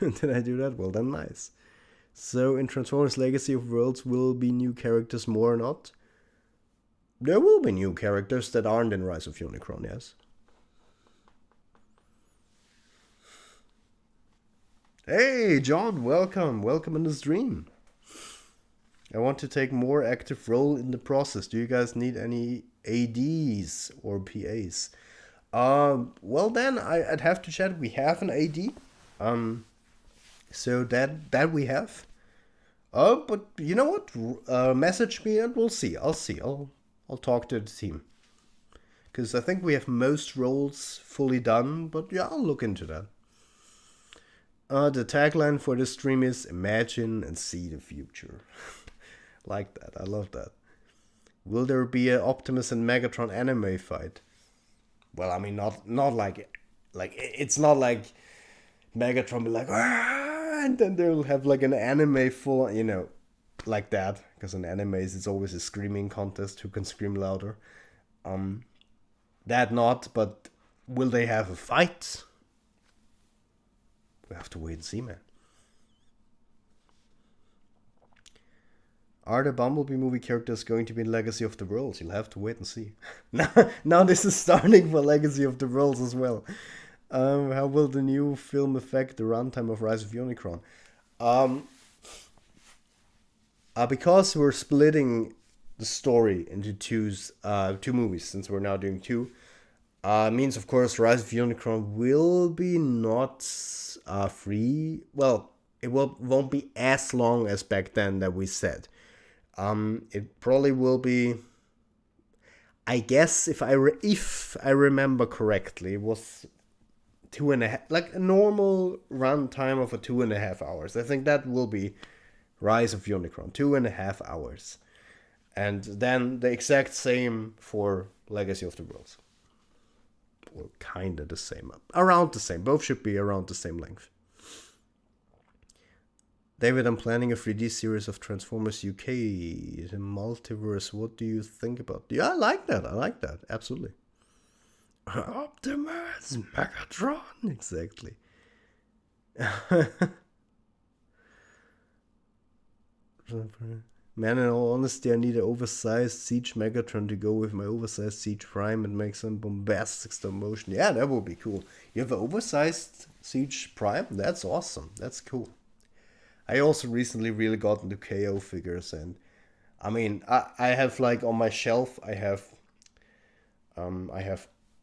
Did I do that? Well, then nice. So, in Transformers Legacy of Worlds, will be new characters more or not? There will be new characters that aren't in Rise of Unicron, yes. Hey, John, welcome. Welcome in the stream. I want to take more active role in the process. Do you guys need any ADs or PAs? Well then, I'd have to chat. We have an AD. So that we have. But you know what? Message me and we'll see. I'll talk to the team. Because I think we have most roles fully done. But yeah, I'll look into that. The tagline for the stream is "Imagine and see the future." Like that, I love that. Will there be an Optimus and Megatron anime fight? Well, I mean, not like it's not like Megatron be like, "Ah," and then they'll have like an anime full, like that. Because in animes, it's always a screaming contest who can scream louder. That not, but will they have a fight? We have to wait and see, man. Are the Bumblebee movie characters going to be in Legacy of the Worlds? You'll have to wait and see. now this is starting for Legacy of the Worlds as well. How will the new film affect the runtime of Rise of Unicron? Because we're splitting the story into two movies, since we're now doing two, means of course Rise of Unicron will be not free. Well, it won't be as long as back then that we said. It probably will be. I guess if I remember correctly, it was 2.5, like a normal run time of 2.5 hours. I think that will be Rise of Unicron, 2.5 hours, and then the exact same for Legacy of the Worlds, or kinda the same, around the same. Both should be around the same length. David, I'm planning a 3D series of Transformers UK, the multiverse. What do you think about? Yeah, I like that. Absolutely. Optimus, Megatron, exactly. Man, in all honesty, I need an oversized Siege Megatron to go with my oversized Siege Prime and make some bombastic stop motion. Yeah, that would be cool. You have an oversized Siege Prime? That's awesome. That's cool. I also recently really got into KO figures, and I mean, I have like on my shelf, I have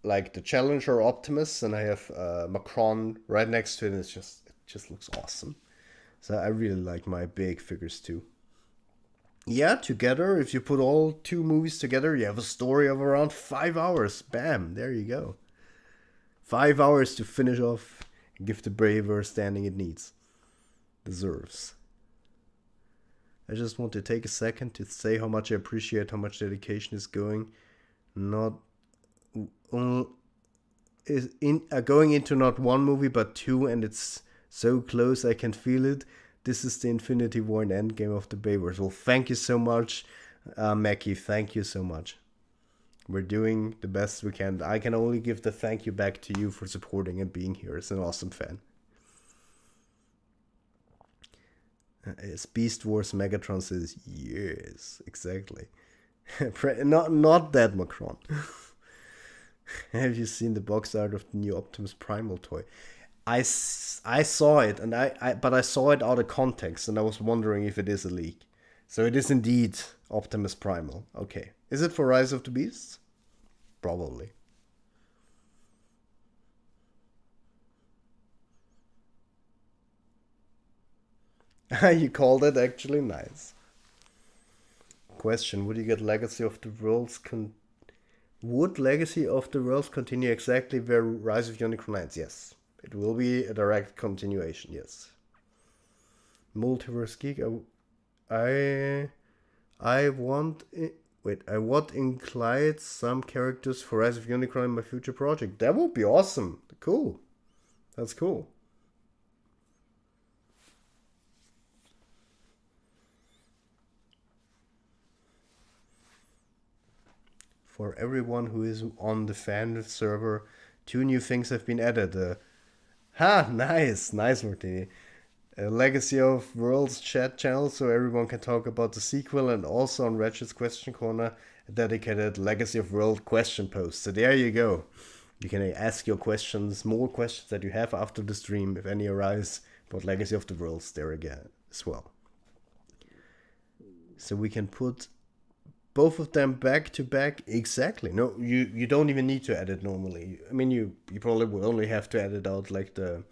like the Challenger Optimus, and I have Macron right next to it, and it just looks awesome. So I really like my big figures too. Yeah, together, if you put all two movies together, you have a story of around 5 hours. Bam, there you go. 5 hours to finish off and give the braver standing it needs. Deserves. I just want to take a second to say how much I appreciate how much dedication is going going into not one movie but two, and it's so close I can feel it. This is the Infinity War and Endgame of the Bayverse. Well, thank you so much, Mackie. Thank you so much. We're doing the best we can. I can only give the thank you back to you for supporting and being here as an awesome fan. As Beast Wars Megatron says, yes, exactly. not that Macron. Have you seen the box art of the new Optimus Primal toy? I saw it, and but I saw it out of context, and I was wondering if it is a leak. So it is indeed Optimus Primal. Okay. Is it for Rise of the Beasts? Probably. You called it actually nice. Question: would you get Legacy of the Worlds Would Legacy of the Worlds continue exactly where Rise of Unicron ends? Yes. It will be a direct continuation, yes. Multiverse Geek, I want include some characters for Rise of Unicron in my future project. That would be awesome. Cool. That's cool. For everyone who is on the fan server, 2 new things have been added. Nice, Martini. A Legacy of Worlds chat channel so everyone can talk about the sequel, and also on Ratchet's Question Corner, a dedicated Legacy of World question post. So there you go. You can ask your questions, more questions that you have after the stream, if any arise, about Legacy of the Worlds there again as well. So we can put both of them back to back. Exactly. No, you don't even need to edit normally. I mean, you probably will only have to edit out like the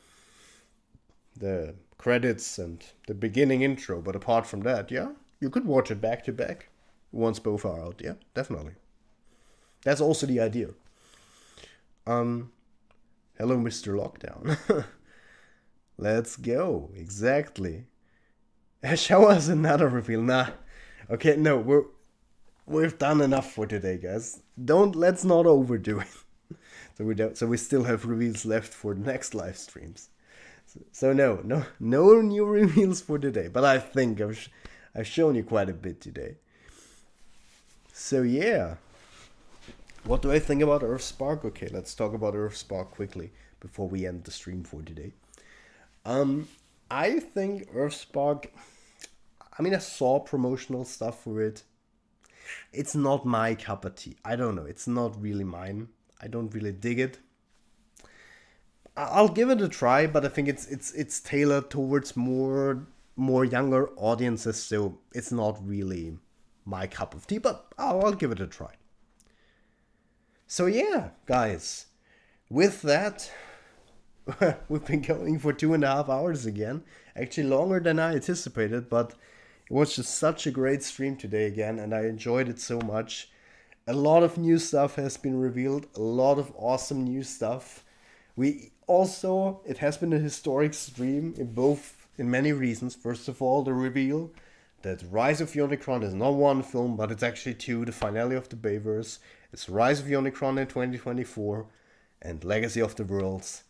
credits and the beginning intro, but apart from that, yeah, you could watch it back to back once both are out. Yeah, definitely. That's also the idea. Hello, Mr. Lockdown. Let's go. Exactly. Show us another reveal. Nah. Okay, no, we've done enough for today, guys. Let's not overdo it. So we still have reveals left for the next live streams. So no new reveals for today. But I think I've shown you quite a bit today. So yeah, what do I think about Earthspark? Okay, let's talk about Earthspark quickly before we end the stream for today. I think Earthspark. I mean, I saw promotional stuff for it. It's not my cup of tea. I don't know. It's not really mine. I don't really dig it. I'll give it a try, but I think it's tailored towards more younger audiences, so it's not really my cup of tea. But I'll give it a try. So yeah, guys, with that, we've been going for 2.5 hours again. Actually, longer than I anticipated, but it was just such a great stream today again, and I enjoyed it so much. A lot of new stuff has been revealed, a lot of awesome new stuff. It has been a historic stream in many reasons. First of all, the reveal that Rise of Unicron is not one film, but it's actually two, the finale of the Bayverse. It's Rise of Unicron in 2024 and Legacy of the Worlds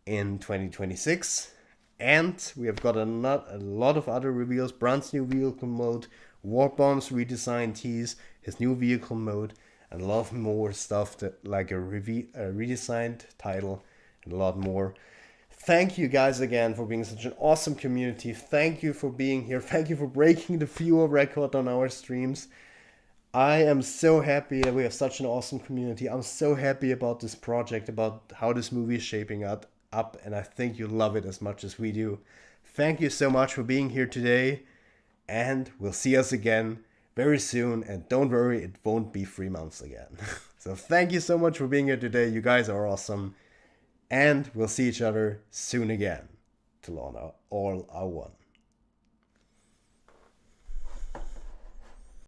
in 2026. And we have got a lot of other reveals. Brunt's new vehicle mode, Warbomb's redesign tease, his new vehicle mode, and a lot more stuff like a redesigned title and a lot more. Thank you guys again for being such an awesome community. Thank you for being here. Thank you for breaking the viewer record on our streams. I am so happy that we have such an awesome community. I'm so happy about this project, about how this movie is shaping up, and I think you'll love it as much as we do. Thank you so much for being here today, and we'll see us again very soon. And don't worry, it won't be 3 months again. So thank you so much for being here today. You guys are awesome, and we'll see each other soon again. Till all are one.